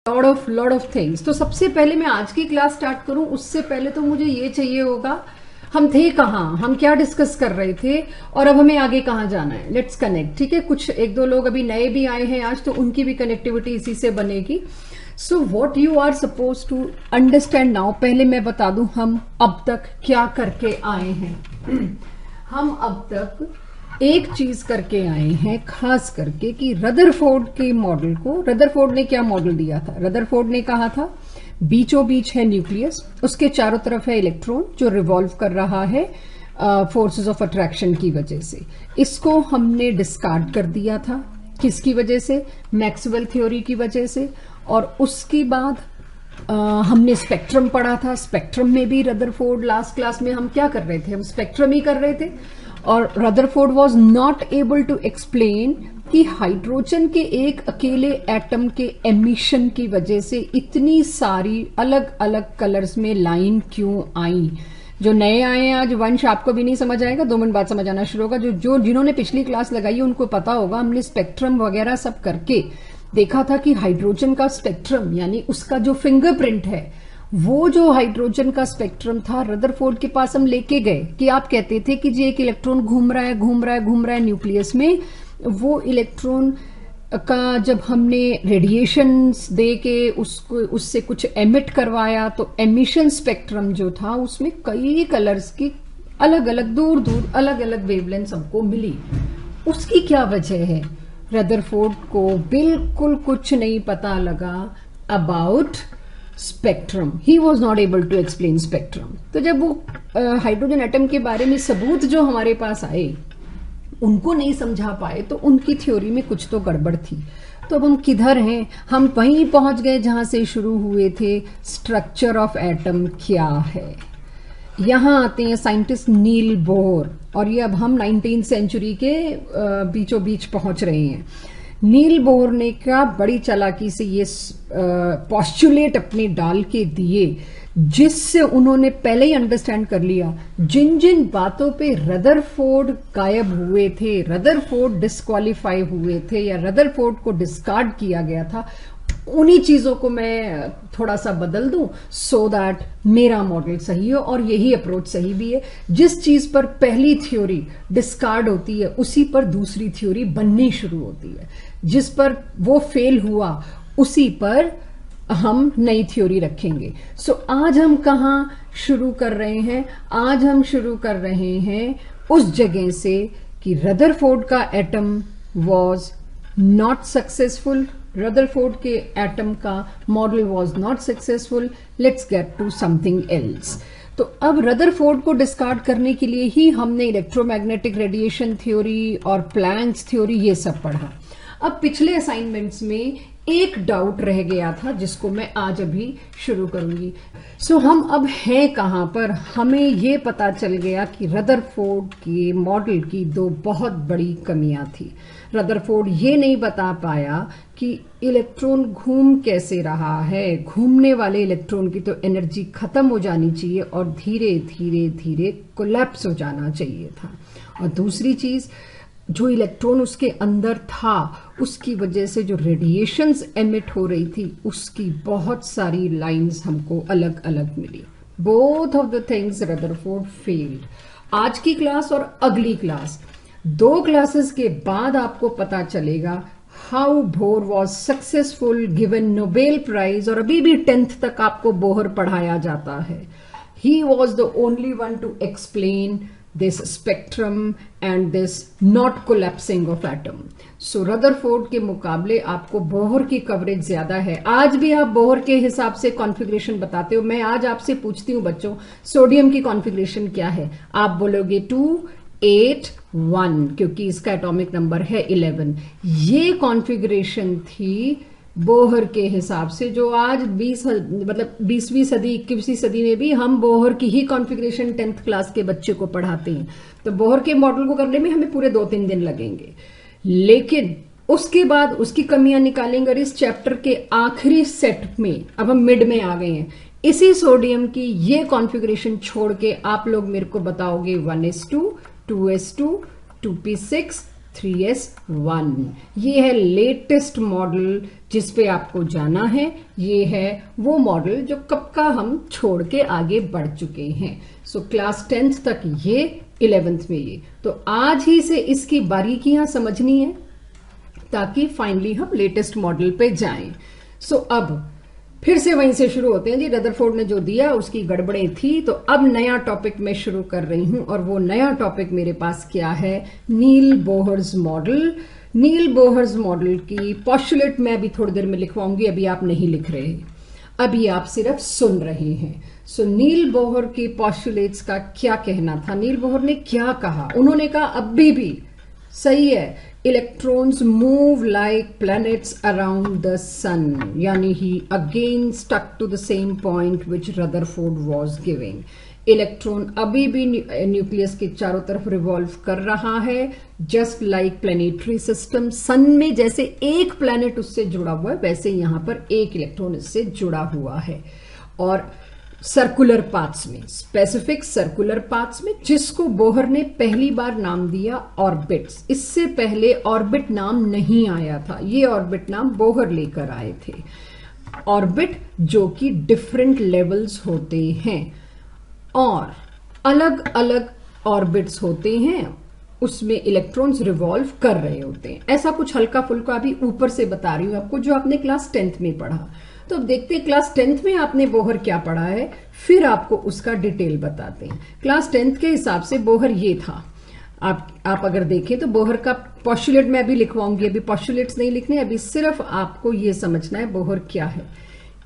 Lot of things. तो सबसे पहले मैं आज की क्लास स्टार्ट करूं उससे पहले तो मुझे ये चाहिए होगा हम थे कहाँ, हम क्या डिस्कस कर रहे थे और अब हमें आगे कहाँ जाना है। Let's connect. ठीक है, कुछ एक दो लोग अभी नए भी आए हैं आज, तो उनकी भी कनेक्टिविटी इसी से बनेगी। So what you are suppose to understand now, पहले मैं बता दूं हम अब तक क्या करके आए हैं। हम अब तक एक चीज करके आए हैं खास करके कि रदरफोर्ड के मॉडल को, रदरफोर्ड ने क्या मॉडल दिया था? रदरफोर्ड ने कहा था बीचों बीच है न्यूक्लियस, उसके चारों तरफ है इलेक्ट्रॉन जो रिवॉल्व कर रहा है फोर्सेस ऑफ अट्रैक्शन की वजह से। इसको हमने डिस्कार्ड कर दिया था, किसकी वजह से? मैक्सवेल थ्योरी की वजह से। और उसके बाद हमने स्पेक्ट्रम पढ़ा था। स्पेक्ट्रम में भी रदरफोर्ड, लास्ट क्लास में हम क्या कर रहे थे? हम स्पेक्ट्रम ही कर रहे थे। और Rutherford was not able to explain कि हाइड्रोजन के एक अकेले एटम के एमिशन की वजह से इतनी सारी अलग अलग कलर्स में लाइन क्यों आई। जो नए आए हैं आज, वंश आपको भी नहीं समझ आएगा, 2 मिनट बाद समझ आना शुरू होगा। जो जिन्होंने पिछली क्लास लगाई है उनको पता होगा, हमने स्पेक्ट्रम वगैरह सब करके देखा था कि हाइड्रोजन का स्पेक्ट्रम यानी उसका जो फिंगरप्रिंट है, वो जो हाइड्रोजन का स्पेक्ट्रम था रदरफोर्ड के पास हम लेके गए कि आप कहते थे कि जी एक इलेक्ट्रॉन घूम रहा है न्यूक्लियस में। वो इलेक्ट्रॉन का जब हमने रेडिएशंस दे के उसको उससे कुछ एमिट करवाया तो एमिशन स्पेक्ट्रम जो था उसमें कई कलर्स की अलग अलग दूर दूर अलग अलग वेवलेंथ हमको मिली। उसकी क्या वजह है? रदरफोर्ड को बिल्कुल कुछ नहीं पता लगा about spectrum. He was not able to explain spectrum. तो जब वो हाइड्रोजन एटम के बारे में सबूत जो हमारे पास आए उनको नहीं समझा पाए तो उनकी थ्योरी में कुछ तो गड़बड़ थी। तो अब हम किधर हैं? हम वहीं पहुंच गए जहां से शुरू हुए थे। स्ट्रक्चर ऑफ एटम क्या है? यहां आते हैं साइंटिस्ट नील बोर, और ये अब हम 19वीं सेंचुरी के बीचों बीच पहुंच रहे हैं। नील बोर ने क्या बड़ी चालाकी से ये पॉस्टुलेट अपने डाल के दिए, जिससे उन्होंने पहले ही अंडरस्टैंड कर लिया जिन जिन बातों पे रदरफोर्ड गायब हुए थे, रदरफोर्ड डिस्क्वालीफाई हुए थे या रदरफोर्ड को डिस्कार्ड किया गया था, उन्हीं चीजों को मैं थोड़ा सा बदल दूं सो दैट मेरा मॉडल सही हो। और यही अप्रोच सही भी है। जिस चीज पर पहली थ्योरी डिस्कार्ड होती है उसी पर दूसरी थ्योरी बननी शुरू होती है। जिस पर वो फेल हुआ उसी पर हम नई थ्योरी रखेंगे। सो आज हम कहाँ शुरू कर रहे हैं? आज हम शुरू कर रहे हैं उस जगह से कि रदरफोर्ड का atom was not successful. Rutherford के एटम का model was not successful. Let's get to something else. तो अब रदरफोर्ड को डिस्कार्ड करने के लिए ही हमने इलेक्ट्रोमैग्नेटिक रेडिएशन थ्योरी और प्लैंक्स थ्योरी ये सब पढ़ा। अब पिछले असाइनमेंट्स में एक डाउट रह गया था जिसको मैं आज अभी शुरू करूंगी। सो हम अब हैं कहां पर? हमें ये पता चल गया कि रदरफोर्ड के मॉडल की 2 बहुत बड़ी कमियां थी। रदरफोर्ड ये नहीं बता पाया कि इलेक्ट्रॉन घूम कैसे रहा है। घूमने वाले इलेक्ट्रॉन की तो एनर्जी खत्म हो जानी चाहिए और धीरे धीरे धीरे कोलैप्स हो जाना चाहिए था। और दूसरी चीज, जो इलेक्ट्रॉन उसके अंदर था उसकी वजह से जो रेडिएशंस एमिट हो रही थी उसकी बहुत सारी लाइंस हमको अलग अलग मिली। Both of the things Rutherford failed. आज की क्लास और अगली क्लास, 2 क्लासेस के बाद आपको पता चलेगा how Bohr was successful, given Nobel prize. और अभी भी 10th तक आपको बोहर पढ़ाया जाता है। He was the only one two explain this spectrum and this not collapsing of atom. So Rutherford के मुकाबले आपको बोहर की कवरेज ज्यादा है। आज भी आप बोहर के हिसाब से कॉन्फ़िगरेशन बताते हो। मैं आज आपसे पूछती हूँ बच्चों, सोडियम की कॉन्फ़िगरेशन क्या है? आप बोलोगे 2, 8, 1, क्योंकि इसका एटॉमिक नंबर है 11। ये कॉन्फ़िगरेशन थी बोहर के हिसाब से, जो आज 20वीं सदी 21वीं सदी में भी हम बोहर की ही कॉन्फ़िगरेशन 10th क्लास के बच्चे को पढ़ाते हैं। तो बोहर के मॉडल को करने में हमें पूरे 2-3 दिन लगेंगे, लेकिन उसके बाद उसकी कमियां निकालेंगे। और इस चैप्टर के आखिरी सेट में अब हम मिड में आ गए हैं। इसी सोडियम की ये कॉन्फ़िगरेशन छोड़ के आप लोग मेरे को बताओगे 1s2, 2s2, 2p6, 3s1। ये है लेटेस्ट मॉडल जिस पे आपको जाना है। ये है वो मॉडल जो कब का हम छोड़ के आगे बढ़ चुके हैं। सो क्लास 10th तक ये, 11th में ये। तो आज ही से इसकी बारीकियां समझनी है ताकि फाइनली हम लेटेस्ट मॉडल पे जाएं। सो अब फिर से वहीं से शुरू होते हैं जी। रदरफोर्ड ने जो दिया उसकी गड़बड़ें थी, तो अब नया टॉपिक मैं शुरू कर रही हूं और वो नया टॉपिक मेरे पास क्या है, नील बोहर्स मॉडल। नील बोहर्स मॉडल की पॉस्टुलेट मैं अभी थोड़ी देर में लिखवाऊंगी, अभी आप नहीं लिख रहे, अभी आप सिर्फ सुन रहे हैं। सो नील बोहर की पॉस्टुलेट्स का क्या कहना था, नील बोहर ने क्या कहा। उन्होंने कहा अभी भी सही है, electrons move like planets around the sun, यानी ही again stuck to the same point which Rutherford was giving. Electron अभी भी न्यूक्लियस के चारों तरफ रिवॉल्व कर रहा है, जस्ट लाइक प्लैनेटरी सिस्टम। सन में जैसे एक प्लैनेट उससे जुड़ा हुआ है, वैसे यहां पर एक इलेक्ट्रॉन इससे जुड़ा हुआ है। और सर्कुलर पाथ्स में, स्पेसिफिक सर्कुलर पाथ्स में, जिसको बोहर ने पहली बार नाम दिया ऑर्बिट्स। इससे पहले ऑर्बिट नाम नहीं आया था, ये ऑर्बिट नाम बोहर लेकर आए थे। ऑर्बिट जो कि डिफरेंट लेवल्स होते हैं और अलग अलग ऑर्बिट्स होते हैं, उसमें इलेक्ट्रॉन्स रिवॉल्व कर रहे होते हैं। ऐसा कुछ हल्का फुल्का अभी ऊपर से बता रही हूं आपको, जो आपने क्लास 10th में पढ़ा। तो अब देखते हैं क्लास 10th में आपने बोहर क्या पढ़ा है, फिर आपको उसका डिटेल बताते हैं। क्लास 10th के हिसाब से बोहर ये था। आप अगर देखें तो बोहर का पॉस्टुलेट मैं अभी लिखवाऊंगी, अभी पॉस्टुलेट्स नहीं लिखने, अभी सिर्फ आपको ये समझना है बोहर क्या है।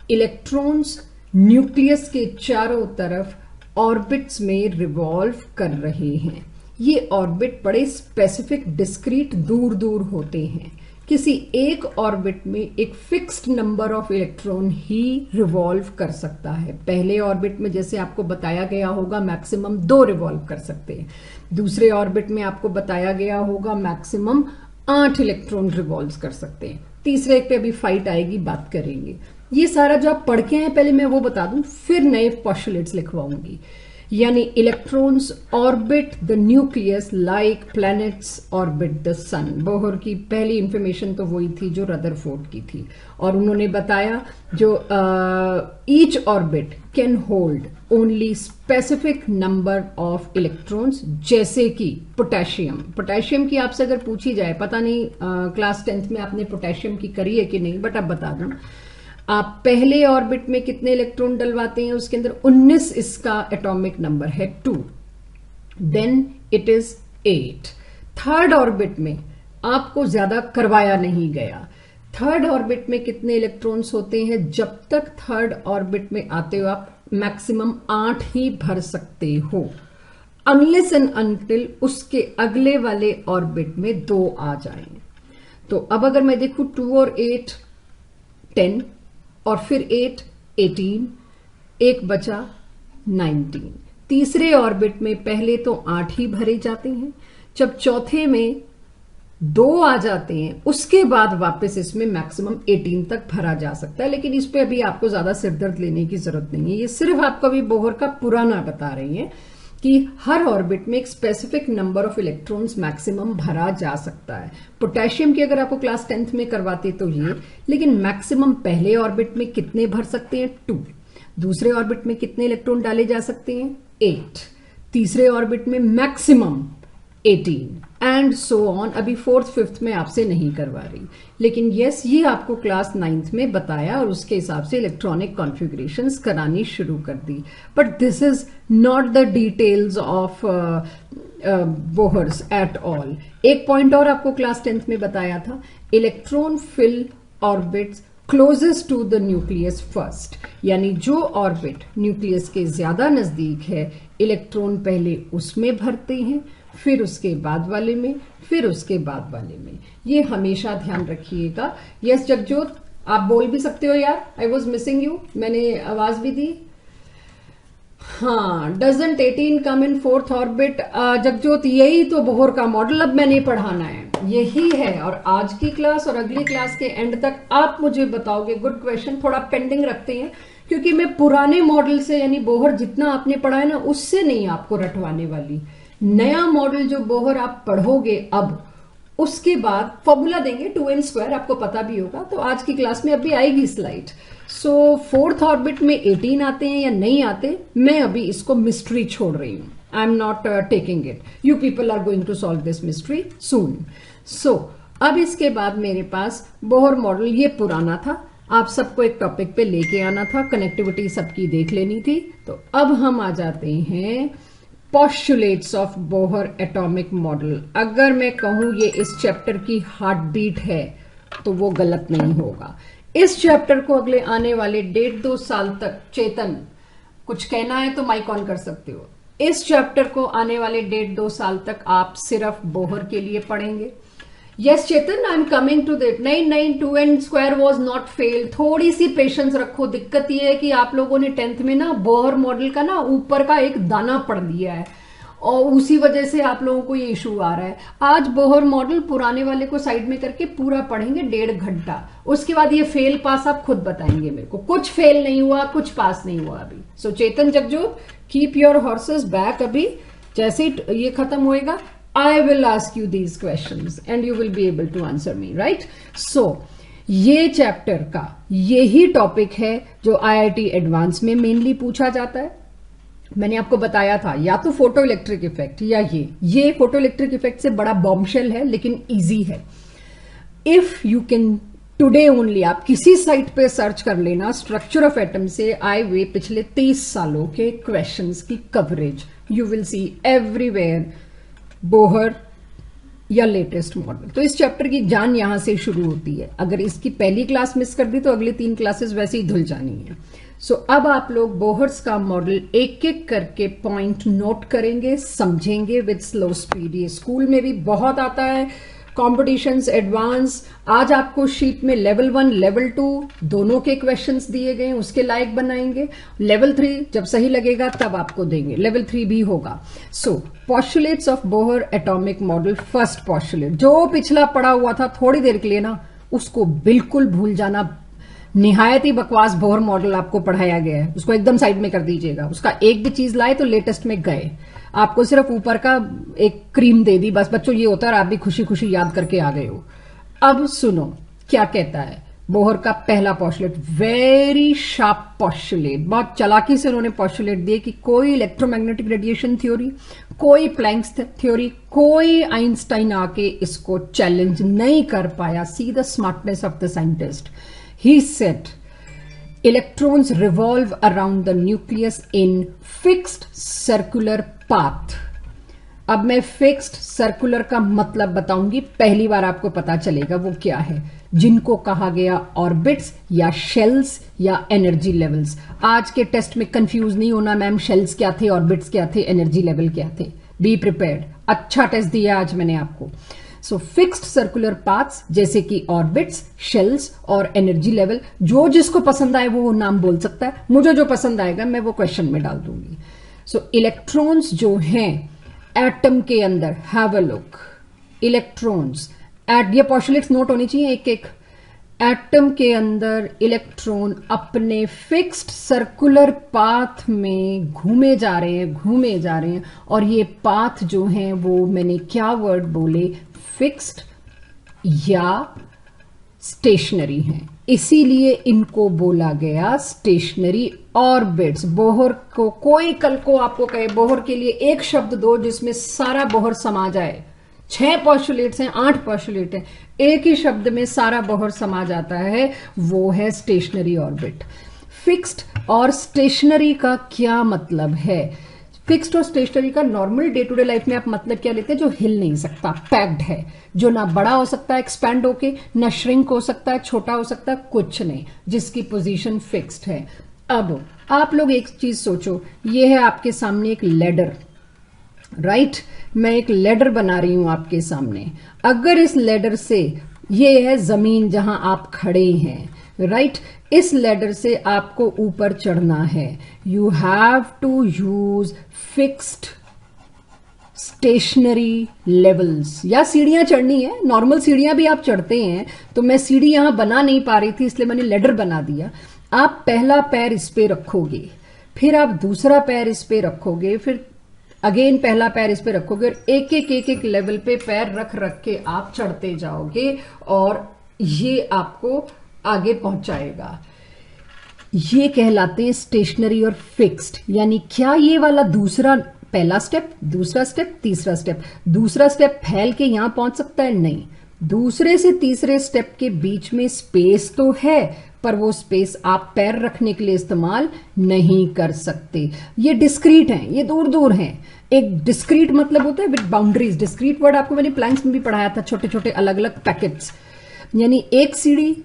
इलेक्ट्रॉन्स न्यूक्लियस के चारों तरफ ऑर्बिट्स में रिवॉल्व कर रहे हैं। ये ऑर्बिट बड़े स्पेसिफिक डिस्क्रीट दूर दूर होते हैं। किसी एक ऑर्बिट में एक fixed number of electron he revolve कर सकता है। पहले ऑर्बिट में जैसे आपको बताया गया होगा मैक्सिमम 2 रिवॉल्व कर सकते हैं, दूसरे ऑर्बिट में आपको बताया गया होगा मैक्सिमम 8 इलेक्ट्रॉन रिवॉल्व कर सकते हैं, तीसरे एक पे अभी फाइट आएगी, बात करेंगे। ये सारा जो आप पढ़ के हैं पहले मैं वो बता दूं, फिर नए पॉस्टुलेट्स लिखवाऊंगी। यानी electrons orbit the nucleus like planets orbit the sun. Bohr की पहली इंफॉर्मेशन तो वही थी जो रदरफोर्ड की थी, और उन्होंने बताया जो each orbit can hold only specific number of electrons, जैसे कि पोटेशियम। पोटेशियम की आपसे अगर पूछी जाए, पता नहीं क्लास 10th में आपने पोटेशियम की करी है कि नहीं, बट अब बता दूं, आप पहले ऑर्बिट में कितने इलेक्ट्रॉन डलवाते हैं, उसके अंदर 19 इसका एटॉमिक नंबर है 2, then it is 8। Third orbit में आपको ज्यादा करवाया नहीं गया। थर्ड ऑर्बिट में कितने इलेक्ट्रॉन्स होते हैं, जब तक थर्ड ऑर्बिट में आते हो आप मैक्सिमम 8 ही भर सकते हो, अनलेस एंड अनटिल उसके अगले वाले ऑर्बिट में 2 आ जाएं। तो अब अगर मैं देखूं 2 और 8 10 और फिर 8 18, एक बचा 19। तीसरे ऑर्बिट में पहले तो 8 ही भरे जाते हैं, जब चौथे में 2 आ जाते हैं उसके बाद वापस इसमें मैक्सिमम 18 तक भरा जा सकता है। लेकिन इस पे अभी आपको ज्यादा सिरदर्द लेने की जरूरत नहीं है, ये सिर्फ आपको अभी बोहर का पुराना बता रही है कि हर ऑर्बिट में एक specific number of electrons maximum भरा जा सकता है। पोटेशियम की अगर आपको क्लास 10th में करवाते तो ये, लेकिन मैक्सिमम पहले ऑर्बिट में कितने भर सकते हैं 2, दूसरे ऑर्बिट में कितने इलेक्ट्रॉन डाले जा सकते हैं 8, तीसरे ऑर्बिट में मैक्सिमम 18 एंड सो ऑन। अभी 4th 5th में आपसे नहीं करवा रही, लेकिन यस ये आपको क्लास 9th में बताया और उसके हिसाब से इलेक्ट्रॉनिक कॉन्फ़िगरेशंस करानी शुरू कर दी। But this is not the details of Bohr's at all. एक पॉइंट और आपको क्लास 10th में बताया था, electron fill orbits closest to the nucleus first, यानी जो ऑर्बिट न्यूक्लियस के ज्यादा नजदीक है इलेक्ट्रॉन पहले उसमें भरते हैं, फिर उसके बाद वाले में, फिर उसके बाद वाले में। ये हमेशा ध्यान रखिएगा। यस जगजोत, आप बोल भी सकते हो यार, आई वॉज मिसिंग यू, मैंने आवाज भी दी। हाँ, doesn't 18 come in 4th orbit. Jagjot यही तो बोहर का मॉडल अब मैंने पढ़ाना है, यही है। और आज की क्लास और अगली क्लास के एंड तक आप मुझे बताओगे। गुड क्वेश्चन, थोड़ा पेंडिंग रखते हैं क्योंकि मैं पुराने मॉडल से, यानी बोहर जितना आपने पढ़ा है ना, उससे नहीं आपको रटवाने वाली। नया मॉडल जो बोहर आप पढ़ोगे अब, उसके बाद फॉर्मूला देंगे 2n², आपको पता भी होगा, तो आज की क्लास में अभी आएगी स्लाइड। सो फोर्थ ऑर्बिट में 18 आते हैं या नहीं आते, मैं अभी इसको मिस्ट्री छोड़ रही हूं। I am not taking it, you people are going to solve this mystery soon. So अब इसके बाद मेरे पास बोहर मॉडल, ये पुराना था, आप सबको एक टॉपिक पे लेके आना था, कनेक्टिविटी सबकी देख लेनी थी। तो अब हम आ जाते हैं postulates of Bohr atomic model. अगर मैं कहूं ये इस चैप्टर की हार्ट बीट है तो वो गलत नहीं होगा। इस चैप्टर को अगले आने वाले 1.5-2 साल तक, चेतन कुछ कहना है तो माइक ऑन कर सकते हो, इस चैप्टर को आने वाले 1.5-2 साल तक आप सिर्फ बोहर के लिए पढ़ेंगे। Yes Chetan, I am coming to that. नहीं, 2n² वॉज नॉट फेल, थोड़ी सी पेशेंस रखो। दिक्कत ये है कि आप लोगों ने 10th में ना बोहर मॉडल का ना ऊपर का एक दाना पढ़ लिया है और उसी वजह से आप लोगों को ये इशू आ रहा है। आज बोहर मॉडल पुराने वाले को साइड में करके पूरा पढ़ेंगे 1.5 घंटा, उसके बाद ये फेल पास आप खुद बताएंगे मेरे को। कुछ फेल नहीं हुआ, कुछ पास नहीं हुआ अभी। So Chetan Jagjot, keep your horses back. अभी जैसे ही ये खत्म होएगा I will ask you these questions and you will be able to answer me, right? So, ये चैप्टर का यही टॉपिक है जो IIT एडवांस में मेनली पूछा जाता है। मैंने आपको बताया था या तो फोटो इलेक्ट्रिक इफेक्ट या ये फोटो इलेक्ट्रिक इफेक्ट से बड़ा बॉम्बशेल है लेकिन इजी है। If you can today only, आप किसी साइट पे सर्च कर लेना, स्ट्रक्चर ऑफ एटम से आए हुए पिछले 30 सालों के क्वेश्चंस की coverage, you will see everywhere Bohr या लेटेस्ट मॉडल। तो इस चैप्टर की जान यहां से शुरू होती है। अगर इसकी पहली क्लास मिस कर दी तो अगली 3 क्लासेस वैसे ही धुल जानी है। सो अब आप लोग बोहर्स का मॉडल एक एक करके पॉइंट नोट करेंगे, समझेंगे विद स्लो स्पीड। ये स्कूल में भी बहुत आता है, कॉम्पिटिशन्स एडवांस। आज आपको शीट में लेवल 1 लेवल 2 दोनों के क्वेश्चंस दिए गए, उसके लायक बनाएंगे। लेवल 3 जब सही लगेगा तब आपको देंगे, लेवल 3 भी होगा। So postulates of Bohr atomic model. First postulate, जो पिछला पढ़ा हुआ था थोड़ी देर के लिए ना, उसको बिल्कुल भूल जाना। निहायत ही बकवास बोहर मॉडल आपको पढ़ाया गया है, उसको एकदम साइड में कर दीजिएगा। उसका एक भी चीज लाए तो लेटेस्ट में गए, आपको सिर्फ ऊपर का एक क्रीम दे दी बस। बच्चों ये होता है और आप भी खुशी खुशी याद करके आ गए हो। अब सुनो क्या कहता है बोहर का पहला पोस्टुलेट, वेरी शार्प पोस्टुलेट। बहुत चालाकी से उन्होंने पोस्टुलेट दिए कि कोई इलेक्ट्रोमैग्नेटिक रेडिएशन थ्योरी, कोई प्लैंक्स थ्योरी, कोई आइंस्टाइन आके इसको चैलेंज नहीं कर पाया। See the smartness of the scientist. He said, electrons revolve around the nucleus in fixed circular path. अब मैं फिक्स्ड सर्कुलर का मतलब बताऊंगी, पहली बार आपको पता चलेगा वो क्या है, जिनको कहा गया ऑर्बिट्स या शेल्स या एनर्जी लेवल्स। आज के टेस्ट में कंफ्यूज नहीं होना मैम, शेल्स क्या थे, ऑर्बिट्स क्या थे, एनर्जी लेवल क्या थे। बी प्रिपेयर्ड, अच्छा टेस्ट दिया आज मैंने आपको। सो फिक्स्ड सर्कुलर पाथ्स जैसे कि ऑर्बिट्स, शेल्स और एनर्जी लेवल, जो जिसको पसंद आए वो नाम बोल सकता है। मुझे जो पसंद आएगा मैं वो क्वेश्चन में डाल दूंगी। सो इलेक्ट्रॉन्स जो हैं एटम के अंदर, have a look, electrons at, ये पोस्टुलेट्स नोट होनी चाहिए एक एक। एटम के अंदर इलेक्ट्रॉन अपने फिक्स्ड सर्कुलर पाथ में घूमे जा रहे हैं और ये पाथ जो हैं वो मैंने क्या वर्ड बोले, फिक्स्ड या स्टेशनरी हैं, इसीलिए इनको बोला गया स्टेशनरी ऑर्बिट्स। बोहर को कोई कल को आपको कहे बोहर के लिए एक शब्द दो जिसमें सारा बोहर समा जाए, 6 पोस्टुलेट्स हैं, 8 पोस्टुलेट हैं, एक ही शब्द में सारा बोहर समा जाता है, वो है स्टेशनरी ऑर्बिट। फिक्स्ड और स्टेशनरी का क्या मतलब है? फिक्स्ड और स्टेशनरी का normal day to day life में आप मतलब क्या लेते हैं? जो हिल नहीं सकता, पैक्ड है, जो ना बड़ा हो सकता है एक्सपैंड होके, ना श्रिंक हो सकता है, छोटा हो सकता है, कुछ नहीं, जिसकी पोजीशन फिक्स्ड है। अब आप लोग एक चीज सोचो, ये है आपके सामने एक लेडर, राइट? मैं एक लेडर बना रही हूं आपके सामने। अगर इस लेडर से, ये है जमीन जहां आप खड़े हैं, राइट? इस लेडर से आपको ऊपर चढ़ना है, you have to use fixed stationary levels, या सीढ़ियां चढ़नी है, नॉर्मल सीढ़ियां भी आप चढ़ते हैं, तो मैं सीढ़ी यहां बना नहीं पा रही थी इसलिए मैंने लेडर बना दिया। आप पहला पैर इस पे रखोगे, फिर आप दूसरा पैर इस पे रखोगे, फिर अगेन पहला पैर इस पे रखोगे और एक एक लेवल पे पैर रख रख के आप चढ़ते जाओगे और ये आपको आगे पहुंचाएगा। ये कहलाते हैं स्टेशनरी और फिक्स्ड। यानी क्या ये वाला दूसरा, पहला स्टेप, दूसरा स्टेप, तीसरा स्टेप, दूसरा स्टेप फैल के यहां पहुंच सकता है? नहीं। दूसरे से तीसरे स्टेप के बीच में स्पेस तो है, पर वो स्पेस आप पैर रखने के लिए इस्तेमाल नहीं कर सकते। ये डिस्क्रीट हैं, ये दूर दूर हैं। एक डिस्क्रीट मतलब होता है विद बाउंड्रीज। डिस्क्रीट वर्ड आपको मैंने प्लैंक्स में भी पढ़ाया था, छोटे छोटे अलग अलग पैकेट्स। यानी एक सीढ़ी,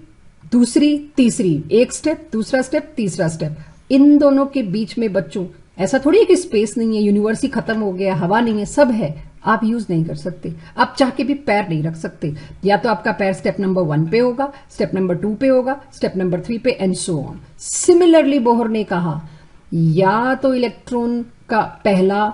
दूसरी, तीसरी, एक स्टेप, दूसरा स्टेप, तीसरा स्टेप, इन दोनों के बीच में बच्चों ऐसा थोड़ी है कि स्पेस नहीं है, यूनिवर्स ही खत्म हो गया, हवा नहीं है, सब है, आप यूज नहीं कर सकते। आप चाह के भी पैर नहीं रख सकते। या तो आपका पैर स्टेप नंबर 1 पे होगा, स्टेप नंबर 2 पे होगा, स्टेप नंबर 3 पे, and so on. Similarly Bohr ने कहा या तो इलेक्ट्रॉन का पहला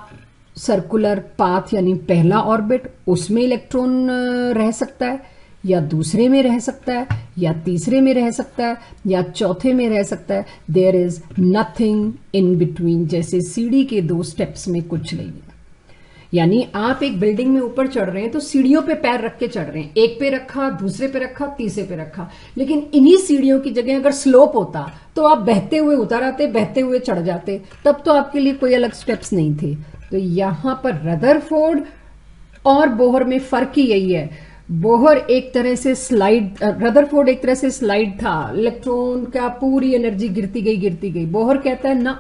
सर्कुलर पाथ यानी पहला ऑर्बिट, उसमें इलेक्ट्रॉन रह सकता है, या दूसरे में रह सकता है, या तीसरे में रह सकता है, या चौथे में रह सकता है। There is nothing in between. जैसे सीढ़ी के 2 स्टेप्स में कुछ नहीं है। यानी आप एक बिल्डिंग में ऊपर चढ़ रहे हैं तो सीढ़ियों पे पैर रख के चढ़ रहे हैं, एक पे रखा, दूसरे पे रखा, तीसरे पे रखा। लेकिन इन्हीं सीढ़ियों की जगह अगर स्लोप होता तो आप बहते हुए उतर आते, बहते हुए चढ़ जाते, तब तो आपके लिए कोई अलग स्टेप्स नहीं थे। तो यहां पर रदरफोर्ड और बोहर में फर्क ही यही है। बोहर एक तरह से स्लाइड, रदरफोर्ड एक तरह से स्लाइड था, इलेक्ट्रॉन का पूरी एनर्जी गिरती गई। बोहर कहता है ना,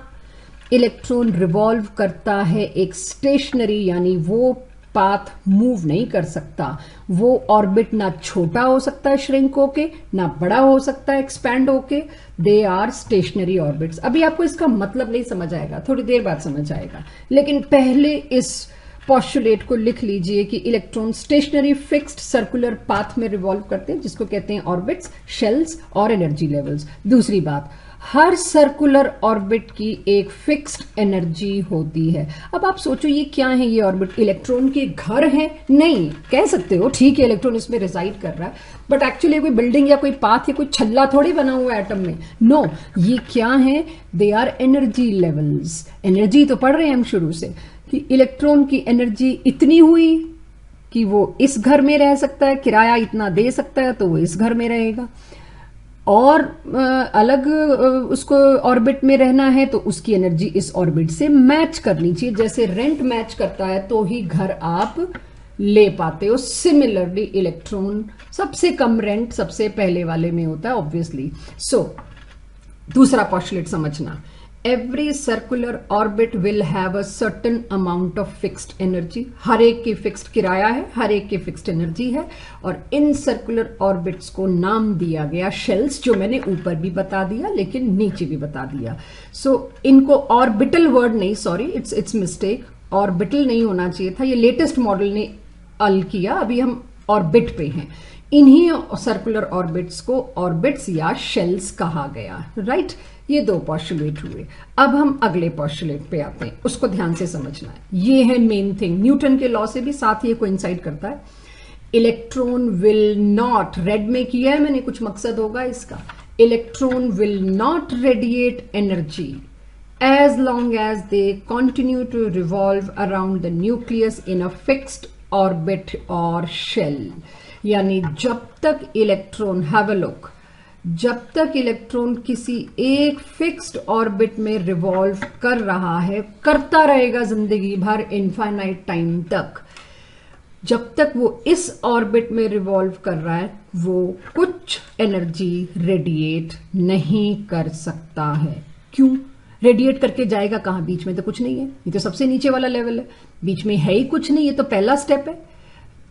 इलेक्ट्रॉन रिवॉल्व करता है एक स्टेशनरी, यानी वो पाथ मूव नहीं कर सकता। वो ऑर्बिट ना छोटा हो सकता है श्रिंक होके, ना बड़ा हो सकता है एक्सपैंड होके। They are stationary orbits. अभी आपको इसका मतलब नहीं समझ आएगा, थोड़ी देर बाद समझ आएगा, लेकिन पहले इस पॉस्टुलेट को लिख लीजिए कि electron stationary fixed circular path में रिवॉल्व करते हैं, जिसको कहते हैं ऑर्बिट्स, शेल्स और एनर्जी लेवल्स। दूसरी बात, हर सर्कुलर ऑर्बिट की एक फिक्स्ड एनर्जी होती है। अब आप सोचो ये क्या है, ये ऑर्बिट इलेक्ट्रॉन के घर हैं? नहीं, कह सकते हो ठीक है इलेक्ट्रॉन इसमें रिसाइड कर रहा है, बट एक्चुअली कोई बिल्डिंग या कोई पाथ या कोई छल्ला थोड़ी बना हुआ है एटम में। नो, ये क्या है? They are energy levels. Energy तो पढ़ रहे हैं हम शुरू से कि इलेक्ट्रॉन की एनर्जी इतनी हुई कि वो इस घर में रह सकता है, किराया इतना दे सकता है तो वो इस घर में रहेगा, और अलग उसको ऑर्बिट में रहना है तो उसकी एनर्जी इस ऑर्बिट से मैच करनी चाहिए। जैसे रेंट मैच करता है तो ही घर आप ले पाते हो। सिमिलरली इलेक्ट्रॉन सबसे कम रेंट सबसे पहले वाले में होता है ऑब्वियसली। सो दूसरा पोस्टुलेट समझना, every circular orbit will have a certain amount of fixed energy। हर एक की फिक्स्ड किराया है, हर एक की फिक्स्ड एनर्जी है, और इन सर्कुलर ऑर्बिट्स को नाम दिया गया शेल्स, जो मैंने ऊपर भी बता दिया लेकिन नीचे भी बता दिया। सो इनको ऑर्बिटल वर्ड नहीं, सॉरी इट्स मिस्टेक, ऑर्बिटल नहीं होना चाहिए था, ये लेटेस्ट मॉडल ने अल किया, अभी हम ऑर्बिट पे हैं। इन्हीं सर्कुलर ऑर्बिट्स को ऑर्बिट्स या शेल्स कहा गया, राइट। ये 2 पोस्टुलेट हुए। अब हम अगले पोस्टुलेट पे आते हैं, उसको ध्यान से समझना है। ये है मेन थिंग, न्यूटन के लॉ से भी साथ ये कोइंसाइड करता है। इलेक्ट्रॉन विल नॉट, रेड में किया है मैंने, कुछ मकसद होगा इसका। Electron will not radiate energy as long as they continue to revolve around the nucleus in a fixed orbit or shell। यानी जब तक इलेक्ट्रॉन, हैव अ लुक, जब तक इलेक्ट्रॉन किसी एक फिक्स्ड ऑर्बिट में रिवॉल्व कर रहा है, करता रहेगा जिंदगी भर, इनफाइनाइट टाइम तक। जब तक वो इस ऑर्बिट में रिवॉल्व कर रहा है वो कुछ एनर्जी रेडिएट नहीं कर सकता है। क्यों? रेडिएट करके जाएगा कहां? बीच में तो कुछ नहीं है, ये तो सबसे नीचे वाला लेवल है, बीच में है ही कुछ नहीं, ये तो पहला स्टेप है।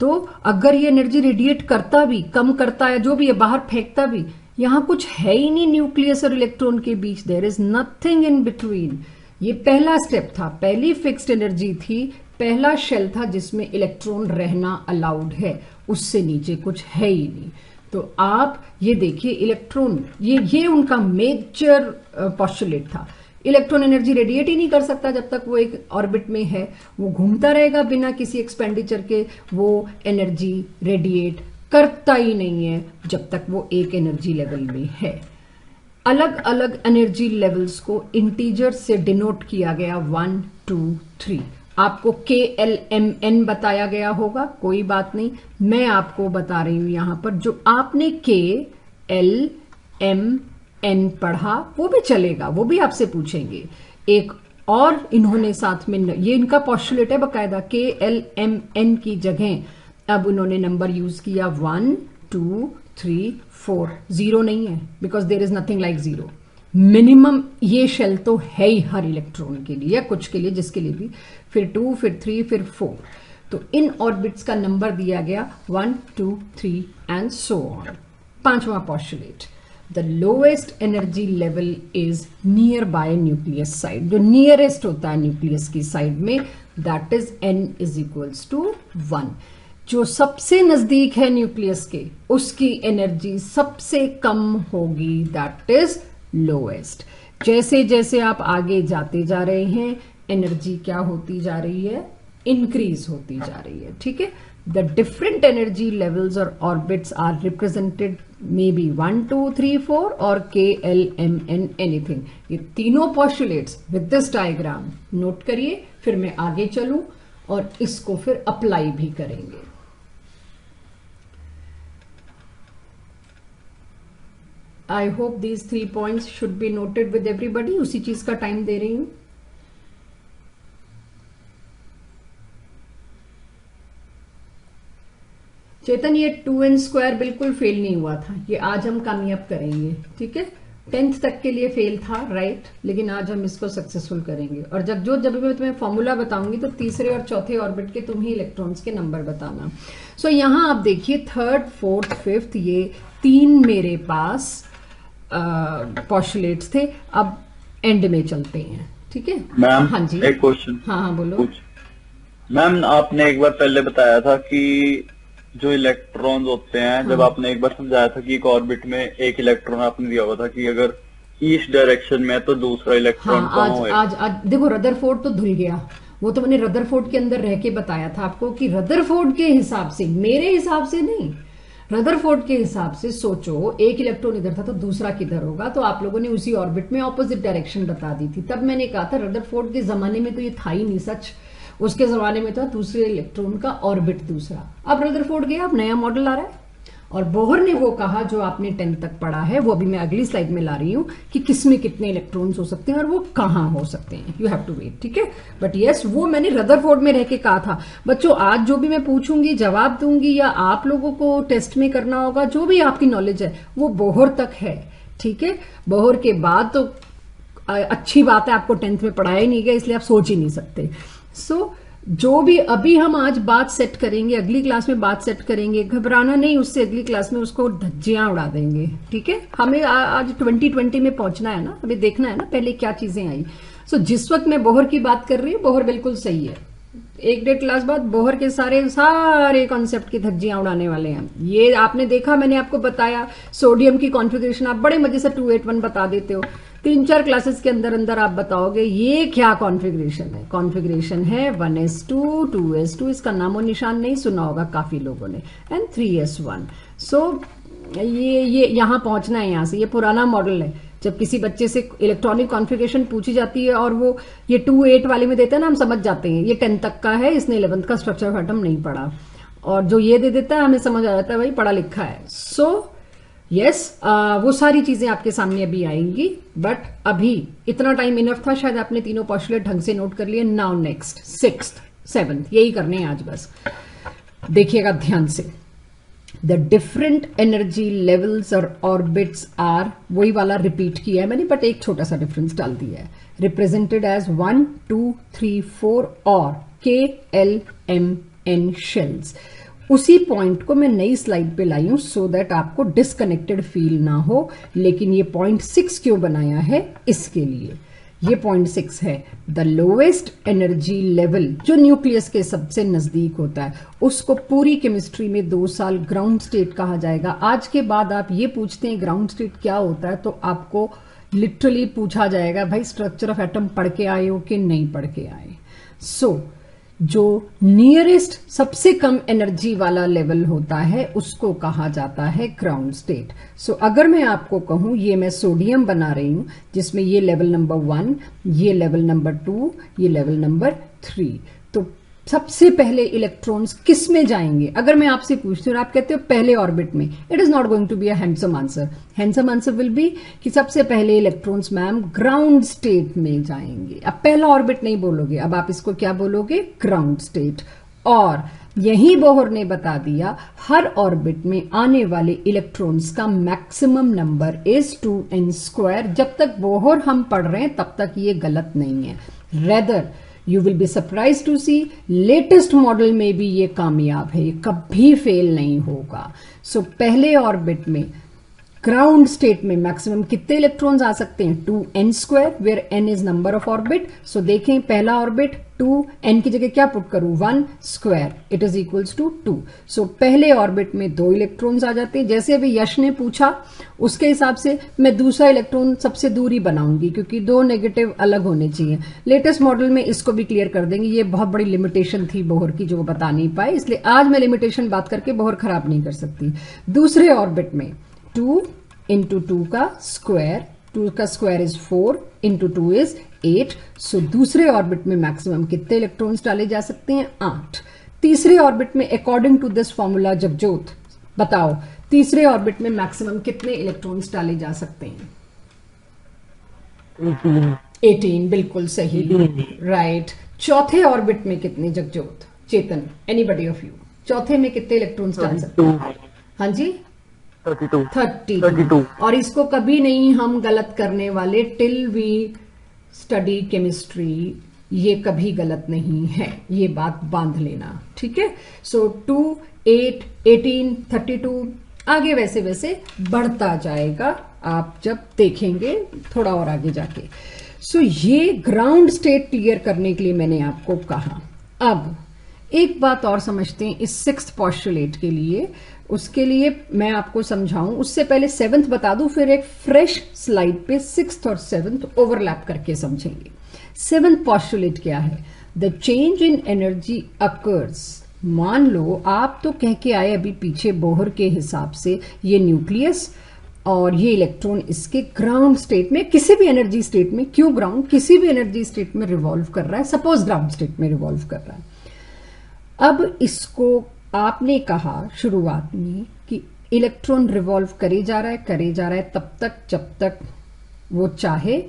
तो अगर ये एनर्जी रेडिएट करता भी, कम करता है, जो भी है, बाहर फेंकता भी, यहां कुछ है ही नहीं न्यूक्लियस और इलेक्ट्रॉन के बीच, there is nothing in between. ये पहला स्टेप था, पहली फिक्स्ड एनर्जी थी, पहला शेल था जिसमें इलेक्ट्रॉन रहना अलाउड है, उससे नीचे कुछ है ही नहीं। तो आप ये देखिए इलेक्ट्रॉन, ये उनका मेजर पोस्टुलेट था। इलेक्ट्रॉन एनर्जी रेडिएट ही नहीं कर सकता जब तक वो एक ऑर्बिट में है, वो घूमता रहेगा बिना किसी एक्सपेंडिचर के, वो एनर्जी रेडिएट करता ही नहीं है जब तक वो एक एनर्जी लेवल में है। अलग अलग एनर्जी लेवल्स को इंटीजर से डिनोट किया गया 1, 2, 3। आपको KLMN बताया गया होगा, कोई बात नहीं, मैं आपको बता रही हूं यहां पर जो आपने KLMN पढ़ा वो भी चलेगा, वो भी आपसे पूछेंगे। एक और इन्होंने साथ में, ये इनका पॉस्टुलेट है बकायदा, KLMN की जगह अब उन्होंने नंबर यूज किया 1 2 3 4, 0 नहीं है because there is nothing like 0। Minimum ये शेल तो है ही हर इलेक्ट्रॉन के लिए या कुछ के लिए, जिसके लिए भी, फिर 2 फिर 3 फिर 4। तो इन ऑर्बिट्स का नंबर दिया गया 1 2 3 एंड सो ऑन। पांचवा postulate, the lowest energy level is near by nucleus side. जो नियरेस्ट होता है न्यूक्लियस की साइड में, that is n is equals to 1। जो सबसे नजदीक है न्यूक्लियस के, उसकी एनर्जी सबसे कम होगी, दैट इज लोएस्ट। जैसे जैसे आप आगे जाते जा रहे हैं, एनर्जी क्या होती जा रही है, इंक्रीज होती जा रही है, ठीक है। द डिफरेंट एनर्जी लेवल्स और orbits are represented may be 1 2 3 4 और KLMN एनीथिंग। ये तीनों postulates with this diagram note करिए, फिर मैं आगे चलूं और इसको फिर अप्लाई भी करेंगे। I hope these 3 points should be noted with everybody. उसी चीज का टाइम दे रही हूं। चेतन, ये 2n² बिल्कुल फेल नहीं हुआ था, ये आज हम कामयाब करेंगे, ठीक है। 10th तक के लिए फेल था, राइट, लेकिन आज हम इसको सक्सेसफुल करेंगे। और जब मैं तुम्हें फॉर्मूला बताऊंगी तो तीसरे और चौथे ऑर्बिट के तुम ही इलेक्ट्रॉन्स के नंबर बताना। सो यहां आप देखिए 3rd 4th 5th ये 3 मेरे पास पॉस्टुलेट्स थे। अब एंड में चलते हैं, ठीक है मैम। हाँ जी, एक क्वेश्चन। हाँ बोलो। मैम, आपने एक बार पहले बताया था कि जो इलेक्ट्रॉन्स होते हैं, जब आपने एक बार समझाया था कि एक ऑर्बिट में एक इलेक्ट्रॉन आपने दिया हुआ था कि अगर ईस्ट डायरेक्शन में है तो दूसरा इलेक्ट्रॉन हाँ, कहाँ होगा। आज देखो रदरफोर्ड तो धुल गया, वो तो मैंने रदरफोर्ड के अंदर रह के बताया था आपको कि रदरफोर्ड के हिसाब से, मेरे हिसाब से नहीं, रदरफोर्ड के हिसाब से सोचो, एक इलेक्ट्रॉन इधर था तो दूसरा किधर होगा, तो आप लोगों ने उसी ऑर्बिट में ऑपोजिट डायरेक्शन बता दी थी। तब मैंने कहा था रदरफोर्ड के जमाने में तो ये था ही नहीं सच, उसके जमाने में था दूसरे इलेक्ट्रॉन का ऑर्बिट दूसरा। अब रदरफोर्ड गया, अब नया मॉडल आ रहा है। और बोहर ने वो कहा जो आपने 10 तक पढ़ा है, वो अभी मैं अगली स्लाइड में ला रही हूं कि किसमें कितने इलेक्ट्रॉन्स हो सकते हैं और वो कहां हो सकते हैं। यू हैव टू वेट, ठीक है। बट यस, वो मैंने रदरफोर्ड में रह के कहा था। बच्चों, आज जो भी मैं पूछूंगी, जवाब दूंगी, या आप लोगों को टेस्ट में करना होगा, जो भी आपकी नॉलेज है वो बोहर तक है, ठीक है। बोहर के बाद तो अच्छी बात है, आपको 10th में पढ़ाया ही नहीं गया, इसलिए आप सोच ही नहीं सकते। सो जो भी अभी हम आज बात सेट करेंगे, अगली क्लास में बात सेट करेंगे, घबराना नहीं, उससे अगली क्लास में उसको धज्जियां उड़ा देंगे, ठीक है। हमें आज 2020 में पहुंचना है ना, हमें देखना है ना पहले क्या चीजें आई। सो जिस वक्त मैं बोहर की बात कर रही हूँ, बोहर बिल्कुल सही है। 1-1.5 क्लास बाद बोहर के सारे कॉन्सेप्ट की धज्जियां उड़ाने वाले हैं। ये आपने देखा, मैंने आपको बताया सोडियम की कॉन्फ़िगरेशन आप बड़े मजे से 281 बता देते हो। 3-4 क्लासेस के अंदर अंदर आप बताओगे ये क्या कॉन्फ़िगरेशन है। कॉन्फ़िगरेशन है 1s2 2s2, इसका नामो निशान नहीं सुना होगा काफी लोगों ने, एंड 3s1। सो ये यहां पहुंचना है, यहां से ये पुराना मॉडल है। जब किसी बच्चे से इलेक्ट्रॉनिक कॉन्फ़िगरेशन पूछी जाती है और वो ये 2-8 वाले में देता है ना, हम समझ जाते हैं ये 10 तक का है, इसने 11th का स्ट्रक्चर ऑफ एटम नहीं पढ़ा। और जो ये दे देता है हमें समझ आ जाता है भाई पढ़ा लिखा है। सो यस, वो सारी चीजें आपके सामने अभी आएंगी, बट अभी इतना टाइम इनफ था, शायद आपने तीनों पॉस्टुलेट ढंग से नोट कर लिए। नाउ नेक्स्ट 6th 7th यही करने हैं आज, बस देखिएगा ध्यान से। द डिफरेंट एनर्जी लेवल्स और ऑर्बिट्स आर, वही वाला रिपीट किया है मैंने, बट एक छोटा सा डिफरेंस डाल दिया है। रिप्रेजेंटेड एज 1 2 3 4 और KLMN शेल्स। उसी पॉइंट को मैं नई स्लाइड पे लाई हूं सो दैट आपको डिस्कनेक्टेड फील ना हो। लेकिन ये पॉइंट 6 क्यों बनाया है, इसके लिए। ये पॉइंट 6 है, द लोएस्ट एनर्जी लेवल, जो न्यूक्लियस के सबसे नजदीक होता है, उसको पूरी केमिस्ट्री में 2 साल ग्राउंड स्टेट कहा जाएगा। आज के बाद आप ये पूछते हैं ग्राउंड स्टेट क्या होता है, तो आपको लिटरली पूछा जाएगा भाई स्ट्रक्चर ऑफ एटम पढ़ के आए हो कि नहीं पढ़ के आए। सो जो नियरेस्ट सबसे कम एनर्जी वाला लेवल होता है उसको कहा जाता है ग्राउंड स्टेट। सो अगर मैं आपको कहूं, ये मैं सोडियम बना रही हूं जिसमें ये लेवल नंबर 1, ये लेवल नंबर 2, ये लेवल नंबर 3, तो सबसे पहले इलेक्ट्रॉन्स किस में जाएंगे? अगर मैं आपसे पूछती हूँ आप कहते हो पहले ऑर्बिट में, it is not going to be a handsome answer. Handsome answer will be कि सबसे पहले इलेक्ट्रॉन्स मैम ग्राउंड स्टेट में जाएंगे। अब पहला ऑर्बिट नहीं बोलोगे, अब आप इसको क्या बोलोगे? Ground state. और यही बोहर ने बता दिया हर ऑर्बिट में आने वाले इलेक्ट्रॉन्स का मैक्सिमम नंबर इज 2n²। जब तक बोहर हम पढ़ रहे हैं तब तक ये गलत नहीं है। Rather you will be surprise to see latest model में भी ये कामयाब है, ये कभी फेल नहीं होगा। सो पहले ऑर्बिट में ग्राउंड स्टेट में मैक्सिमम कितने इलेक्ट्रॉन्स आ सकते हैं? 2n², where n is number of orbit. So देखें पहला ऑर्बिट 2, n की जगह क्या पुट करूं? 1², इट इज इक्वल्स टू 2। सो पहले ऑर्बिट में 2 इलेक्ट्रॉन्स आ जाते हैं। जैसे अभी यश ने पूछा उसके हिसाब से मैं दूसरा इलेक्ट्रॉन सबसे दूर ही बनाऊंगी, क्योंकि 2 नेगेटिव अलग होने चाहिए। लेटेस्ट मॉडल में इसको भी क्लियर कर देंगे। ये बहुत बड़ी लिमिटेशन थी बोहर की जो वो बता नहीं पाए, इसलिए आज मैं लिमिटेशन बात करके बोहर खराब नहीं कर सकती। दूसरे ऑर्बिट में 2 इंटू 2 का स्क्वायर, 2 का स्क्वायर इज 4 इंटू 2 इज 8। सो दूसरे ऑर्बिट में मैक्सिमम कितने इलेक्ट्रॉन्स डाले जा सकते हैं? 8। तीसरे ऑर्बिट में according to this formula Jagjot बताओ तीसरे ऑर्बिट में मैक्सिमम कितने इलेक्ट्रॉन्स डाले जा सकते हैं? 18, बिल्कुल सही, राइट। चौथे ऑर्बिट में कितने जगजोत? चेतन, एनीबडी ऑफ यू, चौथे में कितने इलेक्ट्रॉन्स डाल सकते हैं? हाँ जी, 32। और इसको कभी नहीं हम गलत करने वाले, टिल वी स्टडी केमिस्ट्री, ये कभी गलत नहीं है, ये बात बांध लेना, ठीक है। सो 2, 8, 18, 32 आगे वैसे वैसे बढ़ता जाएगा, आप जब देखेंगे थोड़ा और आगे जाके। सो ये ग्राउंड स्टेट क्लियर करने के लिए मैंने आपको कहा। अब एक बात और समझते हैं इस 6th पोस्टुलेट के लिए, उसके लिए मैं आपको समझाऊं उससे पहले 7th बता दूं, फिर एक फ्रेश स्लाइड पे 6th और 7th ओवरलैप करके समझेंगे। 7th पोस्टुलेट क्या है? The change in energy occurs. मान लो आप तो कह के आए अभी पीछे बोहर के हिसाब से ये न्यूक्लियस और ये इलेक्ट्रॉन इसके ग्राउंड स्टेट में, किसी भी एनर्जी स्टेट में, क्यों ग्राउंड, किसी भी एनर्जी स्टेट में रिवॉल्व कर रहा है, सपोज ग्राउंड स्टेट में रिवॉल्व कर रहा है। अब इसको आपने कहा शुरुआत में कि इलेक्ट्रॉन रिवॉल्व करे जा रहा है तब तक जब तक वो चाहे,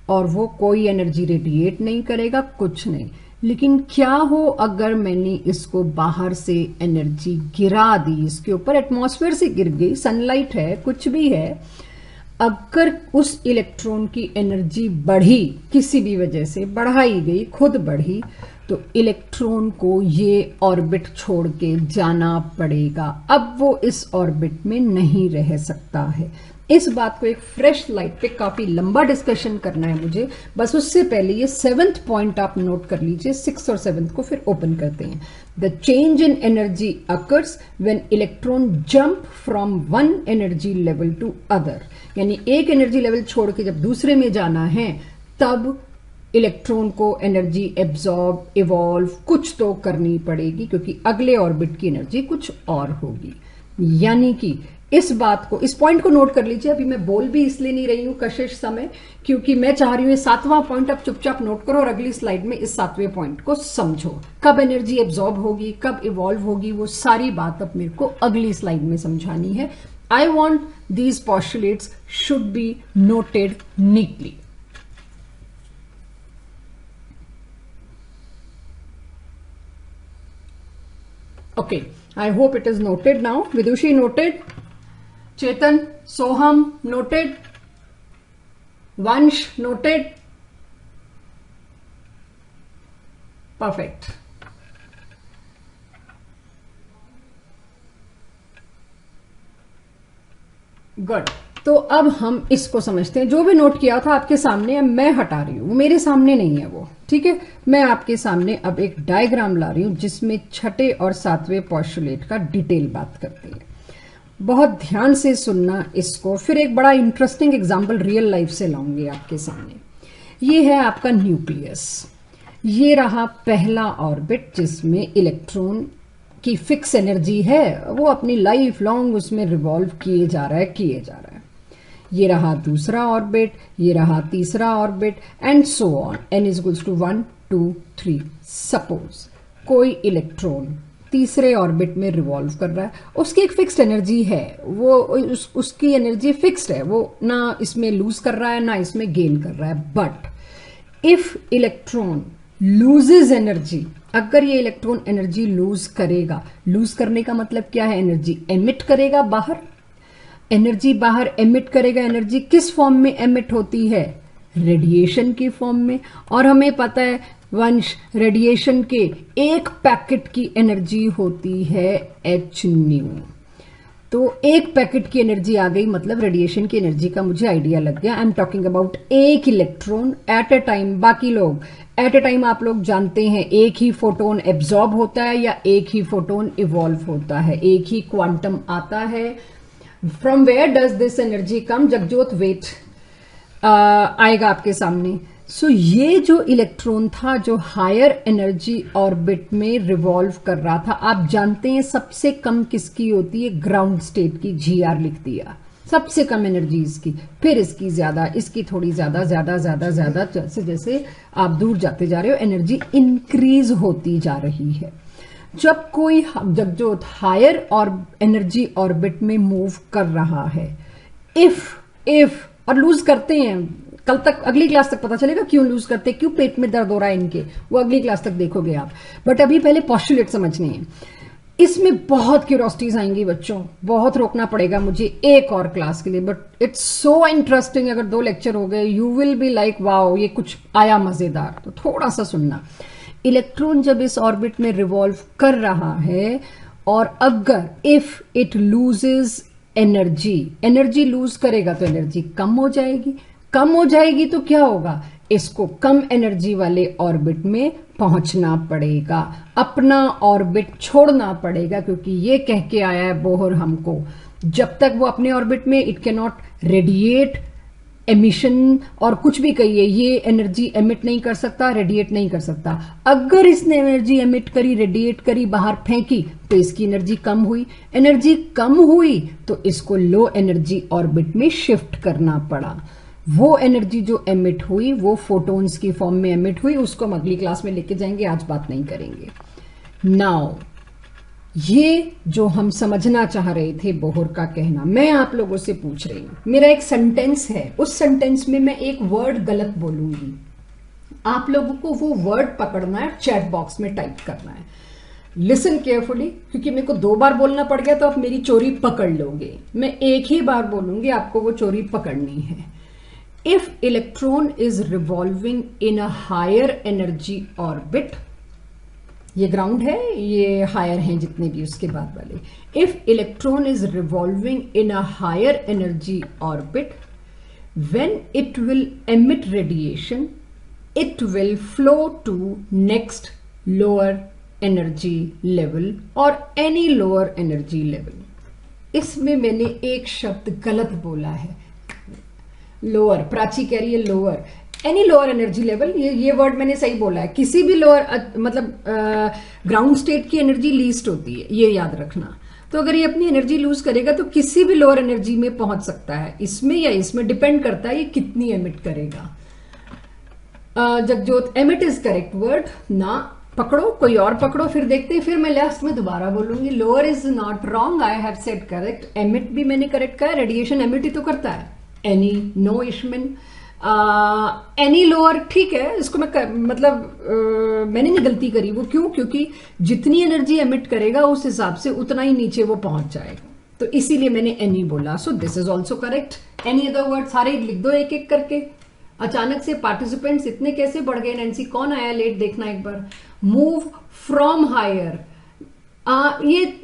और वो कोई एनर्जी रेडिएट नहीं करेगा, कुछ नहीं। लेकिन क्या हो अगर मैंने इसको बाहर से एनर्जी गिरा दी, इसके ऊपर एटमॉस्फेयर से गिर गई, सनलाइट है, कुछ भी है, अगर उस इलेक्ट्रॉन की एनर्जी बढ़ी, किसी भी वजह से बढ़ाई गई, खुद बढ़ी, तो इलेक्ट्रॉन को ये ऑर्बिट छोड़ के जाना पड़ेगा। अब वो इस ऑर्बिट में नहीं रह सकता है। इस बात को एक फ्रेश लाइट पे काफी लंबा डिस्कशन करना है मुझे, बस उससे पहले ये 7th पॉइंट आप नोट कर लीजिए। 6th और 7th को फिर ओपन करते हैं। The change in energy occurs when electron jump from one energy level to other, यानी एक एनर्जी लेवल छोड़ के जब दूसरे में जाना है तब इलेक्ट्रॉन को एनर्जी एब्जॉर्ब, इवॉल्व कुछ तो करनी पड़ेगी, क्योंकि अगले ऑर्बिट की एनर्जी कुछ और होगी। यानी कि इस बात को, इस पॉइंट को नोट कर लीजिए। अभी मैं बोल भी इसलिए नहीं रही हूं कशिश समय, क्योंकि मैं चाह रही हूं ये 7वां पॉइंट आप चुपचाप नोट करो और अगली स्लाइड में इस 7वें पॉइंट को समझो। कब एनर्जी एब्जॉर्ब होगी, कब इवॉल्व होगी, वो सारी बात अब मेरे को अगली स्लाइड में समझानी है। I want these postulates should be noted neatly. Okay, I hope it is noted now. Vidushi noted. Chetan, Soham noted. Vansh noted. Perfect. Good. तो अब हम इसको समझते हैं। जो भी नोट किया था आपके सामने, अब मैं हटा रही हूं, मेरे सामने नहीं है वो, ठीक है। मैं आपके सामने अब एक डायग्राम ला रही हूं जिसमें 6ठे और 7वें पोस्टुलेट का डिटेल बात करते हैं। बहुत ध्यान से सुनना इसको, फिर एक बड़ा इंटरेस्टिंग एग्जाम्पल रियल लाइफ से लाऊंगी आपके सामने। ये है आपका न्यूक्लियस, ये रहा पहला ऑर्बिट जिसमें इलेक्ट्रॉन की फिक्स एनर्जी है, वो अपनी लाइफ लॉन्ग उसमें रिवॉल्व किए जा रहा है। ये रहा दूसरा ऑर्बिट, ये रहा तीसरा orbit, and so on, n is equals to 1, 2 3। Suppose कोई इलेक्ट्रॉन तीसरे ऑर्बिट में रिवॉल्व कर रहा है, उसकी एक फिक्स्ड एनर्जी है, वो उसकी एनर्जी फिक्स्ड है, वो ना इसमें लूज कर रहा है ना इसमें गेन कर रहा है। But if electron loses energy, अगर ये इलेक्ट्रॉन एनर्जी लूज करेगा, लूज करने का मतलब क्या है, एनर्जी एमिट करेगा बाहर, एनर्जी बाहर एमिट करेगा। एनर्जी किस फॉर्म में एमिट होती है, रेडिएशन की फॉर्म में। और हमें पता है वंश, रेडिएशन के एक पैकेट की एनर्जी होती है h²। तो एक पैकेट की एनर्जी आ गई, मतलब रेडिएशन की एनर्जी का मुझे आइडिया लग गया। आई एम टॉकिंग अबाउट एक इलेक्ट्रॉन एट ए टाइम। बाकी लोग एट ए टाइम, आप लोग जानते हैं, एक ही फोटोन एब्जॉर्ब होता है या एक ही फोटोन इवॉल्व होता है, एक ही क्वांटम आता है। From where does this energy come? Jagjot wait आएगा आपके सामने। सो ये जो इलेक्ट्रॉन था जो हायर एनर्जी ऑर्बिट में रिवॉल्व कर रहा था, आप जानते हैं सबसे कम किसकी होती है, ग्राउंड स्टेट की। GR लिख दिया, सबसे कम एनर्जी इसकी, फिर इसकी ज्यादा, इसकी थोड़ी ज्यादा, ज्यादा ज्यादा ज्यादा, जैसे जैसे आप दूर जाते जा रहे हो एनर्जी इंक्रीज होती जा रही है। जब कोई जगजोत हायर और एनर्जी ऑर्बिट में मूव कर रहा है, इफ और लूज करते हैं, कल तक अगली क्लास तक पता चलेगा क्यों लूज करते हैं, क्यों पेट में दर्द हो रहा है इनके, वो अगली क्लास तक देखोगे आप। बट अभी पहले पोस्टुलेट समझने हैं। इसमें बहुत क्यूरोसिटीज आएंगी बच्चों, बहुत रोकना पड़ेगा मुझे एक और क्लास के लिए, बट इट्स सो इंटरेस्टिंग। अगर 2 लेक्चर हो गए, you will be like wow, ये कुछ आया मजेदार। तो थोड़ा सा सुनना। इलेक्ट्रॉन जब इस ऑर्बिट में रिवॉल्व कर रहा है, और अगर if it loses energy lose करेगा तो एनर्जी कम हो जाएगी, कम हो जाएगी तो क्या होगा, इसको कम एनर्जी वाले ऑर्बिट में पहुंचना पड़ेगा, अपना ऑर्बिट छोड़ना पड़ेगा, क्योंकि ये कह के आया है बोहर हमको, जब तक वो अपने ऑर्बिट में it can not radiate, emission और कुछ भी कहिए, ये एनर्जी एमिट नहीं कर सकता, रेडिएट नहीं कर सकता। अगर इसने एनर्जी एमिट करी, रेडिएट करी, बाहर फेंकी, तो इसकी एनर्जी कम हुई। एनर्जी कम हुई तो इसको लो एनर्जी ऑर्बिट में शिफ्ट करना पड़ा। वो एनर्जी जो एमिट हुई वो फोटोन्स की फॉर्म में एमिट हुई, उसको हम अगली क्लास में लेके जाएंगे, आज बात नहीं करेंगे। नाउ ये जो हम समझना चाह रहे थे बोहर का कहना, मैं आप लोगों से पूछ रही हूं। मेरा एक सेंटेंस है, उस सेंटेंस में मैं एक वर्ड गलत बोलूंगी, आप लोगों को वो वर्ड पकड़ना है, चैट बॉक्स में टाइप करना है। लिसन केयरफुली, क्योंकि मेरे को 2 बार बोलना पड़ गया तो आप मेरी चोरी पकड़ लोगे। मैं एक ही बार बोलूंगी, आपको वो चोरी पकड़नी है। If electron is revolving in a higher energy orbit, ये ग्राउंड है, ये हायर हैं जितने भी उसके बाद वाले। If electron is revolving in a higher energy orbit, when it will emit radiation, it will flow to next lower energy level or any lower energy level। इसमें मैंने एक शब्द गलत बोला है, लोअर। प्राची कह रही है lower, any lower energy level, ये वर्ड मैंने सही बोला है। किसी भी लोअर, मतलब ग्राउंड स्टेट की एनर्जी लीस्ट होती है, ये याद रखना। तो अगर ये अपनी एनर्जी लूज करेगा तो किसी भी लोअर एनर्जी में पहुंच सकता है, इसमें या इसमें, डिपेंड करता है ये कितनी एमिट करेगा। Jagjot, emit is correct word ना, पकड़ो कोई और पकड़ो, फिर देखते हैं। फिर मैं लास्ट में दोबारा बोलूंगी, lower is not wrong, I have said correct. Emit भी मैंने करेक्ट कहा है, रेडिएशन एमिट ही तो करता है। एनी, नो इशमिन, एनी लोअर, ठीक है, इसको मैं मैंने नहीं गलती करी। वो क्यों? क्योंकि जितनी एनर्जी एमिट करेगा उस हिसाब से उतना ही नीचे वो पहुंच जाएगा, तो इसीलिए मैंने एनी बोला। So this is also correct. Any other word सारे लिख दो एक एक करके। अचानक से पार्टिसिपेंट्स इतने कैसे बढ़ गए? नैन्सी, कौन आया लेट, देखना एक बार। मूव फ्रॉम हायर,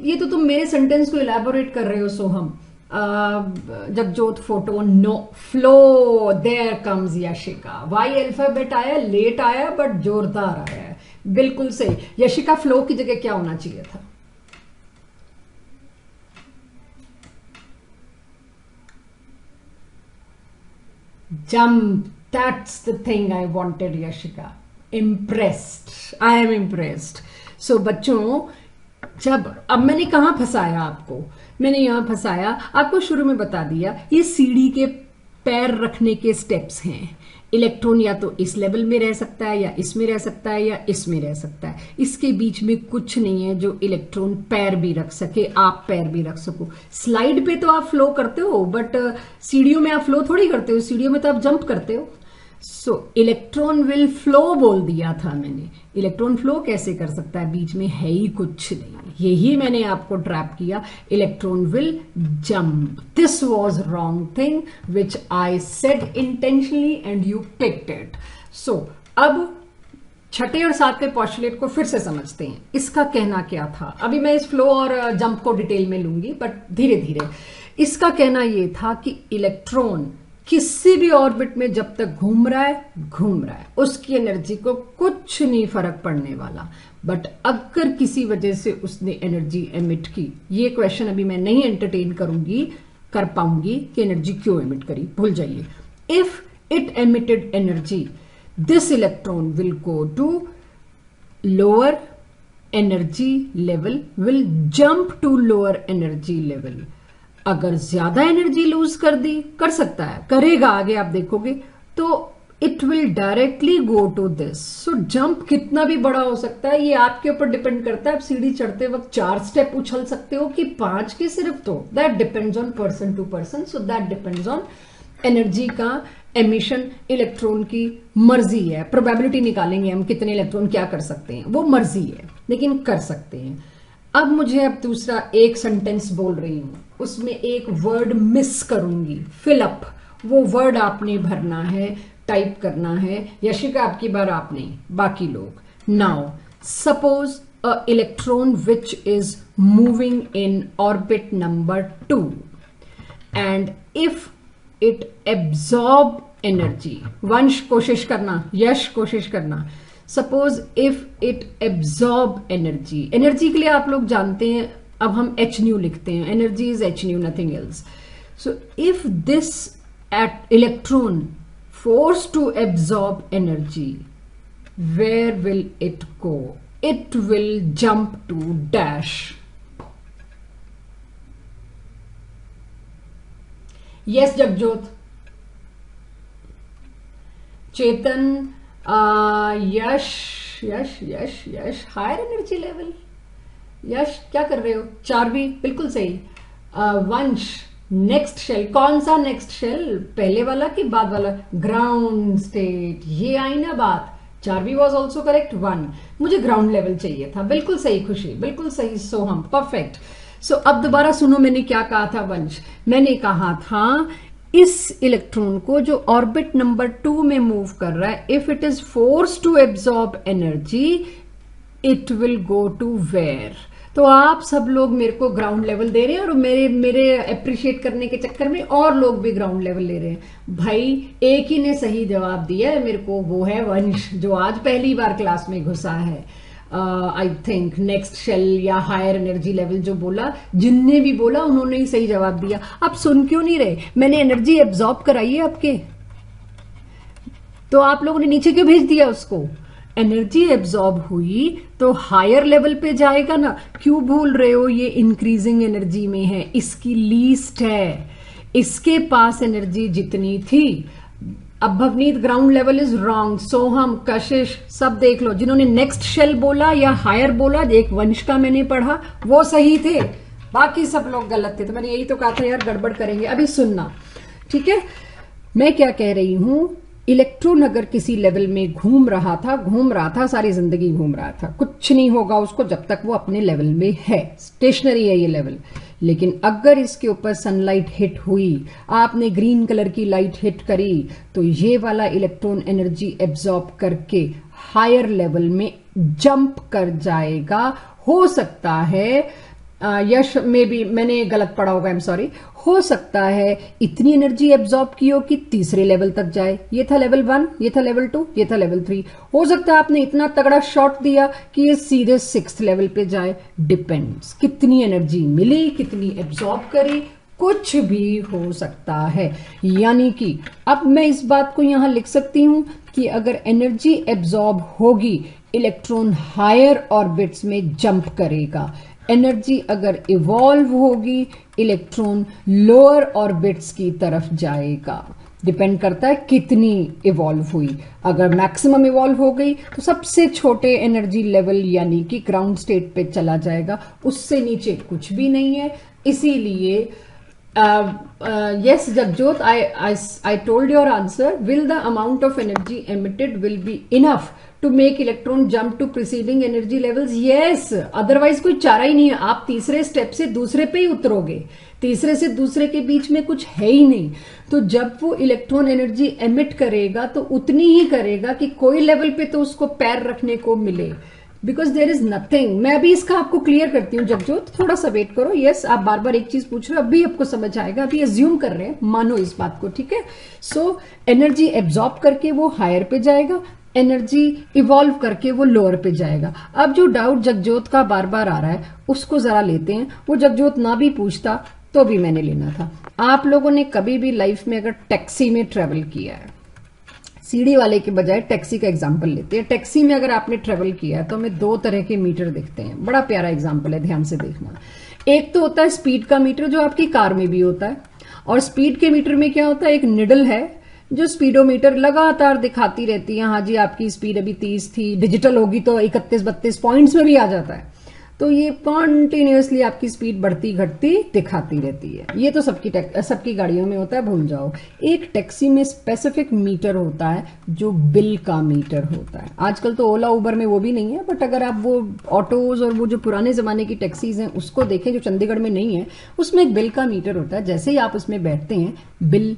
ये तो तुम मेरे सेंटेंस को इलेबोरेट कर रहे हो Soham. Jagjot, photon, no, flow, there comes Yashika. Y alphabet आया, लेट आया, बट जोरदार आया है, बिल्कुल सही। यशिका, फ्लो की जगह क्या होना चाहिए था? Jump, that's the thing I wanted Yashika. Impressed, I am impressed. So बच्चों, जब अब मैंने कहां फंसाया आपको? मैंने यहां फंसाया, आपको शुरू में बता दिया, ये सीढ़ी के पैर रखने के स्टेप्स हैं। इलेक्ट्रॉन या तो इस लेवल में रह सकता है या इसमें रह सकता है या इसमें रह सकता है, इसके बीच में कुछ नहीं है जो इलेक्ट्रॉन पैर भी रख सके, आप पैर भी रख सको। स्लाइड पे तो आप फ्लो करते हो, बट सीढ़ियों में आप फ्लो थोड़ी करते हो, सीढ़ियों में तो आप जंप करते हो। सो इलेक्ट्रॉन विल फ्लो बोल दिया था मैंने, इलेक्ट्रॉन फ्लो कैसे कर सकता है, बीच में है ही कुछ नहीं, यही मैंने आपको ट्रैप किया। Electron will jump, this was wrong thing which I said intentionally and you picked it. So अब छठे और सातवें पॉस्टुलेट को फिर से समझते हैं, इसका कहना क्या था। अभी मैं इस फ्लो और जंप को डिटेल में लूंगी, बट धीरे धीरे। इसका कहना यह था कि इलेक्ट्रॉन किसी भी ऑर्बिट में जब तक घूम रहा है, उसकी एनर्जी को कुछ नहीं फर्क पड़ने वाला। बट अगर किसी वजह से उसने एनर्जी एमिट की, ये क्वेश्चन अभी मैं नहीं एंटरटेन कर पाऊंगी कि एनर्जी क्यों एमिट करी, भूल जाइए। If it emitted energy, this electron will go to lower energy level, will jump to lower energy level. अगर ज्यादा एनर्जी लूज कर सकता है, करेगा, आगे आप देखोगे, तो it will directly go to this. So jump कितना भी बड़ा हो सकता है, ये आपके ऊपर डिपेंड करता है। आप सीढ़ी चढ़ते वक्त 4 स्टेप उछल सकते हो कि 5 के सिर्फ, तो that depends on person to person. So that depends on energy का एमिशन, इलेक्ट्रॉन की मर्जी है। प्रोबेबिलिटी निकालेंगे हम कितने इलेक्ट्रॉन क्या कर सकते हैं, वो मर्जी है, लेकिन कर सकते हैं। अब दूसरा एक सेंटेंस बोल रही हूं, उसमें एक वर्ड मिस करूंगी, फिल अप। वो वर्ड आपने भरना है, टाइप करना है। यशिका आपकी बार, आप नहीं, बाकी लोग। Now suppose a electron which is moving in orbit number 2 and if it absorb energy. वंश कोशिश करना, यश कोशिश करना। Suppose if it absorb energy, energy के लिए आप लोग जानते हैं, अब हम एच न्यू लिखते हैं, energy is h nu, nothing else. So if this electron force to absorb energy, where will it go? It will jump to dash. Yes Jagjot, Chetan, Yash Yash Yash Yash, higher energy level. Yash क्या कर रहे हो? 4वीं, बिल्कुल सही। वंश, नेक्स्ट शेल, कौन सा नेक्स्ट शेल, पहले वाला कि बाद वाला? ग्राउंड स्टेट, ये आई ना बात। 4वीं वॉज ऑल्सो करेक्ट। 1, मुझे ग्राउंड लेवल चाहिए था, बिल्कुल सही खुशी, बिल्कुल सही सोहम, परफेक्ट। सो अब दोबारा सुनो, मैंने क्या कहा था वंश? मैंने कहा था इस इलेक्ट्रॉन को जो ऑर्बिट नंबर 2 में मूव कर रहा है, if it is force to absorb energy, it will go to where? तो आप सब लोग मेरे को ग्राउंड लेवल दे रहे हैं और मेरे अप्रिशिएट करने के चक्कर में और लोग भी ग्राउंड लेवल ले रहे हैं। भाई एक ही ने सही जवाब दिया है मेरे को, वो है वंश, जो आज पहली बार क्लास में घुसा है। आई थिंक नेक्स्ट शेल या हायर एनर्जी लेवल जो बोला, जिनने भी बोला उन्होंने ही सही जवाब दिया। आप सुन क्यों नहीं रहे? मैंने एनर्जी एब्जॉर्ब कराई है आपके, तो आप लोगों ने नीचे क्यों भेज दिया उसको? एनर्जी एब्जॉर्ब हुई तो हायर लेवल पे जाएगा ना। क्यों भूल रहे हो? ये इंक्रीजिंग एनर्जी में है, इसकी लीस्ट है, इसके पास एनर्जी जितनी थी। अब Bhavneet, ground level is wrong. Soham, Kashish, सब देख लो, जिन्होंने नेक्स्ट शेल बोला या हायर बोला, एक वंश का मैंने पढ़ा, वो सही थे, बाकी सब लोग गलत थे। तो मैंने यही तो कहा था यार, गड़बड़ करेंगे। अभी सुनना, ठीक है? मैं क्या कह रही हूं, इलेक्ट्रॉन अगर किसी लेवल में घूम रहा था, सारी जिंदगी घूम रहा था, कुछ नहीं होगा उसको जब तक वो अपने लेवल में है, स्टेशनरी है ये लेवल। लेकिन अगर इसके ऊपर सनलाइट हिट हुई, आपने ग्रीन कलर की लाइट हिट करी, तो ये वाला इलेक्ट्रॉन एनर्जी एब्जॉर्ब करके हायर लेवल में जंप कर जाएगा। हो सकता है यश में भी मैंने गलत पढ़ा होगा, आई एम सॉरी, हो सकता है इतनी एनर्जी एब्जॉर्ब की हो कि तीसरे लेवल तक जाए। ये था लेवल 1, ये था लेवल 2, ये था लेवल 3। हो सकता है आपने इतना तगड़ा शॉट दिया कि ये सीधे 6th लेवल पे जाए। डिपेंड्स कितनी एनर्जी मिली, कितनी एब्जॉर्ब करी, कुछ भी हो सकता है। यानी कि अब मैं इस बात को यहां लिख सकती हूं कि अगर एनर्जी एब्जॉर्ब होगी, इलेक्ट्रॉन हायर ऑर्बिट्स में जंप करेगा। एनर्जी अगर इवॉल्व होगी, इलेक्ट्रॉन लोअर ऑर्बिट्स की तरफ जाएगा। डिपेंड करता है कितनी इवॉल्व हुई। अगर मैक्सिमम इवॉल्व हो गई तो सबसे छोटे एनर्जी लेवल यानी कि ग्राउंड स्टेट पे चला जाएगा, उससे नीचे कुछ भी नहीं है। इसीलिए yes Jagjot, I told your answer. Will the amount of energy emitted will be enough to make electron jump to preceding energy levels? Yes, otherwise कोई चारा ही नहीं है। आप तीसरे स्टेप से दूसरे पे ही उतरोगे, तीसरे से दूसरे के बीच में कुछ है ही नहीं। तो जब वो इलेक्ट्रॉन एनर्जी एमिट करेगा तो उतनी ही करेगा कि कोई लेवल पे तो उसको पैर रखने को मिले, बिकॉज देर इज नथिंग। मैं अभी इसका आपको क्लियर करती हूँ जगजोत, थोड़ा सा वेट करो। यस, आप बार बार एक चीज पूछ रहे हो, अभी आपको समझ आएगा। अभी एज्यूम कर रहे हैं, मानो इस बात को, ठीक है। सो एनर्जी एब्जॉर्ब करके वो हायर पे जाएगा, एनर्जी इवॉल्व करके वो लोअर पे जाएगा। अब जो डाउट जगजोत का बार बार आ रहा है उसको जरा लेते हैं। वो जगजोत ना भी पूछता तो भी मैंने लेना था। आप लोगों ने कभी भी लाइफ में अगर टैक्सी में ट्रेवल किया है, सीढ़ी वाले के बजाय टैक्सी का एग्जाम्पल लेते हैं। टैक्सी में अगर आपने ट्रेवल किया है तो हमें दो तरह के मीटर दिखते हैं। बड़ा प्यारा एग्जाम्पल है, ध्यान से देखना। एक तो होता है स्पीड का मीटर, जो आपकी कार में भी होता है। और स्पीड के मीटर में क्या होता है, एक निडल है जो स्पीडोमीटर लगातार दिखाती रहती है। हाँ जी, आपकी स्पीड अभी 30 थी, डिजिटल होगी तो 31-32 पॉइंट्स में भी आ जाता है। तो ये कॉन्टिन्यूसली आपकी स्पीड बढ़ती घटती दिखाती रहती है। ये तो सबकी गाड़ियों में होता है, भूल जाओ। एक टैक्सी में स्पेसिफिक मीटर होता है जो बिल का मीटर होता है। आजकल तो ओला उबर में वो भी नहीं है, बट अगर आप वो ऑटोज और वो जो पुराने जमाने की टैक्सीज हैं उसको देखें जो चंडीगढ़ में नहीं है, उसमें एक बिल का मीटर होता है। जैसे ही आप उसमें बैठते हैं बिल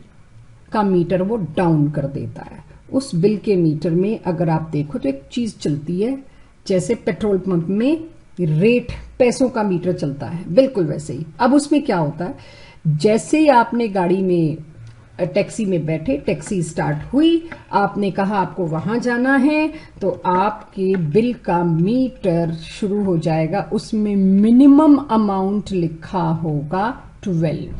का मीटर वो डाउन कर देता है। उस बिल के मीटर में अगर आप देखो तो एक चीज चलती है, जैसे पेट्रोल पंप में रेट पैसों का मीटर चलता है, बिल्कुल वैसे ही। अब उसमें क्या होता है, जैसे ही आपने गाड़ी में टैक्सी में बैठे, टैक्सी स्टार्ट हुई, आपने कहा आपको वहां जाना है, तो आपके बिल का मीटर शुरू हो जाएगा। उसमें मिनिमम अमाउंट लिखा होगा 12,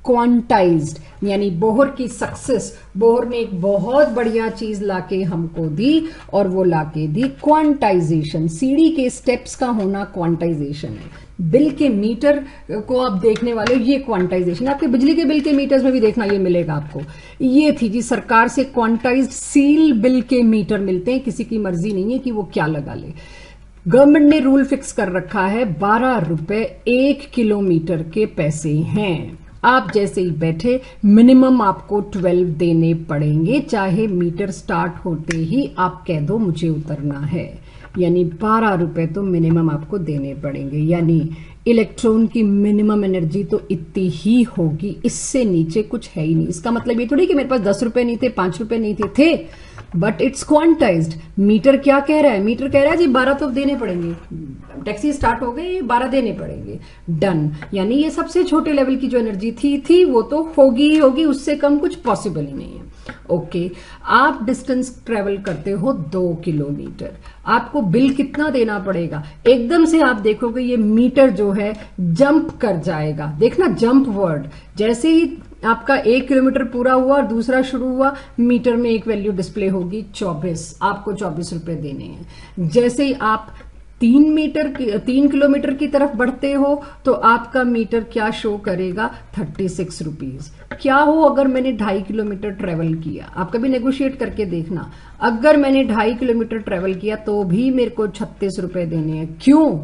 क्वांटाइज्ड, यानी बोहर की सक्सेस। बोहर ने एक बहुत बढ़िया चीज लाके हमको दी, और वो लाके दी क्वांटाइजेशन। सीढ़ी के स्टेप्स का होना क्वांटाइजेशन है। बिल के मीटर को आप देखने वाले हो, ये क्वांटाइजेशन। आपके बिजली के बिल के मीटर्स में भी देखना, ये मिलेगा आपको। ये थी जी सरकार से क्वांटाइज्ड सील बिल के मीटर मिलते हैं। किसी की मर्जी नहीं है कि वो क्या लगा ले। गवर्नमेंट ने रूल फिक्स कर रखा है, 12 रुपए 1 किलोमीटर के पैसे हैं। आप जैसे ही बैठे मिनिमम आपको 12 देने पड़ेंगे, चाहे मीटर स्टार्ट होते ही आप कह दो मुझे उतरना है। यानी 12 रुपए तो मिनिमम आपको देने पड़ेंगे। यानी इलेक्ट्रॉन की मिनिमम एनर्जी तो इतनी ही होगी, इससे नीचे कुछ है ही नहीं। इसका मतलब ये थोड़ी कि मेरे पास 10 रुपए नहीं थे, 5 रुपए नहीं थे, बट इट्स क्वांटाइज्ड। मीटर क्या कह रहा है, मीटर कह रहा है जी 12 तो देने पड़ेंगे। टैक्सी स्टार्ट हो गई, 12 देने पड़ेंगे, डन। यानी ये सबसे छोटे लेवल की जो एनर्जी थी वो तो होगी ही होगी, उससे कम कुछ पॉसिबल ही नहीं है। ओके, आप डिस्टेंस ट्रेवल करते हो 2 किलोमीटर, आपको बिल कितना देना पड़ेगा? एकदम से आप देखोगे ये मीटर जो है जंप कर जाएगा। देखना जंप वर्ड, जैसे ही आपका 1 किलोमीटर पूरा हुआ और दूसरा शुरू हुआ, मीटर में एक वैल्यू डिस्प्ले होगी 24, आपको 24 रुपए देने हैं। जैसे ही आप 3 किलोमीटर की तरफ बढ़ते हो तो आपका मीटर क्या शो करेगा, 36 रुपीज। क्या हो अगर मैंने 2.5 किलोमीटर ट्रेवल किया? आप कभी नेगोशिएट करके देखना, अगर मैंने 2.5 किलोमीटर ट्रेवल किया तो भी मेरे को 36 रुपए देने हैं। क्यों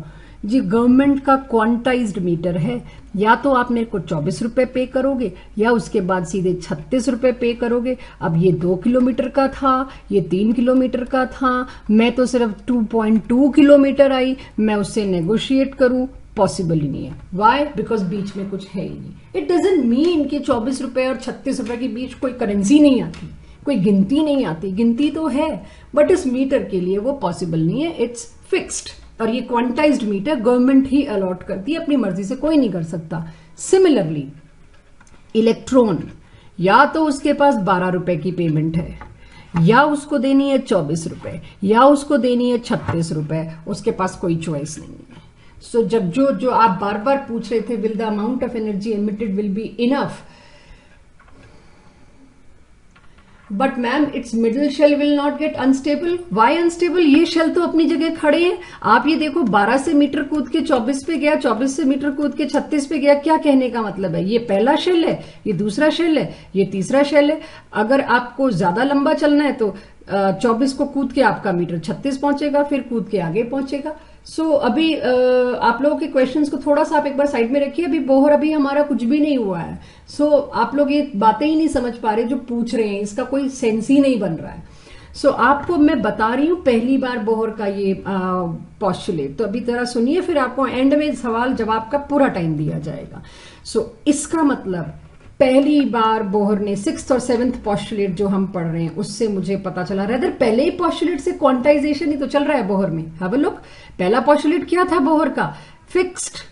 जी? गवर्नमेंट का क्वांटाइज्ड मीटर है। या तो आप मेरे को 24 रुपए पे करोगे या उसके बाद सीधे 36 रुपए पे करोगे। अब ये 2 किलोमीटर का था, ये 3 किलोमीटर का था, मैं तो सिर्फ 2.2 किलोमीटर आई, मैं उससे नेगोशिएट करूं, पॉसिबल ही नहीं है। वाई? बिकॉज बीच में कुछ है ही नहीं। इट डजंट मीन कि 24 रुपए और 36 रुपए के बीच कोई करेंसी नहीं आती, कोई गिनती नहीं आती। गिनती तो है, बट इस मीटर के लिए वो पॉसिबल नहीं है, इट्स फिक्स्ड। और ये क्वांटाइज्ड मीटर गवर्नमेंट ही अलॉट करती है, अपनी मर्जी से कोई नहीं कर सकता। सिमिलरली इलेक्ट्रॉन, या तो उसके पास 12 रुपए की पेमेंट है, या उसको देनी है 24 रुपए, या उसको देनी है 36 रुपए, उसके पास कोई चॉइस नहीं है। सो जब जो आप बार बार पूछ रहे थे, will the amount of energy emitted will be enough, but ma'am it's middle shell will not get unstable. Why unstable? ये शेल तो अपनी जगह खड़े हैं। आप ये देखो 12 से मीटर कूद के 24 पे गया, 24 से मीटर कूद के 36 पे गया। क्या कहने का मतलब है? ये पहला शेल है, ये दूसरा शेल है, ये तीसरा शेल है। अगर आपको ज्यादा लंबा चलना है तो 24 को कूद के आपका मीटर 36 पहुंचेगा, फिर कूद के आगे पहुंचेगा। सो अभी आप लोगों के क्वेश्चंस को थोड़ा सा आप एक बार साइड में रखिए। अभी बोहर अभी हमारा कुछ भी नहीं हुआ है। सो आप लोग ये बातें ही नहीं समझ पा रहे जो पूछ रहे हैं, इसका कोई सेंस ही नहीं बन रहा है। सो आपको मैं बता रही हूं पहली बार बोहर का ये पॉस्टुलेट। तो अभी जरा सुनिए, फिर आपको एंड में सवाल जवाब का पूरा टाइम दिया जाएगा। सो इसका मतलब पहली बार बोहर ने 6th और 7th पॉस्टुलेट जो हम पढ़ रहे हैं उससे मुझे पता चला। रेदर पहले ही पॉस्टुलेट से क्वांटाइजेशन ही तो चल रहा है बोहर में। Have a look. पहला पॉस्टुलेट क्या था बोहर का? फिक्स्ड।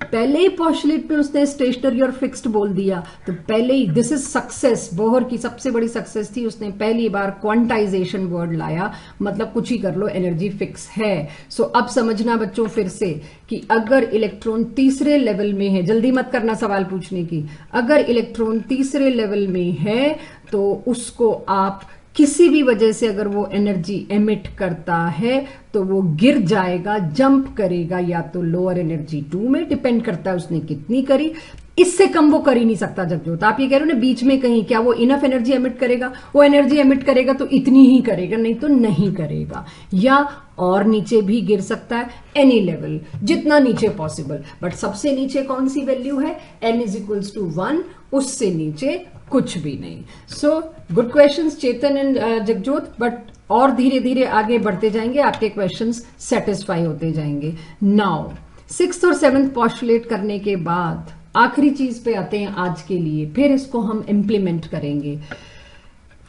पहले ही पॉस्टुलेट में उसने स्टेशनरी और फिक्स्ड बोल दिया। तो पहले ही दिस इज सक्सेस। बोहर की सबसे बड़ी सक्सेस थी, उसने पहली बार क्वांटाइजेशन वर्ड लाया। मतलब कुछ ही कर लो, एनर्जी फिक्स है। सो अब समझना बच्चों फिर से कि अगर इलेक्ट्रॉन तीसरे लेवल में है, जल्दी मत करना सवाल पूछने की, अगर इलेक्ट्रॉन तीसरे लेवल में है तो उसको आप किसी भी वजह से अगर वो एनर्जी एमिट करता है तो वो गिर जाएगा, जंप करेगा, या तो लोअर एनर्जी 2 में, डिपेंड करता है उसने कितनी करी। इससे कम वो कर ही नहीं सकता जगजोत। आप ये कह रहे हो ना बीच में कहीं, क्या वो इनफ एनर्जी एमिट करेगा? वो एनर्जी एमिट करेगा तो इतनी ही करेगा, नहीं तो नहीं करेगा, या और नीचे भी गिर सकता है, एनी लेवल, जितना नीचे पॉसिबल। बट सबसे नीचे कौन सी वैल्यू है? n=1, उससे नीचे कुछ भी नहीं। So good questions Chetan and Jagjot, but और धीरे धीरे आगे बढ़ते जाएंगे, आपके क्वेश्चंस सेटिस्फाई होते जाएंगे। नाउ 6th और 7th पॉस्टुलेट करने के बाद आखिरी चीज पे आते हैं आज के लिए, फिर इसको हम इम्प्लीमेंट करेंगे।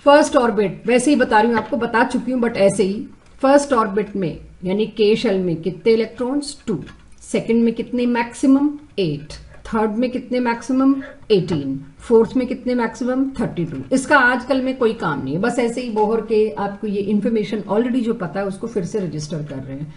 फर्स्ट ऑर्बिट, वैसे ही बता रही हूं आपको, बता चुकी हूं बट ऐसे ही। फर्स्ट ऑर्बिट में यानी के शेल में कितने इलेक्ट्रॉन्स? 2। सेकंड में कितने मैक्सिमम? 8। थर्ड में कितने मैक्सिमम? 18। फोर्थ में कितने मैक्सिमम? 32। इसका आजकल में कोई काम नहीं है, बस ऐसे ही बोहर के आपको ये इन्फॉर्मेशन ऑलरेडी जो पता है उसको फिर से रजिस्टर कर रहे हैं।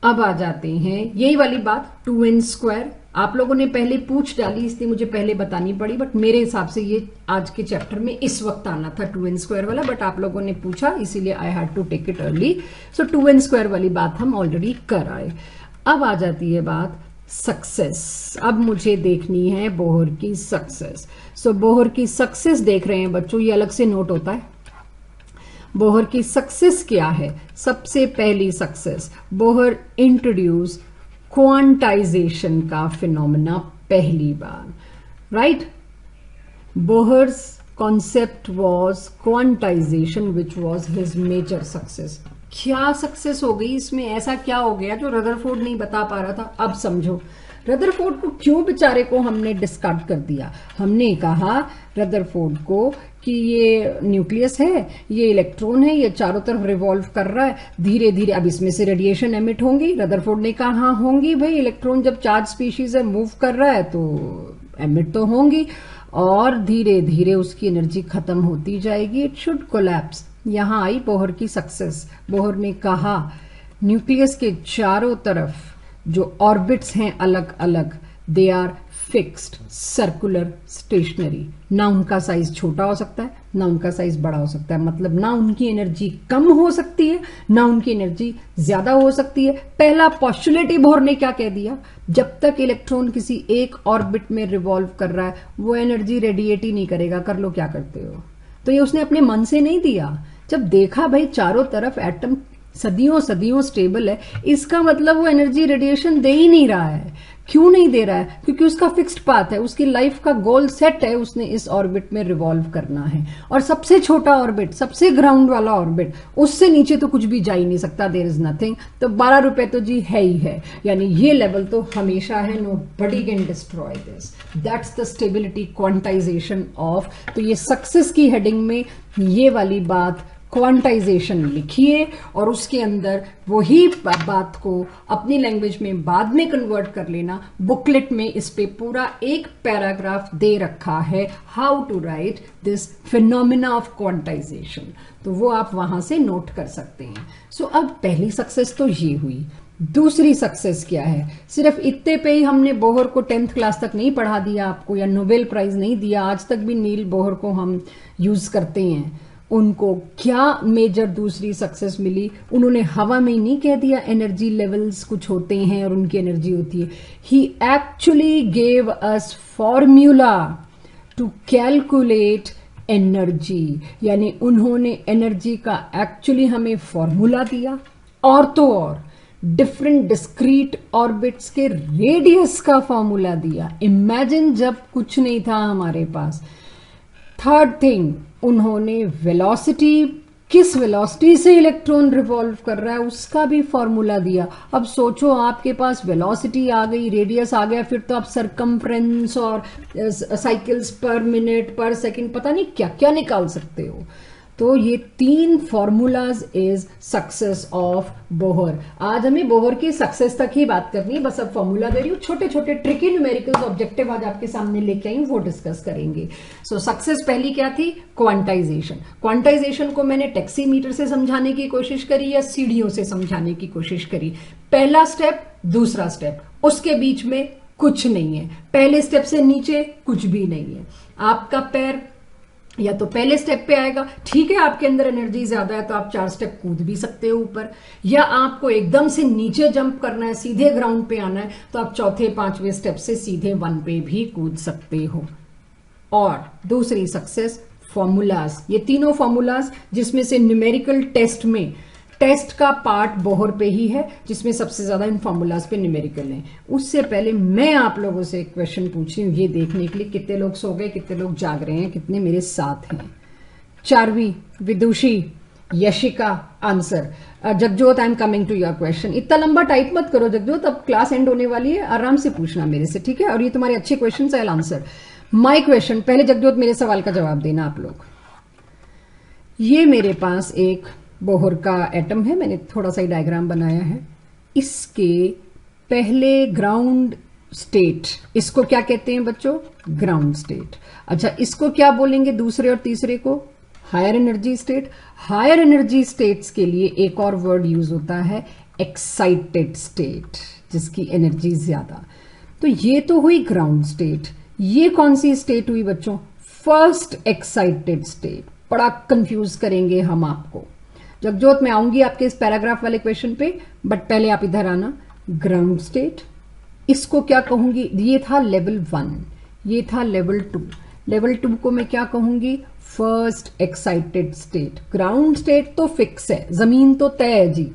अब आ जाते हैं यही वाली बात 2n²। आप लोगों ने पहले पूछ डाली इसलिए मुझे पहले बतानी पड़ी, बट मेरे हिसाब से ये आज के चैप्टर में इस वक्त आना था 2n² वाला, बट आप लोगों ने पूछा इसीलिए I had to take it early. So 2n² वाली बात हम ऑलरेडी कर आए। अब आ जाती है बात सक्सेस। अब मुझे देखनी है बोहर की सक्सेस। सो बोहर की सक्सेस देख रहे हैं बच्चों, ये अलग से नोट होता है। बोहर की सक्सेस क्या है? सबसे पहली सक्सेस, बोहर इंट्रोड्यूस क्वांटाइजेशन का फिनोमेना पहली बार, right? Bohr's concept was quantization which was his major success. क्या सक्सेस हो गई इसमें? ऐसा क्या हो गया जो रदरफोर्ड नहीं बता पा रहा था? अब समझो रदरफोर्ड को क्यों बेचारे को हमने डिस्कार्ड कर दिया। हमने कहा रदरफोर्ड को कि ये न्यूक्लियस है, ये इलेक्ट्रॉन है, ये चारों तरफ रिवॉल्व कर रहा है, धीरे धीरे अब इसमें से रेडिएशन एमिट होंगी। रदरफोर्ड ने कहा हाँ होंगी भाई, इलेक्ट्रॉन जब चार्ज स्पीशीज है, मूव कर रहा है तो एमिट तो होंगी, और धीरे धीरे उसकी एनर्जी खत्म होती जाएगी, इट शुड कोलैप्स। यहां आई बोहर की सक्सेस। बोहर ने कहा न्यूक्लियस के चारों तरफ जो ऑर्बिट्स हैं अलग अलग, they are fixed, circular, stationary. ना उनका साइज छोटा हो सकता है ना उनका साइज बड़ा हो सकता है, मतलब ना उनकी एनर्जी कम हो सकती है ना उनकी एनर्जी ज्यादा हो सकती है। पहला पॉस्टुलेट ही बोहर ने क्या कह दिया, जब तक इलेक्ट्रॉन किसी एक ऑर्बिट में रिवॉल्व कर रहा है वो एनर्जी रेडिएट ही नहीं करेगा, कर लो क्या करते हो। तो ये उसने अपने मन से नहीं दिया। जब देखा भाई चारों तरफ एटम सदियों सदियों स्टेबल है, इसका मतलब वो एनर्जी रेडिएशन दे ही नहीं रहा है। क्यों नहीं दे रहा है? क्योंकि उसका फिक्स्ड पाथ है, उसकी लाइफ का गोल सेट है, उसने इस ऑर्बिट में रिवॉल्व करना है। और सबसे छोटा ऑर्बिट, सबसे ग्राउंड वाला ऑर्बिट, उससे नीचे तो कुछ भी जा ही नहीं सकता, देयर इज नथिंग। तो 12 रुपए तो जी है ही है, यानी ये लेवल तो हमेशा है, nobody can destroy this. That's the stability quantization of. तो ये सक्सेस की हेडिंग में ये वाली बात क्वांटाइजेशन लिखिए और उसके अंदर वही बात को अपनी लैंग्वेज में बाद में कन्वर्ट कर लेना। बुकलेट में इस पे पूरा एक पैराग्राफ दे रखा है, how to write this phenomena of quantization, तो वो आप वहां से नोट कर सकते हैं। सो अब पहली सक्सेस तो ये हुई। दूसरी सक्सेस क्या है? सिर्फ इतने पे ही हमने बोहर को 10th क्लास तक नहीं पढ़ा दिया आपको, या नोबेल प्राइज नहीं दिया। आज तक भी नील बोहर को हम यूज करते हैं। उनको क्या मेजर दूसरी सक्सेस मिली, उन्होंने हवा में नहीं कह दिया एनर्जी लेवल्स कुछ होते हैं और उनकी एनर्जी होती है। He actually gave us formula to calculate energy, यानी उन्होंने एनर्जी का एक्चुअली हमें फॉर्मूला दिया, और तो और डिफरेंट डिस्क्रीट ऑर्बिट्स के रेडियस का फॉर्मूला दिया। इमेजिन जब कुछ नहीं था हमारे पास। थर्ड थिंग, उन्होंने वेलोसिटी, किस वेलोसिटी से इलेक्ट्रॉन रिवॉल्व कर रहा है उसका भी फॉर्मूला दिया। अब सोचो आपके पास वेलोसिटी आ गई, रेडियस आ गया, फिर तो आप सरकमफ्रेंस और साइकिल्स पर मिनट पर सेकंड पता नहीं क्या क्या निकाल सकते हो। तो ये 3 formulas is success of Bohr. आज हमें बोहर की सक्सेस तक ही बात करनी है, बस अब फॉर्मूला दे रही हूँ, छोटे छोटे ट्रिकी न्यूमेरिकल्स ऑब्जेक्टिव आज आपके सामने लेके आई, वो डिस्कस करेंगे। सो सक्सेस पहली क्या थी? क्वांटाइजेशन। क्वांटाइजेशन को मैंने टैक्सीमीटर से समझाने की कोशिश करी या सीढ़ियों से समझाने की कोशिश करी। पहला स्टेप, दूसरा स्टेप, उसके बीच में कुछ नहीं है। पहले स्टेप से नीचे कुछ भी नहीं है। आपका पैर या तो पहले स्टेप पे आएगा, ठीक है, आपके अंदर एनर्जी ज्यादा है तो आप 4 स्टेप कूद भी सकते हो ऊपर, या आपको एकदम से नीचे जंप करना है, सीधे ग्राउंड पे आना है, तो आप चौथे 5वें स्टेप से सीधे 1 पे भी कूद सकते हो। और दूसरी सक्सेस, फॉर्मूलाज। ये तीनों फॉर्मूलाज जिसमें से न्यूमेरिकल टेस्ट में, टेस्ट का पार्ट बोहर पे ही है जिसमें सबसे ज्यादा इन फॉर्मूलाज पे न्यूमेरिकल है। उससे पहले मैं आप लोगों से एक क्वेश्चन पूछ रही हूँ, ये देखने के लिए कितने लोग सो गए, कितने लोग जाग रहे हैं, कितने मेरे साथ हैं। Charvi, Vidushi, Yashika, answer. Jagjot, I am coming to your question. इतना लंबा टाइप मत करो जगजोत, अब क्लास एंड होने वाली है, आराम से पूछना मेरे से, ठीक है? और ये तुम्हारे अच्छे क्वेश्चन है, आंसर माई क्वेश्चन। पहले जगजोत मेरे सवाल का जवाब देना आप लोग। ये मेरे पास एक बोहर का एटम है, मैंने थोड़ा सा ही डायग्राम बनाया है। इसके पहले ग्राउंड स्टेट, इसको क्या कहते हैं बच्चों? Ground state. अच्छा, इसको क्या बोलेंगे दूसरे और तीसरे को? Higher energy state. Higher energy states के लिए एक और वर्ड यूज होता है, एक्साइटेड स्टेट, जिसकी एनर्जी ज्यादा। तो ये तो हुई ग्राउंड स्टेट। ये कौन सी स्टेट हुई बच्चों? First excited state. बड़ा कंफ्यूज करेंगे हम आपको। जगजोत, मैं आऊंगी आपके इस पैराग्राफ वाले क्वेश्चन पे, बट पहले आप इधर आना। ग्राउंड स्टेट, इसको क्या कहूंगी? ये था लेवल 1, ये था लेवल 2। लेवल 2 को मैं क्या कहूंगी? First excited state. Ground state तो फिक्स है, जमीन तो तय है जी।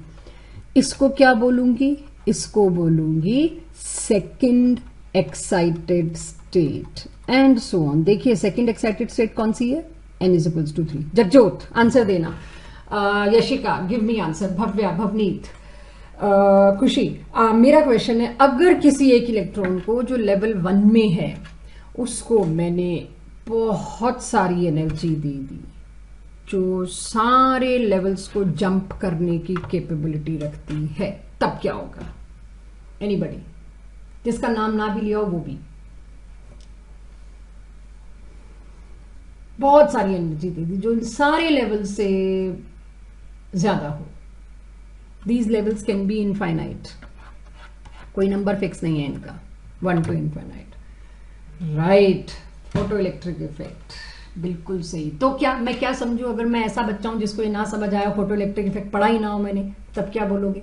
इसको क्या बोलूंगी? इसको बोलूंगी second excited state, and so on. देखिए सेकंड एक्साइटेड स्टेट कौन सी है? n=3। जगजोत, आंसर देना। Yashika, give me answer. Bhavya, Bhavneet, खुशी, मेरा क्वेश्चन है, अगर किसी एक इलेक्ट्रॉन को जो लेवल 1 में है उसको मैंने बहुत सारी एनर्जी दे दी, जो सारे लेवल्स को जंप करने की कैपेबिलिटी रखती है, तब क्या होगा? एनीबडी जिसका नाम ना भी लिया हो वो भी। बहुत सारी एनर्जी दे दी जो इन सारे लेवल से ज्यादा हो। These levels can be infinite, कोई नंबर फिक्स नहीं है इनका, 1 to infinite. Right, photo electric effect, बिल्कुल सही। तो क्या मैं क्या समझू, अगर मैं ऐसा बच्चा हूं जिसको ये ना समझ आया, फोटो इलेक्ट्रिक इफेक्ट पढ़ा ही ना हो मैंने, तब क्या बोलोगे?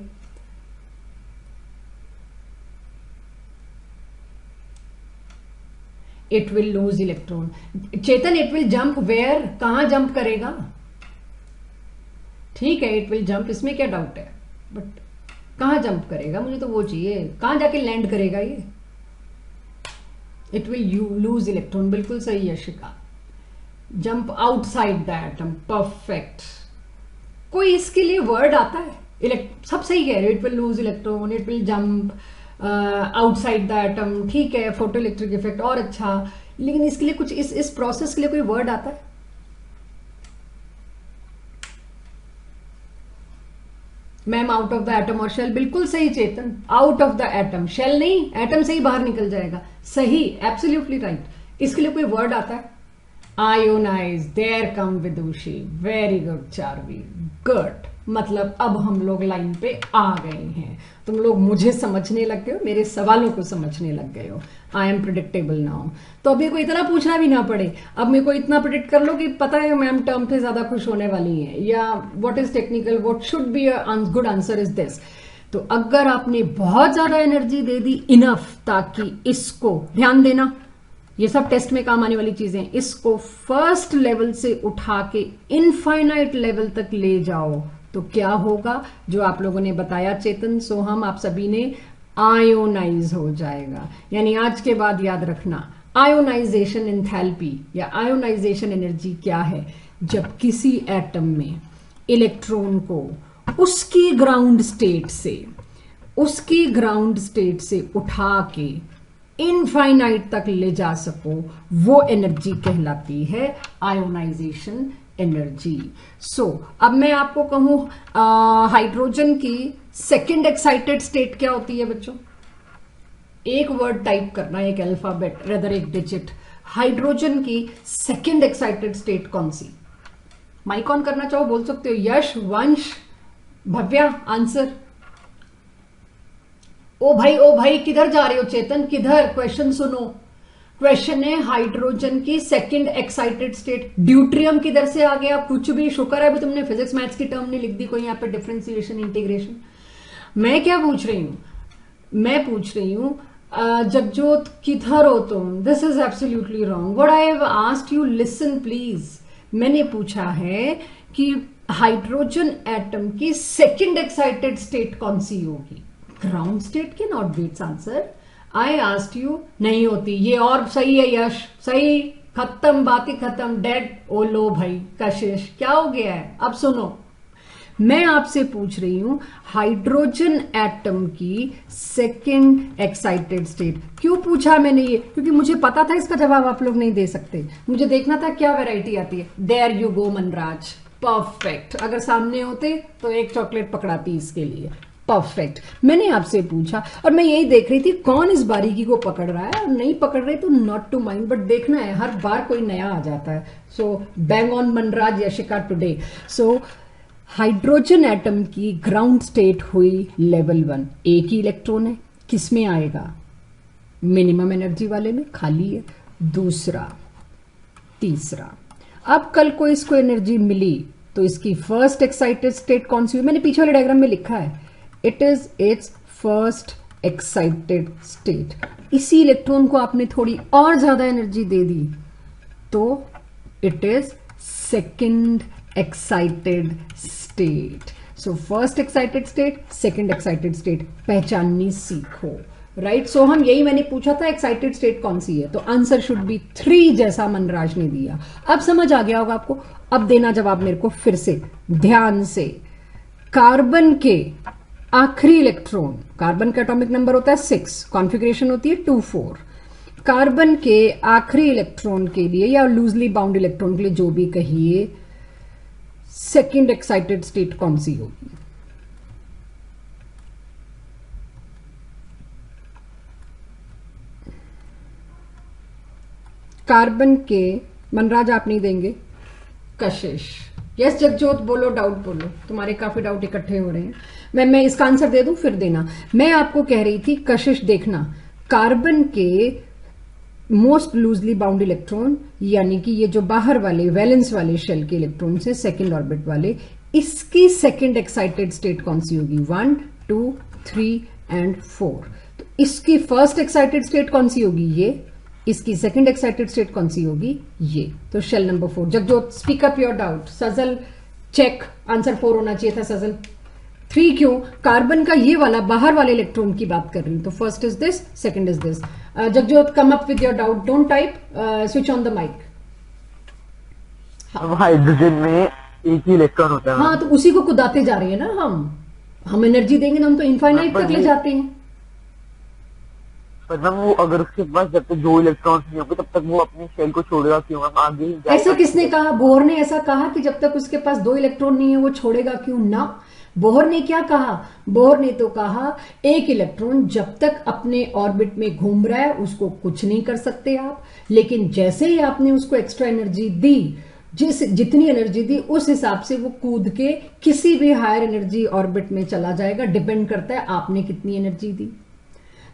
It will lose electron. Chetan, it will jump where? कहां जंप करेगा? ठीक है, इट विल जंप, इसमें क्या डाउट है, बट कहां जंप करेगा? मुझे तो वो चाहिए, कहां जाके लैंड करेगा ये? इट विल लूज इलेक्ट्रॉन, बिल्कुल सही Yashika. Jump outside the atom, perfect. कोई इसके लिए वर्ड आता है? सब सही कह रहे हो, it will lose electron, it will jump outside the atom, ठीक है, फोटो इलेक्ट्रिक इफेक्ट और अच्छा, लेकिन इसके लिए कुछ इस प्रोसेस के लिए कोई वर्ड आता है? Ma'am, out of the atom और शेल, बिल्कुल सही Chetan, out of the atom, shell नहीं, एटम से ही बाहर निकल जाएगा, सही, एब्सोल्युटली राइट। इसके लिए कोई वर्ड आता है? Ionize, there come Vidushi, very good Charvi, good. मतलब अब हम लोग लाइन पे आ गए हैं, तुम लोग मुझे समझने लग गए हो, मेरे सवालों को समझने लग गए हो। I am predictable now. तो अभी कोई इतना पूछना भी ना पड़े, अब मेरे को इतना प्रिडिक्ट कर लो कि पता है मैम टर्म पे ज्यादा खुश होने वाली है, या what is technical, what should be a good answer is this. तो अगर आपने बहुत ज्यादा एनर्जी दे दी इनफ, ताकि इसको ध्यान देना, ये सब टेस्ट में काम आने वाली चीजें, इसको फर्स्ट लेवल से उठा के इनफाइनाइट लेवल तक ले जाओ, तो क्या होगा जो आप लोगों ने बताया चेतन सोहम आप सभी ने, आयोनाइज हो जाएगा। यानी आज के बाद याद रखना, आयोनाइजेशन एंथैल्पी या आयोनाइजेशन एनर्जी क्या है, जब किसी एटम में इलेक्ट्रॉन को उसकी ग्राउंड स्टेट से उठा के इनफाइनाइट तक ले जा सको, वो एनर्जी कहलाती है आयोनाइजेशन एनर्जी। सो अब मैं आपको कहूं हाइड्रोजन की सेकंड एक्साइटेड स्टेट क्या होती है बच्चों, एक वर्ड टाइप करना, एक अल्फाबेट रेदर एक डिजिट। हाइड्रोजन की सेकंड एक्साइटेड स्टेट कौन सी? माइक ऑन करना चाहो बोल सकते हो, यश, वंश, भव्या, आंसर। ओ भाई किधर जा रहे हो चेतन, किधर? क्वेश्चन सुनो, क्वेश्चन है हाइड्रोजन की सेकंड एक्साइटेड स्टेट। ड्यूट्रियम किधर से आ गया? कुछ भी, शुक्र है अभी तुमने फिजिक्स मैथ्स की टर्म नहीं लिख दी कोई यहाँ पे, डिफरेंशिएशन इंटीग्रेशन। मैं क्या पूछ रही हूं, मैं पूछ रही हूं जगजोत किधर हो तुम? This is absolutely wrong. What I have asked you, listen please. मैंने पूछा है कि हाइड्रोजन एटम की सेकंड एक्साइटेड स्टेट कौन सी होगी? ग्राउंड स्टेट के not beats answer. I asked you, नहीं होती ये, और सही है यश, सही, खत्म, बात ही खत्म, डेड। ओ लो भाई कशिश, क्या हो गया है? अब सुनो, मैं आपसे पूछ रही हूं हाइड्रोजन एटम की सेकंड एक्साइटेड स्टेट। क्यों पूछा मैंने ये? क्योंकि मुझे पता था इसका जवाब आप लोग नहीं दे सकते, मुझे देखना था क्या वैरायटी आती है। There you go Manraj, perfect. अगर सामने होते तो एक चॉकलेट पकड़ाती इसके लिए, परफेक्ट। मैंने आपसे पूछा और मैं यही देख रही थी कौन इस बारीकी को पकड़ रहा है, और नहीं पकड़ रही तो नॉट टू माइंड, बट देखना है, हर बार कोई नया आ जाता है। So bang on Manraj Yashika today. So hydrogen atom की ग्राउंड स्टेट हुई लेवल 1, एक ही इलेक्ट्रॉन है, किसमें आएगा? मिनिमम एनर्जी वाले में, खाली है। दूसरा, तीसरा, अब कल को इसको एनर्जी मिली तो इसकी फर्स्ट एक्साइटेड स्टेट कौन सी हुई? मैंने पीछे वाले डायग्राम में लिखा है, it is its first excited state. इसी इलेक्ट्रॉन को आपने थोड़ी और ज्यादा एनर्जी दे दी तो it is second excited state. So first excited state, second excited state पहचाननी सीखो, राइट? सो हम यही मैंने पूछा था एक्साइटेड स्टेट कौन सी है, तो आंसर शुड बी 3 जैसा मनराज ने दिया। अब समझ आ गया होगा आपको। अब देना जवाब मेरे को फिर से ध्यान से। कार्बन के आखिरी इलेक्ट्रॉन, कार्बन का एटॉमिक नंबर होता है 6, कॉन्फ़िगरेशन होती है 2,4। कार्बन के आखिरी इलेक्ट्रॉन के लिए या लूजली बाउंड इलेक्ट्रॉन के लिए जो भी कहिए, सेकंड एक्साइटेड स्टेट कौन सी होगी? कार्बन के, मनराज आप नहीं देंगे, कशिश, यस जगजोत बोलो, डाउट बोलो, तुम्हारे काफी डाउट इकट्ठे हो रहे हैं। मैं इसका आंसर दे दूं फिर देना। मैं आपको कह रही थी कशिश देखना, कार्बन के मोस्ट लूजली बाउंड इलेक्ट्रॉन, यानी कि ये जो बाहर वाले वैलेंस वाले शेल के इलेक्ट्रॉन से सेकंड ऑर्बिट वाले, इसकी सेकंड एक्साइटेड स्टेट कौन सी होगी? 1, 2, 3 एंड 4। तो इसकी फर्स्ट एक्साइटेड स्टेट कौन सी होगी? ये। इसकी सेकंड एक्साइटेड स्टेट कौन सी होगी? ये। तो shell number 4। Jagjot speak up your doubt. Sajal check, answer 4 होना चाहिए था सजल। 3 क्यों? कार्बन का ये वाला बाहर वाले इलेक्ट्रॉन की बात कर रही हूं, तो first is this, second is this. Jagjot come up with your doubt, don't type, switch on the mic. Hydrogen में एक ही इलेक्ट्रॉन होता है। हाँ, तो उसी को कुदाते जा रहे हैं ना हम एनर्जी देंगे ना, हम तो इनफाइनाइट तक ले जाते हैं। मतलब वो अगर उसके पास जब तक 2 इलेक्ट्रॉन्स नहीं होंगे तब तक वो अपनी शेल को छोड़ेगा क्यों? हम आगे ही जाएगा। ऐसा किसने कहा? बोहर ने ऐसा कहा कि जब तक उसके पास 2 इलेक्ट्रॉन नहीं है वो छोड़ेगा क्यों? ना, बोहर ने क्या कहा? बोहर ने तो कहा एक इलेक्ट्रॉन जब तक अपने ऑर्बिट में घूम रहा है उसको कुछ नहीं कर सकते आप, लेकिन जैसे ही आपने उसको एक्स्ट्रा एनर्जी दी, जितनी एनर्जी दी उस हिसाब से वो कूद के किसी भी हायर एनर्जी ऑर्बिट में चला जाएगा। डिपेंड करता है आपने कितनी एनर्जी दी।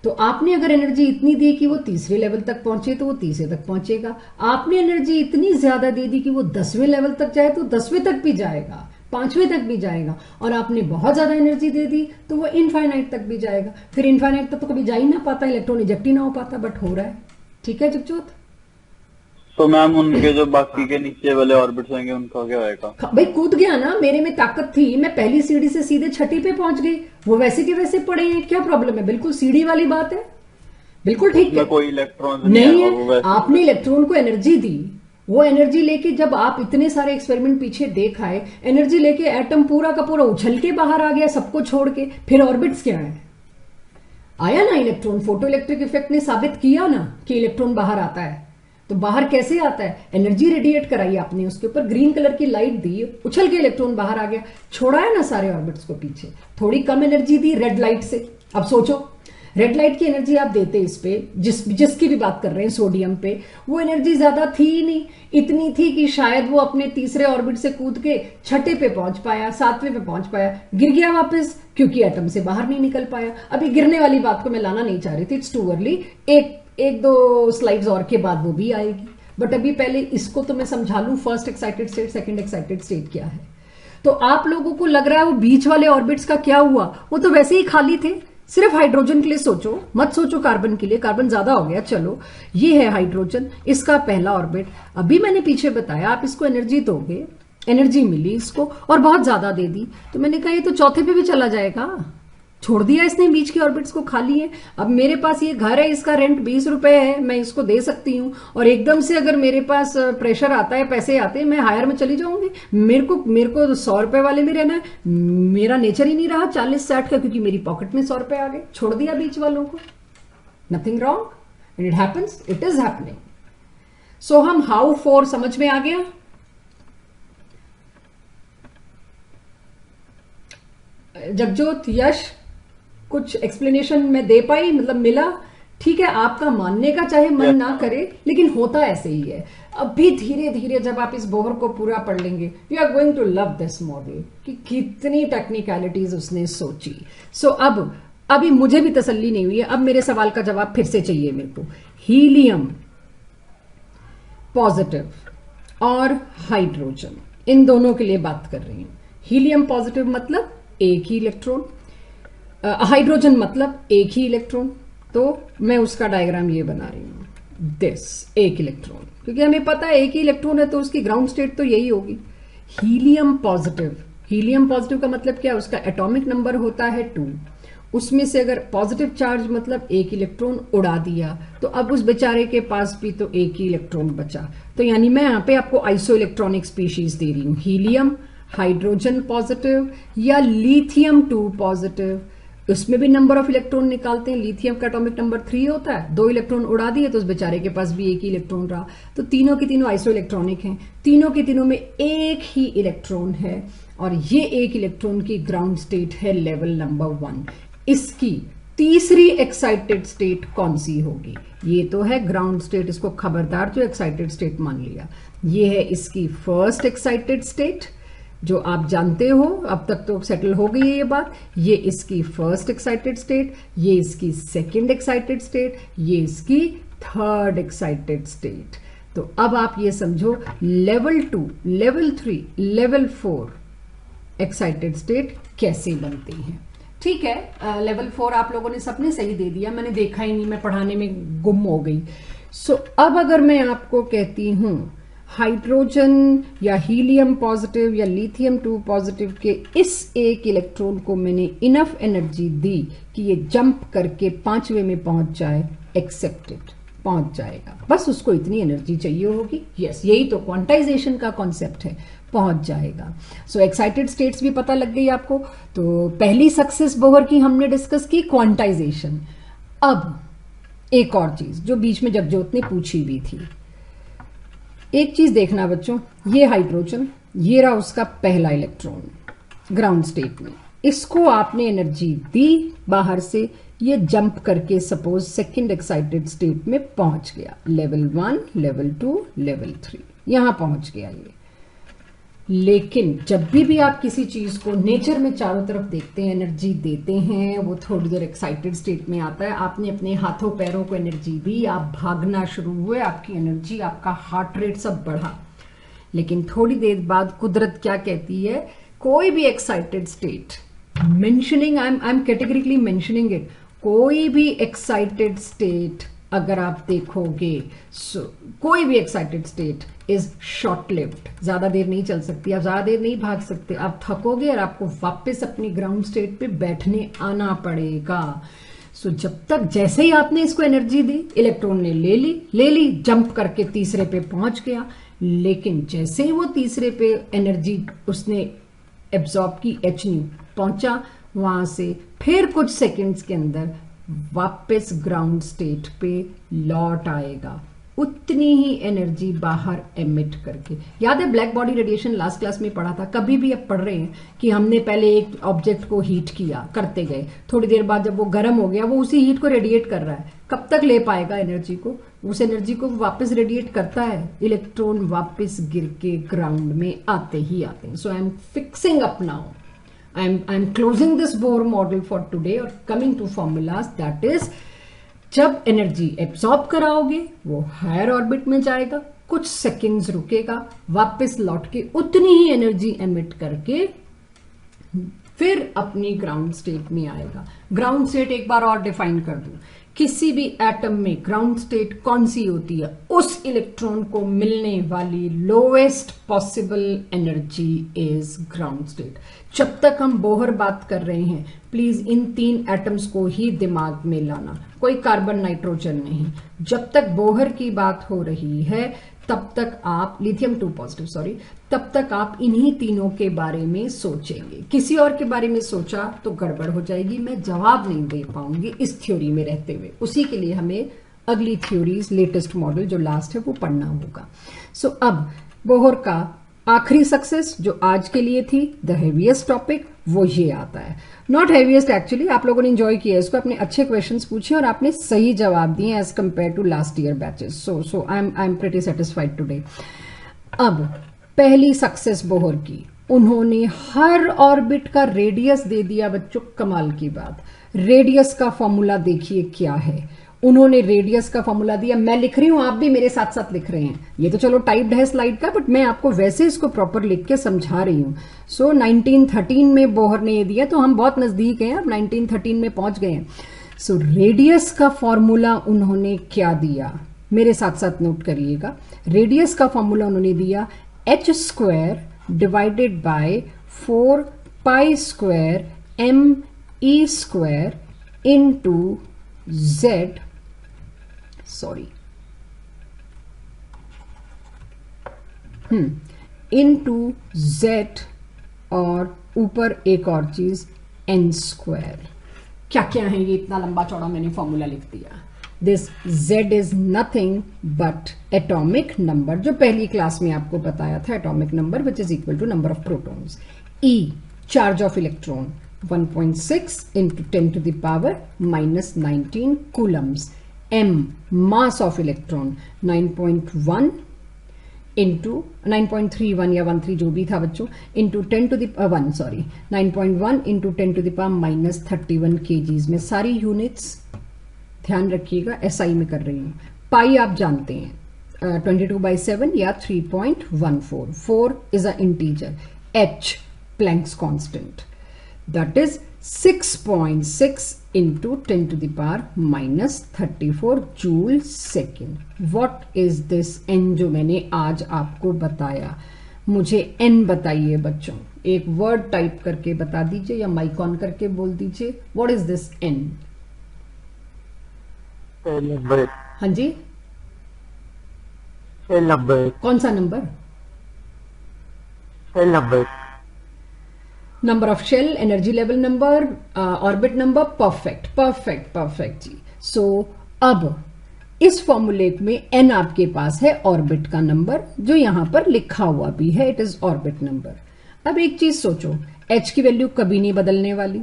तो आपने अगर एनर्जी इतनी दी कि वो तीसरे लेवल तक पहुंचे तो वो तीसरे तक पहुंचेगा। आपने एनर्जी इतनी ज्यादा दे दी कि वो 10वें लेवल तक जाए तो 10वें तक भी जाएगा, 5वें तक भी जाएगा। और आपने बहुत ज्यादा एनर्जी दे दी तो वो इनफाइनाइट तक भी जाएगा। फिर इनफाइनाइट तक तो कभी जा ही ना पाता, इलेक्ट्रॉन इजेक्ट ही ना हो पाता, बट हो रहा है। ठीक है जगजोत? तो मैम उनके जो बाकी के नीचे वाले ऑर्बिट्स होंगे उनका क्या होएगा? भाई कूद गया ना, मेरे में ताकत थी, मैं पहली सीढ़ी से सीधे छठी पे पहुंच गई, वो वैसे के वैसे पड़े हैं, क्या प्रॉब्लम है? बिल्कुल सीढ़ी वाली बात है, बिल्कुल ठीक है। कोई इलेक्ट्रॉन नहीं है, आपने इलेक्ट्रॉन को एनर्जी दी, वो एनर्जी लेके जब आप इतने सारे एक्सपेरिमेंट पीछे देख आए, एनर्जी लेके एटम पूरा का पूरा उछल के बाहर आ गया सबको छोड़ के, फिर ऑर्बिट्स क्या है? आया ना इलेक्ट्रॉन, फोटो इलेक्ट्रिक इफेक्ट ने साबित किया ना कि इलेक्ट्रॉन बाहर आता है। तो बाहर कैसे आता है? एनर्जी रेडिएट कराई आपने, उसके ऊपर ग्रीन कलर की लाइट दी, उछल के इलेक्ट्रॉन बाहर आ गया, छोड़ा है ना सारे ऑर्बिट्स को पीछे। थोड़ी कम एनर्जी दी रेड लाइट से। अब सोचो, रेड लाइट की एनर्जी आप देते इस पे, जिसकी भी बात कर रहे हैं सोडियम पे, वो एनर्जी ज्यादा थी ही नहीं, इतनी थी कि शायद वो अपने तीसरे ऑर्बिट से कूद के छठे पे पहुंच पाया, 7वें पे पहुंच पाया, गिर गया वापस, क्योंकि एटम से बाहर नहीं निकल पाया। अभी गिरने वाली बात को मैं लाना नहीं चाह रही थी, इट्स टू अर्ली, एक दो स्लाइड्स और के बाद वो भी आएगी, बट अभी पहले इसको तो मैं समझा लूं, first excited state, second excited state क्या है। तो आप लोगों को लग रहा है वो बीच वाले ऑर्बिट्स का क्या हुआ? वो तो वैसे ही खाली थे, सिर्फ हाइड्रोजन के लिए सोचो, मत सोचो कार्बन के लिए, कार्बन ज्यादा हो गया। चलो, ये है हाइड्रोजन, इसका पहला ऑर्बिट। अभी मैंने पीछे बताया आप इसको एनर्जी दोगे, एनर्जी मिली इसको और बहुत ज्यादा दे दी, तो मैंने कहा ये तो चौथे पे भी चला जाएगा। छोड़ दिया इसने बीच के ऑर्बिट्स को खाली है। अब मेरे पास ये घर है, इसका रेंट 20 रुपए है, मैं इसको दे सकती हूँ, और एकदम से अगर मेरे पास प्रेशर आता है, पैसे आते हैं, मैं हायर में चली जाऊंगी। मेरे को 100 रुपए वाले में रहना है, मेरा नेचर ही नहीं रहा 40-60 का, क्योंकि मेरी पॉकेट में 100 रुपए आ गए। छोड़ दिया बीच वालों को, nothing wrong, and it happens, it is happening. So हम हाउ फॉर समझ में आ गया। जगजोत, यश, कुछ एक्सप्लेनेशन में दे पाई, मतलब मिला? ठीक है, आपका मानने का चाहे मन ना करे, लेकिन होता ऐसे ही है। अभी धीरे धीरे जब आप इस बोहर को पूरा पढ़ लेंगे, you are going to love this model, कि कितनी टेक्निकलिटीज उसने सोची। सो अब अभी मुझे भी तसल्ली नहीं हुई है, अब मेरे सवाल का जवाब फिर से चाहिए मेरे को। हीलियम पॉजिटिव और हाइड्रोजन, इन दोनों के लिए बात कर रही हूं। हीलियम पॉजिटिव मतलब एक ही इलेक्ट्रॉन, हाइड्रोजन मतलब एक ही इलेक्ट्रॉन। तो मैं उसका डायग्राम ये बना रही हूं, दिस, एक इलेक्ट्रॉन, क्योंकि हमें पता है एक ही इलेक्ट्रॉन है तो उसकी ग्राउंड स्टेट तो यही होगी। हीलियम पॉजिटिव, हीलियम पॉजिटिव का मतलब क्या? उसका एटॉमिक नंबर होता है 2, उसमें से अगर पॉजिटिव चार्ज मतलब एक इलेक्ट्रॉन उड़ा दिया, तो अब उस बेचारे के पास भी तो एक ही इलेक्ट्रॉन बचा। तो यानी मैं यहां पे आपको आइसो इलेक्ट्रॉनिक स्पीशीज दे रही हूं, हीलियम, हाइड्रोजन पॉजिटिव या लिथियम 2 पॉजिटिव। उसमें भी नंबर ऑफ इलेक्ट्रॉन निकालते हैं, लिथियम का एटॉमिक नंबर 3 होता है, 2 इलेक्ट्रॉन उड़ा दिए तो उस बेचारे के पास भी एक ही इलेक्ट्रॉन रहा। तो तीनों के तीनों आइसो इलेक्ट्रॉनिक हैं, तीनों के तीनों में एक ही इलेक्ट्रॉन है, और ये एक इलेक्ट्रॉन की ग्राउंड स्टेट है लेवल नंबर 1। इसकी तीसरी एक्साइटेड स्टेट कौन सी होगी? ये तो है ग्राउंड स्टेट, इसको खबरदार जो एक्साइटेड स्टेट मान लिया। ये है इसकी फर्स्ट एक्साइटेड स्टेट, जो आप जानते हो, अब तक तो सेटल हो गई है ये बात। ये इसकी फर्स्ट एक्साइटेड स्टेट, ये इसकी सेकंड एक्साइटेड स्टेट, ये इसकी थर्ड एक्साइटेड स्टेट। तो अब आप ये समझो level 2, level 3, level 4 excited state कैसे बनती हैं। ठीक है, लेवल 4 आप लोगों ने सबने सही दे दिया, मैंने देखा ही नहीं, मैं पढ़ाने में गुम हो गई। सो अब अगर मैं आपको कहती हूं हाइड्रोजन या हीलियम पॉजिटिव या लिथियम 2 पॉजिटिव के इस एक इलेक्ट्रॉन को मैंने इनफ एनर्जी दी कि ये जंप करके 5वें में पहुंच जाए, एक्सेप्टेड, पहुंच जाएगा, बस उसको इतनी एनर्जी चाहिए होगी। यस, यही तो क्वांटाइजेशन का कॉन्सेप्ट है, पहुंच जाएगा। सो एक्साइटेड स्टेट्स भी पता लग गई आपको। तो पहली सक्सेस बोहर की हमने डिस्कस की, क्वांटाइजेशन। अब एक और चीज जो बीच में जगजोत ने पूछी भी थी, एक चीज देखना बच्चों, ये हाइड्रोजन, ये रहा उसका पहला इलेक्ट्रॉन ग्राउंड स्टेट में, इसको आपने एनर्जी दी बाहर से, ये जंप करके सपोज सेकंड एक्साइटेड स्टेट में पहुंच गया, लेवल 1, लेवल 2, लेवल 3, यहां पहुंच गया ये। लेकिन जब भी आप किसी चीज को नेचर में चारों तरफ देखते हैं, एनर्जी देते हैं, वो थोड़ी देर एक्साइटेड स्टेट में आता है, आपने अपने हाथों पैरों को एनर्जी दी, आप भागना शुरू हुए, आपकी एनर्जी, आपका हार्ट रेट सब बढ़ा। लेकिन थोड़ी देर बाद कुदरत क्या कहती है, कोई भी excited state, mentioning, I am categorically mentioning it, कोई भी एक्साइटेड स्टेट अगर आप देखोगे, कोई भी excited state is short lived, ज्यादा देर नहीं चल सकती, आप ज्यादा देर नहीं भाग सकते, आप थकोगे और आपको वापस अपनी ग्राउंड स्टेट पे बैठने आना पड़ेगा। जब तक, जैसे ही आपने इसको एनर्जी दी, इलेक्ट्रॉन ने ले ली, जंप करके तीसरे पे पहुंच गया, लेकिन जैसे ही वो तीसरे पे एनर्जी उसने एब्जॉर्ब की, h न्यू पहुंचा, वहां से फिर कुछ सेकंड्स के अंदर वापस ग्राउंड स्टेट पे लौट आएगा, उतनी ही एनर्जी बाहर एमिट करके। याद है black body radiation last class में पढ़ा था, कभी भी अब पढ़ रहे हैं कि हमने पहले एक ऑब्जेक्ट को हीट किया, करते गए, थोड़ी देर बाद जब वो गर्म हो गया, वो उसी हीट को रेडिएट कर रहा है, कब तक ले पाएगा एनर्जी को, उस एनर्जी को वापस रेडिएट करता है, इलेक्ट्रॉन वापस गिर के ग्राउंड में आते ही आते हैं। So I am fixing up now, I'm closing this Bohr model for today और coming to formulas, that is, जब एनर्जी एब्सॉर्ब कराओगे वो हायर ऑर्बिट में जाएगा, कुछ सेकंड्स रुकेगा, वापस लौट के उतनी ही एनर्जी एमिट करके फिर अपनी ग्राउंड स्टेट में आएगा। ग्राउंड स्टेट एक बार और डिफाइन कर दूं, किसी भी एटम में ग्राउंड स्टेट कौन सी होती है, उस इलेक्ट्रॉन को मिलने वाली lowest possible energy is ground state. जब तक हम बोहर बात कर रहे हैं, प्लीज इन 3 एटम्स को ही दिमाग में लाना, कोई कार्बन नाइट्रोजन नहीं। जब तक बोहर की बात हो रही है तब तक आप, लिथियम 2 पॉजिटिव सॉरी, तब तक आप इन्हीं तीनों के बारे में सोचेंगे। किसी और के बारे में सोचा तो गड़बड़ हो जाएगी, मैं जवाब नहीं दे पाऊंगी इस थ्योरी में रहते हुए। उसी के लिए हमें अगली थ्योरीज, लेटेस्ट मॉडल जो लास्ट है वो पढ़ना होगा। अब बोहर का आखिरी सक्सेस जो आज के लिए थी, द हेवीएस्ट टॉपिक, वो ये आता है। नॉट हेवीएस्ट एक्चुअली, आप लोगों ने एंजॉय किया इसको, अपने अच्छे क्वेश्चंस पूछे और आपने सही जवाब दिए as compare to last year batches. So I am pretty satisfied today. अब पहली सक्सेस बोहर की, उन्होंने हर ऑर्बिट का रेडियस दे दिया बच्चों। कमाल की बात, रेडियस का फॉर्मूला देखिए क्या है, उन्होंने रेडियस का फॉर्मूला दिया। मैं लिख रही हूं, आप भी मेरे साथ साथ लिख रहे हैं, ये तो चलो टाइप्ड है स्लाइड का, बट मैं आपको वैसे इसको प्रॉपर लिख के समझा रही हूं। 1913 में बोहर ने ये दिया, तो हम बहुत नजदीक हैं, अब 1913 में पहुंच गए हैं। रेडियस का फॉर्मूला उन्होंने क्या दिया, मेरे साथ साथ नोट करिएगा। रेडियस का फॉर्मूला उन्होंने दिया h² divided by 4π² me² into z, sorry, into z, और ऊपर एक और चीज n²। क्या क्या है ये, इतना लंबा चौड़ा मैंने फॉर्मूला लिख दिया। This z is nothing but atomic number, जो पहली क्लास में आपको बताया था, atomic number which is equal to number of protons. e charge of electron 1.6 into 10 to the power minus 19 coulombs. m mass of electron 9.1 into 9.31 या 13 जो भी था बच्चों, into 10 to the 9.1 into 10 to the power minus 31 kgs में सारी units ध्यान रखिएगा, SI में कर रही हूं। पाई आप जानते हैं 22/7 या 3.14। 4 is a integer, h Planck's constant, that is 6.6 into 10 to the power minus 34 joule second. What is this n जो मैंने आज आपको बताया? मुझे n बताइए बच्चों, एक वर्ड टाइप करके बता दीजिए या माइक ऑन करके बोल दीजिए। What is this n? Number. हाँ जी, सेल नंबर। कौन सा number? Cell number. Number of shell, energy level number, orbit number. Perfect perfect perfect ji. सो अब इस फॉर्मूले में n आपके पास है ऑर्बिट का नंबर, जो यहां पर लिखा हुआ भी है, इट इज ऑर्बिट नंबर। अब एक चीज सोचो, h की वैल्यू कभी नहीं बदलने वाली,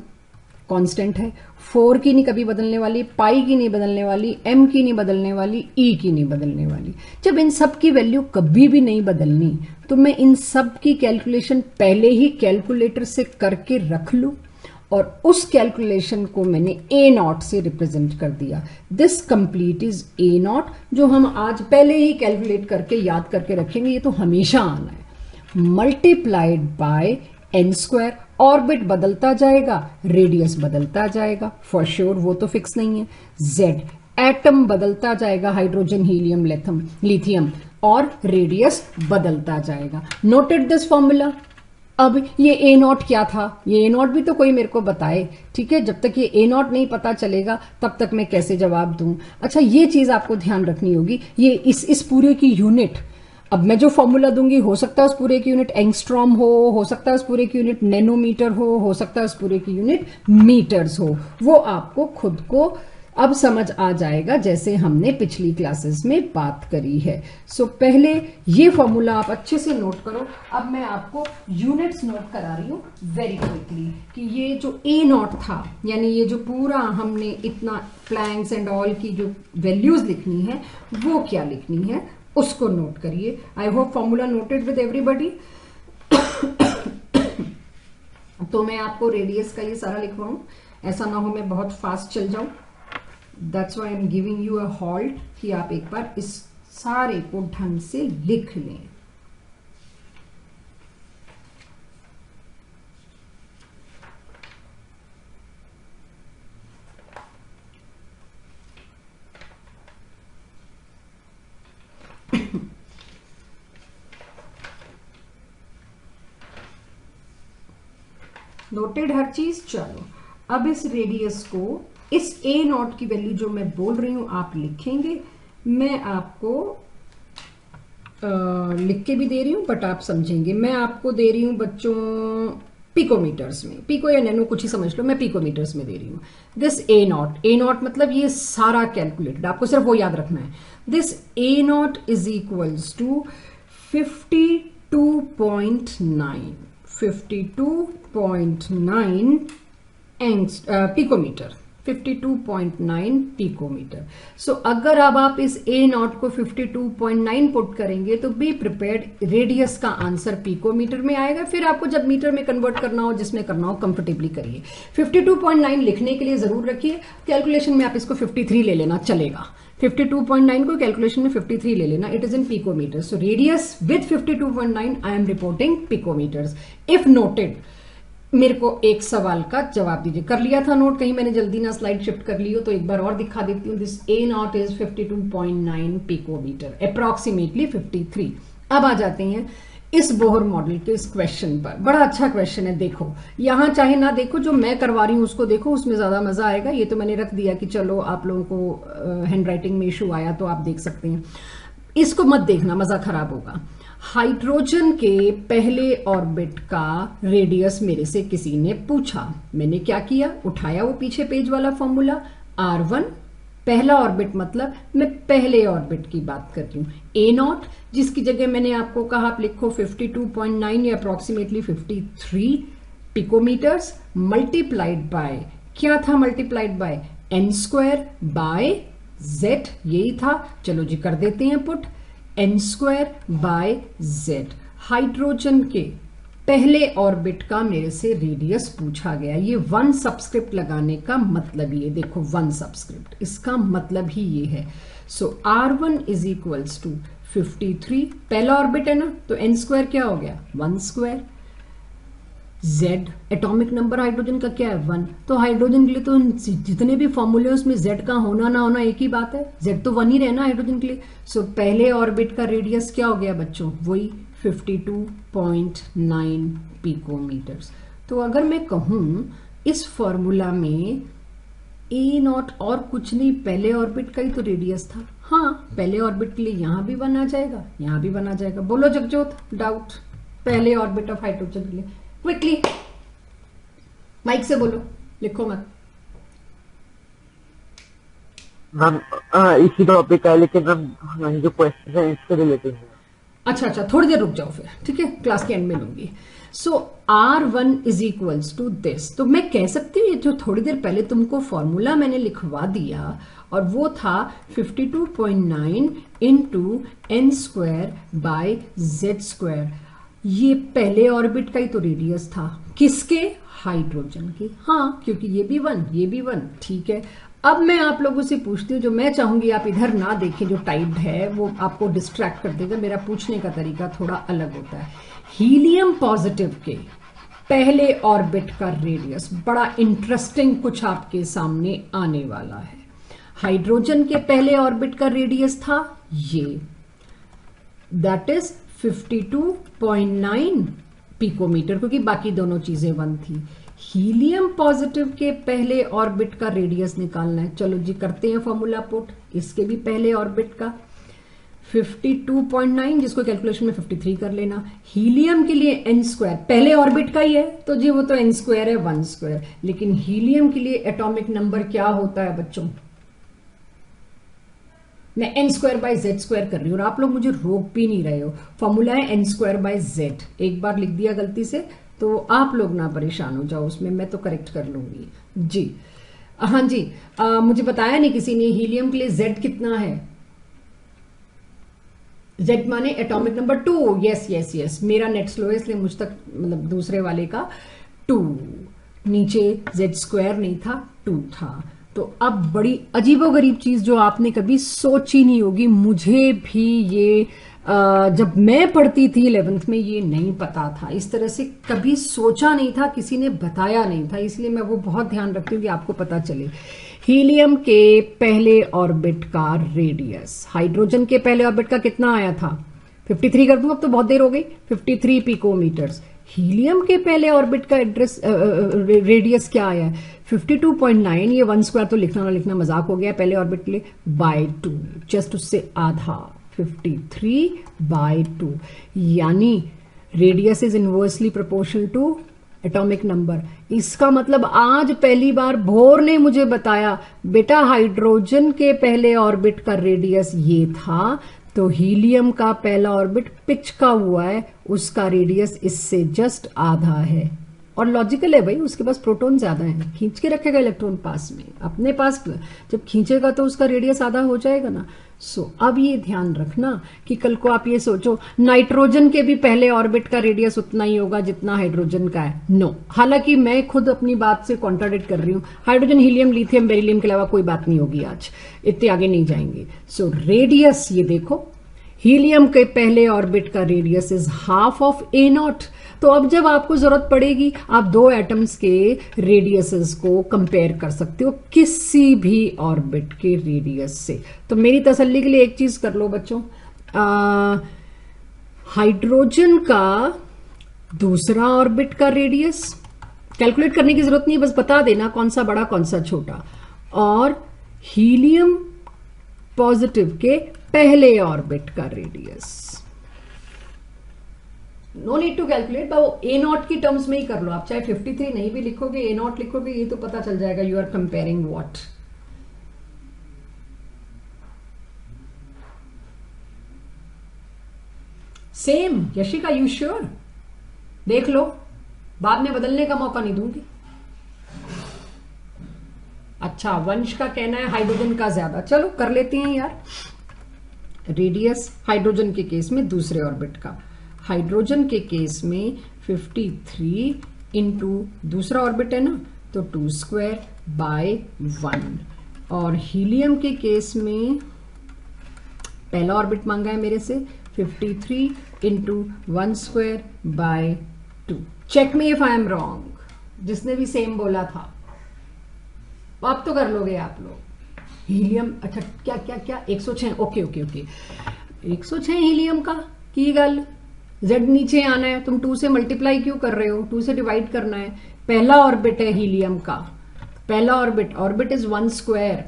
कांस्टेंट है, 4 की नहीं कभी बदलने वाली, पाई की नहीं बदलने वाली, एम की नहीं बदलने वाली, ई की नहीं बदलने वाली। जब इन सब की वैल्यू कभी भी नहीं बदलनी तो मैं इन सब की कैलकुलेशन पहले ही कैलकुलेटर से करके रख लूं और उस कैलकुलेशन को मैंने ए नॉट से रिप्रेजेंट कर दिया। This complete is a not, जो हम आज पहले ही कैलकुलेट करके याद करके रखेंगे, ये तो हमेशा आना है। Multiplied by n square, orbit बदलता जाएगा, रेडियस बदलता जाएगा, फॉर श्योर वो तो फिक्स नहीं है। जेड, एटम बदलता जाएगा, हाइड्रोजन, हीलियम, लिथियम, और रेडियस बदलता जाएगा। Noted this formula. अब ये ए नॉट क्या था, ये ए नॉट भी तो कोई मेरे को बताए, ठीक है। जब तक ये ए नॉट नहीं पता चलेगा तब तक मैं कैसे जवाब दूं। अच्छा, ये चीज आपको ध्यान रखनी होगी, ये इस पूरे की यूनिट, अब मैं जो फॉर्मूला दूंगी हो सकता है उस पूरे की यूनिट एंगस्ट्रॉम हो सकता है उस पूरे की यूनिट नैनोमीटर हो सकता है उस पूरे की यूनिट मीटर्स हो। वो आपको खुद को अब समझ आ जाएगा जैसे हमने पिछली क्लासेस में बात करी है। सो पहले ये फॉर्मूला आप अच्छे से नोट करो। अब मैं आपको यूनिट्स नोट करा रही हूं वेरी क्विकली कि ये जो ए नॉट था, यानी ये जो पूरा हमने इतना प्लैंक्स एंड ऑल की जो वैल्यूज लिखनी है वो क्या लिखनी है उसको नोट करिए। I hope formula noted with everybody. तो मैं आपको रेडियस का ये सारा लिखवाऊं, ऐसा ना हो मैं बहुत फास्ट चल जाऊं। That's why I am giving you a halt कि आप एक बार इस सारे को ढंग से लिख लें। नोटेड हर चीज। चलो अब इस रेडियस को, इस ए नॉट की वैल्यू जो मैं बोल रही हूं आप लिखेंगे। मैं आपको लिख के भी दे रही हूं बट आप समझेंगे। मैं आपको दे रही हूं बच्चों पिकोमीटर्स में, पिको या नैनो कुछ ही समझ लो, मैं पिकोमीटर्स में दे रही हूं। दिस ए नॉट मतलब ये सारा कैलकुलेटेड, आपको सिर्फ वो याद रखना है। This a not is equals to 52.9 picometre, 52.9 picometre. So अगर अब आप इस ए नॉट को 52.9 पुट करेंगे तो बी प्रिपेयर्ड, रेडियस का आंसर पिकोमीटर में आएगा। फिर आपको जब मीटर में कन्वर्ट करना हो, जिसमें करना हो, कंफर्टेबली करिए। 52.9 लिखने के लिए जरूर रखिए, कैलकुलेशन में आप इसको 53 ले लेना चलेगा। 52.9 को कैलकुलेशन में 53 ले लेना, it is in picometer. So radius with 52.9 I am reporting picometers. If noted, मेरे को एक सवाल का जवाब दीजिए। कर लिया था नोट, कहीं मैंने जल्दी ना स्लाइड शिफ्ट कर ली हो तो एक बार और दिखा देती हूँ। This a not is 52.9 picometer, approximately 53। अब आ जाते हैं इस बोहर मॉडल के इस क्वेश्चन पर। बड़ा अच्छा क्वेश्चन है, देखो यहां चाहे ना देखो, जो मैं करवा रही हूं उसको देखो, उसमें ज्यादा मजा आएगा। ये तो मैंने रख दिया कि चलो आप लोगों को हैंडराइटिंग में इशू आया तो आप देख सकते हैं, इसको मत देखना, मजा खराब होगा। हाइड्रोजन के पहले ऑर्बिट का रेडियस मेरे से किसी ने पूछा, मैंने क्या किया, उठाया वो पीछे पेज वाला फॉर्मूला, R1 पहला ऑर्बिट, मतलब मैं पहले ऑर्बिट की बात कर रही हूं। ए नॉट जिसकी जगह मैंने आपको कहा आप लिखो 52.9 या अप्रोक्सीमेटली 53 पिकोमीटर्स, मल्टीप्लाइड बाय, क्या था multiplied by, n square by z, यही था। चलो जी कर देते हैं put, n square by z. Hydrogen के पहले ऑर्बिट का मेरे से रेडियस पूछा गया। ये 1 सबस्क्रिप्ट लगाने का मतलब ये देखो, 1 सबस्क्रिप्ट, इसका मतलब ही ये है। सो R1 इज इक्वल्स टू 53, पहला ऑर्बिट है ना, तो एन स्क्वायर क्या हो गया, 1 square. Z atomic number hydrogen का क्या है, 1। तो हाइड्रोजन के लिए तो जितने भी फॉर्मूले उसमें जेड का होना ना होना एक ही बात है, जेड तो 1 ही रहना हाइड्रोजन के लिए। सो पहले ऑर्बिट का रेडियस क्या हो गया बच्चों, वही 52.9 पिकोमीटर्स। तो अगर मैं कहूं इस फॉर्मूला में ए नॉट और कुछ नहीं, पहले ऑर्बिट का ही तो रेडियस था। हाँ, पहले ऑर्बिट के लिए यहां भी 1 आ जाएगा, यहां भी 1 आ जाएगा। बोलो जगजोत, डाउट? पहले ऑर्बिट ऑफ हाइड्रोजन के लिए क्विकली माइक से बोलो, लिखो मत। मैम इसी टॉपिक का है, लेकिन मैम जो क्वेश्चन है इससे रिलेटेड है। अच्छा, थोड़ी देर रुक जाओ फिर, ठीक है, क्लास के एंड में लूंगी। So R1 is equals to this. तो मैं कह सकती हूँ, ये जो थोड़ी देर पहले तुमको फॉर्मूला मैंने लिखवा दिया और वो था 52.9 into n square by z square. ये पहले ऑर्बिट का ही तो रेडियस था, किसके? हाइड्रोजन के। हाँ, क्योंकि ये भी 1 ये भी 1, ठीक है। अब मैं आप लोगों से पूछती हूँ, जो मैं चाहूंगी आप इधर ना देखें, जो टाइप्ड है वो आपको डिस्ट्रैक्ट कर देगा। मेरा पूछने का तरीका थोड़ा अलग होता है। हीलियम पॉजिटिव के पहले ऑर्बिट का रेडियस, बड़ा इंटरेस्टिंग कुछ आपके सामने आने वाला है। हाइड्रोजन के पहले ऑर्बिट का रेडियस था ये, दैट इज 52.9 पिकोमीटर, क्योंकि बाकी दोनों चीजें 1 थी। हीलियम पॉजिटिव के पहले ऑर्बिट का रेडियस निकालना है। चलो जी, करते हैं फॉर्मूला पुट। इसके भी पहले ऑर्बिट का 52.9, जिसको कैलकुलेशन में 53 कर लेना। हीलियम के लिए एन स्क्वायर, पहले ऑर्बिट का ही है तो जी वो तो एन स्क्वायर है 1 स्क्वायर, लेकिन हीलियम के लिए एटॉमिक नंबर क्या होता है बच्चों? मैं n square by z square कर रही हूं और आप लोग मुझे रोक भी नहीं रहे हो। फॉर्मूला है एन स्क्वायर बाय जेड। एक बार लिख दिया गलती से तो आप लोग ना परेशान हो जाओ, उसमें मैं तो करेक्ट कर लूंगी जी। हाँ जी, मुझे बताया नहीं किसी ने, हीलियम के लिए जेड कितना है? जेड माने atomic number 2। Yes yes yes, मेरा नेट स्लो है इसलिए मुझ तक, मतलब दूसरे वाले का 2, नीचे जेड स्क्वायर नहीं था 2 था। तो अब बड़ी अजीबोगरीब चीज जो आपने कभी सोची नहीं होगी, मुझे भी ये जब मैं पढ़ती थी 11th में ये नहीं पता था, इस तरह से कभी सोचा नहीं था, किसी ने बताया नहीं था, इसलिए मैं वो बहुत ध्यान रखती हूँ कि आपको पता चले। हीलियम के पहले ऑर्बिट का रेडियस, हाइड्रोजन के पहले ऑर्बिट का कितना आया था? 53 कर दूं, अब तो बहुत देर हो गई, 53 पिकोमीटर्स। हीलियम के पहले ऑर्बिट का एड्रेस रेडियस क्या आया है? 52.9। ये 1 स्क्वायर तो लिखना ना लिखना मजाक हो गया पहले ऑर्बिट के लिए, बाय 2, जस्ट उससे आधा, 53/2, यानी radius is inversely proportional to atomic number. इसका मतलब आज पहली बार भोर ने मुझे बताया, बेटा हाइड्रोजन के पहले ऑर्बिट का रेडियस ये था, तो हीलियम का पहला ऑर्बिट पिच का हुआ है, उसका रेडियस इससे जस्ट आधा है। और लॉजिकल है भाई, उसके पास प्रोटॉन ज्यादा है, खींच के रखेगा इलेक्ट्रॉन पास में, अपने पास जब खींचेगा तो उसका रेडियस आधा हो जाएगा ना। सो अब ये ध्यान रखना कि कल को आप ये सोचो नाइट्रोजन के भी पहले ऑर्बिट का रेडियस उतना ही होगा जितना हाइड्रोजन का है। नो, हालांकि मैं खुद अपनी बात से कॉन्ट्राडिक्ट कर रही हूं, हाइड्रोजन, हीलियम, लिथियम, बेरिलियम के अलावा कोई बात नहीं होगी आज, इतने आगे नहीं जाएंगे। सो रेडियस ये देखो, हीलियम के पहले ऑर्बिट का radius is half of A not. तो अब जब आपको जरूरत पड़ेगी आप दो एटम्स के रेडियसस को कंपेयर कर सकते हो किसी भी ऑर्बिट के रेडियस से। तो मेरी तसल्ली के लिए एक चीज कर लो बच्चों, हाइड्रोजन का दूसरा ऑर्बिट का रेडियस कैलकुलेट करने की जरूरत नहीं, बस बता देना कौन सा बड़ा कौन सा छोटा, और हीलियम पॉजिटिव के पहले ऑर्बिट का radius. No need to calculate, वो ए नॉट की टर्म्स में ही कर लो आप, चाहे 53 नहीं भी लिखोगे ए नॉट लिखोगे, ये तो पता चल जाएगा you are comparing what. Same Yashika, you sure? देख लो, बाद में बदलने का मौका नहीं दूंगी। अच्छा, वंश का कहना है हाइड्रोजन का ज्यादा, चलो कर लेते हैं यार। रेडियस हाइड्रोजन के केस में दूसरे ऑर्बिट का, हाइड्रोजन के केस में 53 इंटू दूसरा ऑर्बिट है ना, तो 2 स्क्वायर बाय 1, और हीलियम के केस में पहला ऑर्बिट मांगा है मेरे से, 53 into 1 square by 2। Check me if I am wrong, जिसने भी सेम बोला था आप तो कर लोगे आप लोग। हीलियम, अच्छा क्या क्या क्या 106, ओके ओके ओके, 106 हीलियम का की गल, जेड नीचे आना है, तुम 2 से मल्टीप्लाई क्यों कर रहे हो, 2 से डिवाइड करना है। पहला ऑर्बिट है हीलियम का, पहला ऑर्बिट इज 1 स्क्वायर,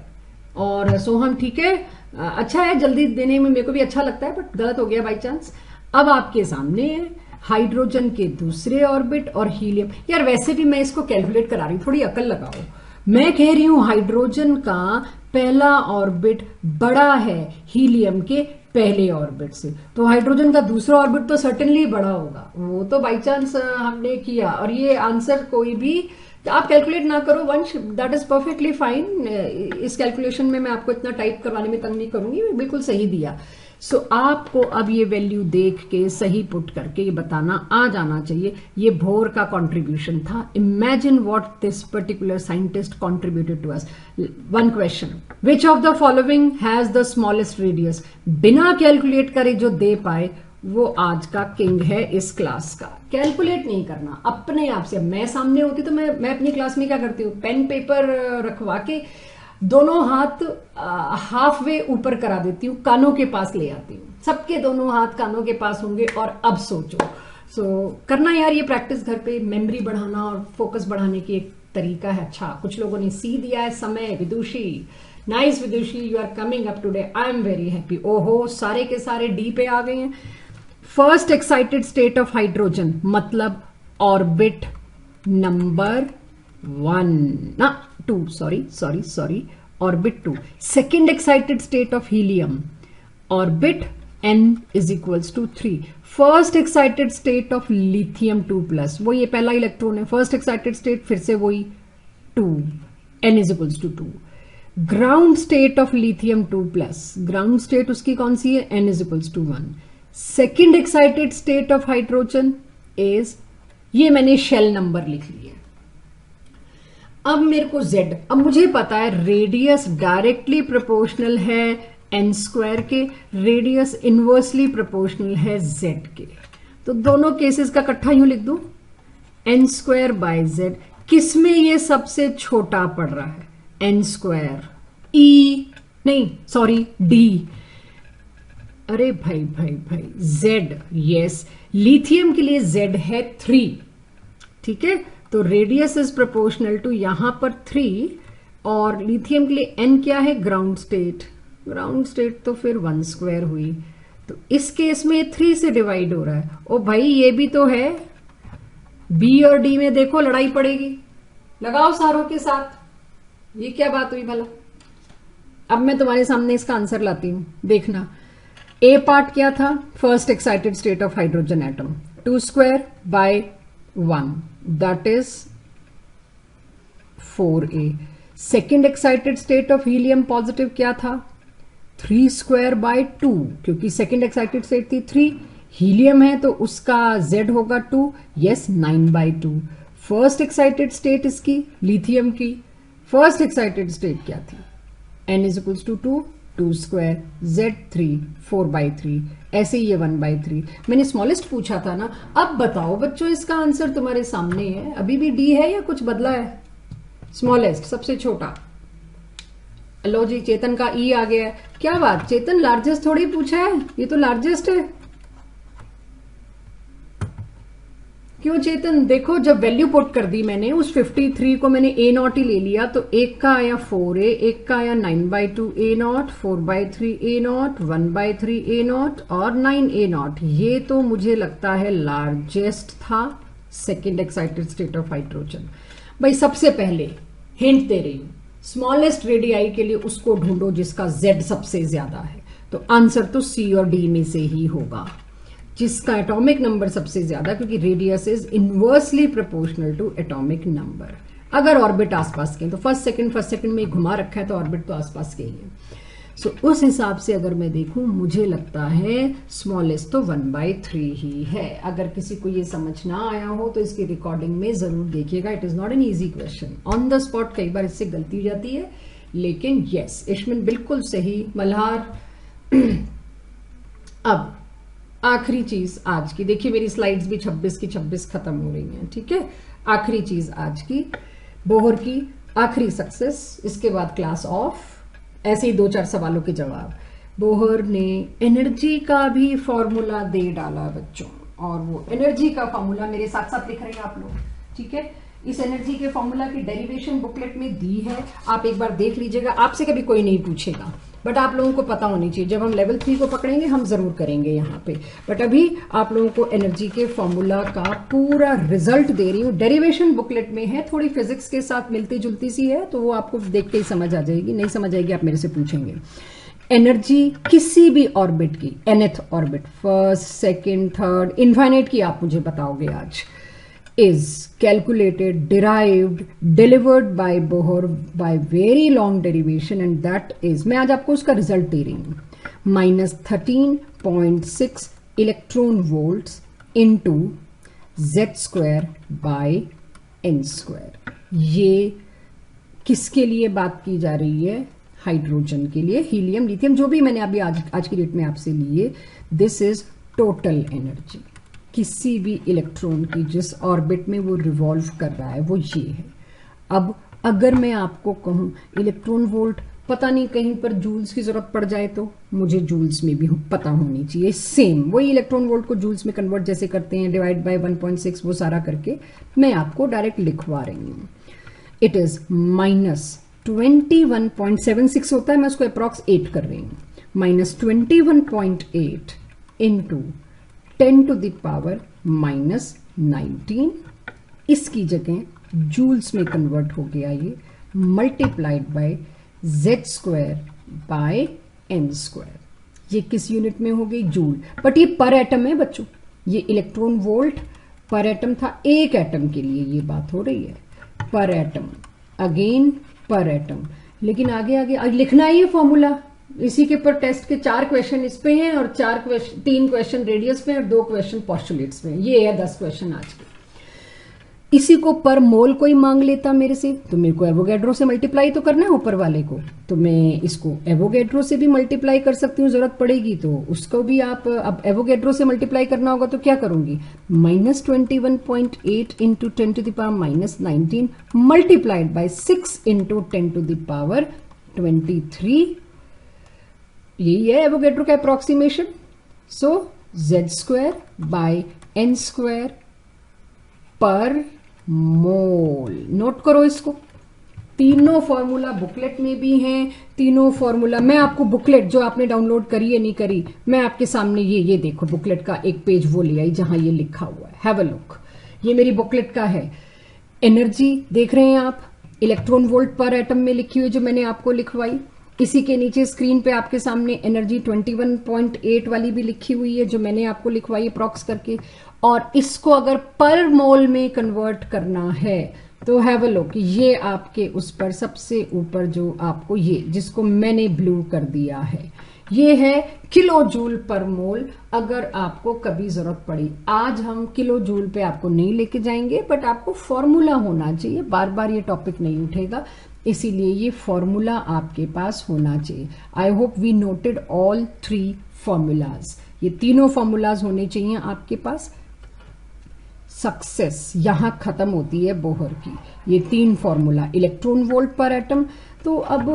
और सो हम ठीक है, अच्छा है, जल्दी देने में मेरे को भी अच्छा लगता है, बट गलत हो गया बाई चांस। अब आपके सामने है हाइड्रोजन के दूसरे ऑर्बिट और हीलियम। यार वैसे भी मैं इसको कैलकुलेट करा रही हूं, थोड़ी अकल लगाओ। मैं कह रही हूं हाइड्रोजन का पहला ऑर्बिट बड़ा है हीलियम के पहले ऑर्बिट से, तो हाइड्रोजन का दूसरा ऑर्बिट तो सर्टेनली बड़ा होगा, वो तो बाई चांस हमने किया। और ये आंसर कोई भी आप कैलकुलेट ना करो वंश, दैट इज परफेक्टली फाइन। इस कैलकुलेशन में मैं आपको इतना टाइप करवाने में तंग नहीं करूंगी, बिल्कुल सही दिया। सो आपको अब ये वैल्यू देख के सही पुट करके ये बताना आ जाना चाहिए, ये बोहर का कंट्रीब्यूशन था। Imagine what this particular scientist contributed to us. One question, which of the following has the smallest radius? बिना कैलकुलेट करे जो दे पाए वो आज का किंग है इस क्लास का। कैलकुलेट नहीं करना, अपने आप से। मैं सामने होती तो मैं अपनी क्लास में क्या करती हूँ, पेन पेपर रखवा के दोनों हाथ हाफ वे ऊपर करा देती हूँ, कानों के पास ले आती हूँ, सबके दोनों हाथ कानों के पास होंगे। और अब सोचो करना यार, ये प्रैक्टिस घर पे, मेमोरी बढ़ाना और फोकस बढ़ाने की एक तरीका है। अच्छा, कुछ लोगों ने सी दिया है, समय Vidushi, nice Vidushi, you are coming up today, I am very happy. ओहो, सारे के सारे डी पे आ गए हैं। First excited state of hydrogen मतलब ऑर्बिट नंबर 1 ना 2, sorry, orbit 2। Second excited state of helium, orbit n is equals to 3। First excited state of lithium 2+, वो ये पहला इलेक्ट्रॉन है, फर्स्ट एक्साइटेड स्टेट, फिर से वही 2, n is equals to 2। Ground state of lithium 2+, ground state उसकी कौन सी है, n is equals to 1। Second excited state of hydrogen is, ये मैंने शेल नंबर लिख लिया। अब मेरे को Z, अब मुझे पता है रेडियस डायरेक्टली प्रोपोर्शनल है n² के, रेडियस इनवर्सली प्रोपोर्शनल है Z के। तो दोनों केसेस का इकट्ठा यूं लिख दूं, n²/z। किसमें ये सबसे छोटा पड़ रहा है, n², E नहीं सॉरी D, अरे भाई Z, यस, लिथियम के लिए Z है 3, ठीक है। तो रेडियस इज प्रोपोर्शनल टू यहां पर 3, और लिथियम के लिए n क्या है, ग्राउंड स्टेट, ग्राउंड स्टेट तो फिर 1² हुई। तो इस केस में 3 से डिवाइड हो रहा है। ओ भाई ये भी तो है, B और D में देखो लड़ाई पड़ेगी, लगाओ सारों के साथ। ये क्या बात हुई भला? अब मैं तुम्हारे सामने इसका आंसर लाती हूं, देखना। A पार्ट क्या था, first excited state of hydrogen atom, 2/1, that is 4a। Second excited state of helium positive क्या था, 3/2, क्योंकि सेकेंड एक्साइटेड स्टेट थी 3, हीलियम है तो उसका Z होगा 2, यस 9/2। फर्स्ट एक्साइटेड स्टेट इसकी लिथियम की, फर्स्ट एक्साइटेड स्टेट क्या थी, n is equals to 2, 2², Z3, 4/3, ऐसे ही ये 1/3। मैंने स्मॉलेस्ट पूछा था ना। अब बताओ बच्चों, इसका आंसर तुम्हारे सामने है, अभी भी D है या कुछ बदला है? स्मॉलेस्ट सबसे छोटा। लो जी, चेतन का E आ गया है। क्या बात चेतन, लार्जेस्ट थोड़ी पूछा है, ये तो लार्जेस्ट है। क्यों चेतन? देखो जब वैल्यू पुट कर दी मैंने, उस 53 को मैंने A0 ही ले लिया, तो एक का आया 4a, एक का आया 9/2 A0, 4/3 A0, 1/3 A0 और 9 A0। ये तो मुझे लगता है लार्जेस्ट था second excited state of hydrogen. भाई सबसे पहले हिंट दे रही हूं, स्मॉलेस्ट रेडियाई के लिए उसको ढूंढो जिसका Z सबसे ज्यादा है। तो आंसर तो C और D में से ही होगा, जिसका एटॉमिक नंबर सबसे ज्यादा, क्योंकि radius is inversely proportional to atomic number. अगर ऑर्बिट आसपास के हैं तो फर्स्ट सेकंड में घुमा रखा है तो ऑर्बिट तो आसपास के ही है। सो उस हिसाब से अगर मैं देखूं, मुझे लगता है स्मॉलेस्ट तो 1/3 ही है। अगर किसी को ये समझ ना आया हो तो इसकी रिकॉर्डिंग में जरूर देखिएगा। It is not an easy question, on the spot कई बार इससे गलती हो जाती है, लेकिन यस इश्मिन बिल्कुल सही। मल्हार अब आखिरी चीज आज की, देखिए मेरी स्लाइड्स भी 26 की 26 खत्म हो रही हैं, ठीक है। आखिरी चीज आज की, बोहर की आखिरी सक्सेस, इसके बाद क्लास ऑफ। ऐसे ही 2-4 सवालों के जवाब। बोहर ने एनर्जी का भी फॉर्मूला दे डाला बच्चों, और वो एनर्जी का फॉर्मूला मेरे साथ साथ लिख रहे हैं आप लोग, ठीक है। इस एनर्जी के फॉर्मूला की डेरिवेशन बुकलेट में दी है, आप एक बार देख लीजिएगा। आपसे कभी कोई नहीं पूछेगा, बट आप लोगों को पता होनी चाहिए। जब हम लेवल 3 को पकड़ेंगे हम जरूर करेंगे यहाँ पे, बट अभी आप लोगों को एनर्जी के फॉर्मूला का पूरा रिजल्ट दे रही हूँ। डेरिवेशन बुकलेट में है, थोड़ी फिजिक्स के साथ मिलती जुलती सी है, तो वो आपको देख के ही समझ आ जाएगी, नहीं समझ आएगी आप मेरे से पूछेंगे। एनर्जी किसी भी ऑर्बिट की, nth orbit, first, second, third, infinite की आप मुझे बताओगे आज, is calculated, derived, delivered by Bohr by very long derivation, and that is, मैं आज आपको उसका रिजल्ट दे रही हूं, -13.6 electron volts into z² bye n²। ये किसके लिए बात की जा रही है? हाइड्रोजन के लिए, हीलियम, लिथियम, जो भी मैंने अभी आज की डेट में आपसे लिए। दिस इज टोटल एनर्जी किसी भी इलेक्ट्रॉन की जिस ऑर्बिट में वो रिवॉल्व कर रहा है, वो ये है। अब अगर मैं आपको कहूं इलेक्ट्रॉन वोल्ट, पता नहीं कहीं पर जूल्स की जरूरत पड़ जाए तो मुझे जूल्स में भी पता होनी चाहिए। सेम वही इलेक्ट्रॉन वोल्ट को जूल्स में कन्वर्ट जैसे करते हैं, डिवाइड बाय 1.6, वो सारा करके मैं आपको डायरेक्ट लिखवा रही हूं। इट इज -21.76 होता है, मैं उसको अप्रॉक्स 8 कर रही हूं, -21.8 इंटू 10⁻⁻19, इसकी जगह जूल्स में कन्वर्ट हो गया ये, multiplied by z² bye n²। ये किस यूनिट में हो गई? जूल। बट ये पर एटम है बच्चों, ये इलेक्ट्रॉन वोल्ट पर एटम था, एक एटम के लिए ये बात हो रही है, पर एटम, अगेन पर एटम। लेकिन आगे लिखना है ये फॉर्मूला, इसी के ऊपर टेस्ट के 4 क्वेश्चन इस पे हैं और 3 क्वेश्चन रेडियस पे और 2 क्वेश्चन पोस्टुलेट्स पे। ये है 10 क्वेश्चन आज के। इसी को पर मोल कोई मांग लेता मेरे से, तो मेरे को एवोगैड्रो से मल्टीप्लाई तो करना है ऊपर वाले को, तो मैं इसको एवोगैड्रो से भी मल्टीप्लाई कर सकती हूँ, जरूरत पड़ेगी तो उसको भी आप, अब एवोगैड्रो से मल्टीप्लाई करना होगा तो क्या करूंगी, -21.8 इंटू 10⁻⁻19 मल्टीप्लाइड बाय 6 इंटू 10⁻23। यही है एवोगैड्रो का अप्रोक्सीमेशन। सो z² बाय n² पर मोल। नोट करो इसको, तीनों फॉर्मूला बुकलेट में भी हैं, तीनों फॉर्मूला मैं आपको बुकलेट जो आपने डाउनलोड करी है नहीं करी, मैं आपके सामने ये देखो बुकलेट का एक पेज वो ले आई जहां ये लिखा हुआ है, हैव अ लुक। ये मेरी बुकलेट का है। एनर्जी देख रहे हैं आप, इलेक्ट्रॉन वोल्ट पर एटम में लिखी हुई जो मैंने आपको लिखवाई। इसी के नीचे स्क्रीन पे आपके सामने एनर्जी 21.8 वाली भी लिखी हुई है जो मैंने आपको लिखवाई अप्रॉक्स करके। और इसको अगर पर मोल में कन्वर्ट करना है तो हैव अ लुक, ये आपके उस पर सबसे ऊपर जो आपको ये जिसको मैंने ब्लू कर दिया है, ये है किलो जूल पर मोल। अगर आपको कभी जरूरत पड़ी, आज हम किलो जूल पे आपको नहीं लेके जाएंगे, बट आपको फॉर्मूला होना चाहिए, बार बार ये टॉपिक नहीं उठेगा, इसीलिए ये फॉर्मूला आपके पास होना चाहिए। I hope we noted all 3 formulas, ये तीनों फॉर्मूलाज होने चाहिए आपके पास। सक्सेस यहां खत्म होती है बोहर की, ये 3 फॉर्मूला, इलेक्ट्रॉन वोल्ट पर एटम। तो अब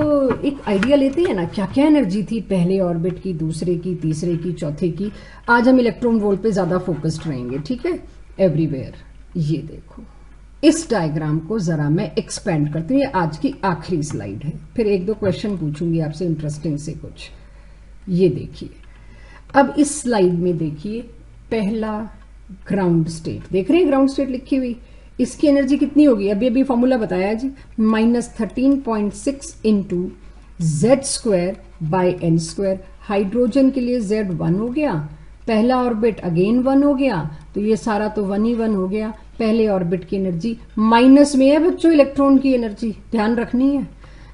एक आइडिया लेते हैं ना, क्या क्या एनर्जी थी पहले ऑर्बिट की, दूसरे की, तीसरे की, चौथे की। आज हम इलेक्ट्रॉन वोल्ट पे ज्यादा फोकस्ड रहेंगे, ठीक है। एवरीवेयर, ये देखो इस डायग्राम को जरा मैं एक्सपेंड करती हूँ, ये आज की आखिरी स्लाइड है, फिर 1-2 क्वेश्चन पूछूंगी आपसे इंटरेस्टिंग से कुछ। ये देखिए, अब इस स्लाइड में देखिए, पहला ग्राउंड स्टेट, देख रहे हैं ग्राउंड स्टेट लिखी हुई, इसकी एनर्जी कितनी होगी, अभी अभी फॉर्मूला बताया जी, -13.6 into z² bye n²। Hydrogen के लिए z 1 हो गया, पहला ऑर्बिट अगेन 1 हो गया, तो ये सारा तो 1 ही 1 हो गया। पहले ऑर्बिट की एनर्जी माइनस में है बच्चों, इलेक्ट्रॉन की एनर्जी ध्यान रखनी है,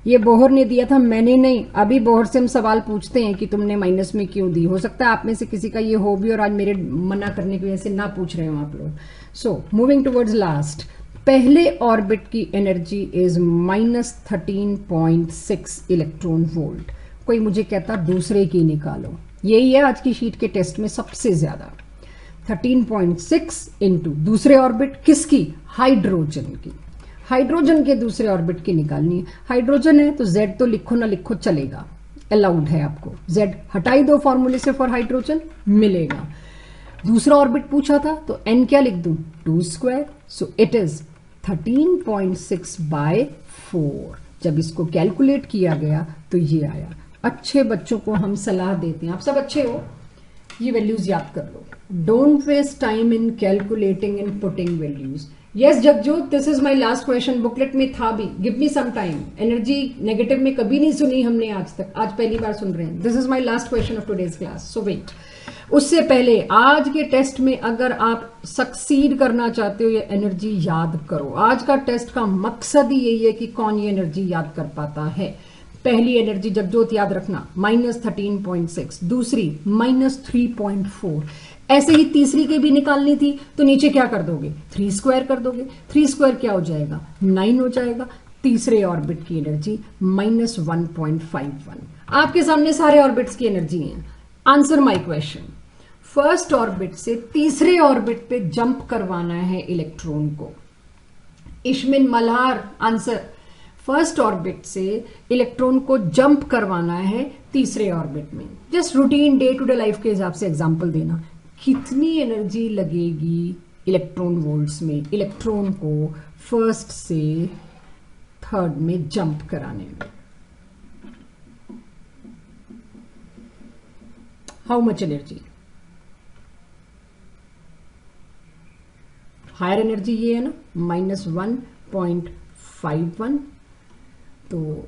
ये बोहर ने दिया था, मैंने नहीं। अभी बोहर से हम सवाल पूछते हैं कि तुमने माइनस में क्यों दी, हो सकता है आप में से किसी का ये हो भी और आज मेरे मना करने की वजह से ना पूछ रहे हो आप लोग। सो मूविंग टुवर्ड्स लास्ट, पहले ऑर्बिट की एनर्जी इज -13.6 इलेक्ट्रॉन वोल्ट। कोई मुझे कहता दूसरे की निकालो, यही है आज की शीट के टेस्ट में सबसे ज्यादा, 13.6 इंटू दूसरे ऑर्बिट किसकी, हाइड्रोजन की, हाइड्रोजन के दूसरे ऑर्बिट की निकालनी है। हाइड्रोजन है तो Z तो लिखो ना लिखो चलेगा, अलाउड है आपको, Z हटाई दो फॉर्मूले से फॉर हाइड्रोजन, मिलेगा। दूसरा ऑर्बिट पूछा था तो n क्या लिख दूं, 2², सो इट इज 13.6 बाय 4। जब इसको कैलकुलेट किया गया तो ये आया। अच्छे बच्चों को हम सलाह देते हैं, आप सब अच्छे हो, ये वैल्यूज याद कर लो, don't waste time in calculating and putting values. Yes Jagjot, this is my last question, booklet में था भी, give me some time. Energy negative में कभी नहीं सुनी हमने आज तक, आज पहली बार सुन रहे हैं। This is my last question of today's class, so wait. उससे पहले आज के टेस्ट में अगर आप सक्सीड करना चाहते हो ये एनर्जी याद करो। आज का टेस्ट का मकसद ही यही है कि कौन ये एनर्जी याद कर पाता है। पहली एनर्जी जगजोत याद रखना -13.6, दूसरी -3.4, ऐसे ही तीसरी की भी निकालनी थी तो नीचे क्या कर दोगे, 3 स्क्वायर कर दोगे। 3 स्क्वायर क्या हो जाएगा, 9 हो जाएगा। तीसरे ऑर्बिट की एनर्जी -1.51। आपके सामने सारे ऑर्बिट्स की एनर्जी है। Answer my question, first orbit से तीसरे ऑर्बिट पे जंप करवाना है इलेक्ट्रॉन को। Ishmin Malhar answer, first orbit से इलेक्ट्रॉन को जंप करवाना है तीसरे ऑर्बिट में। Just routine day to day life के हिसाब से एग्जांपल देना, कितनी एनर्जी लगेगी इलेक्ट्रॉन वोल्ट्स में इलेक्ट्रॉन को फर्स्ट से थर्ड में जंप कराने में। How much energy, higher energy ये है ना -1.51, तो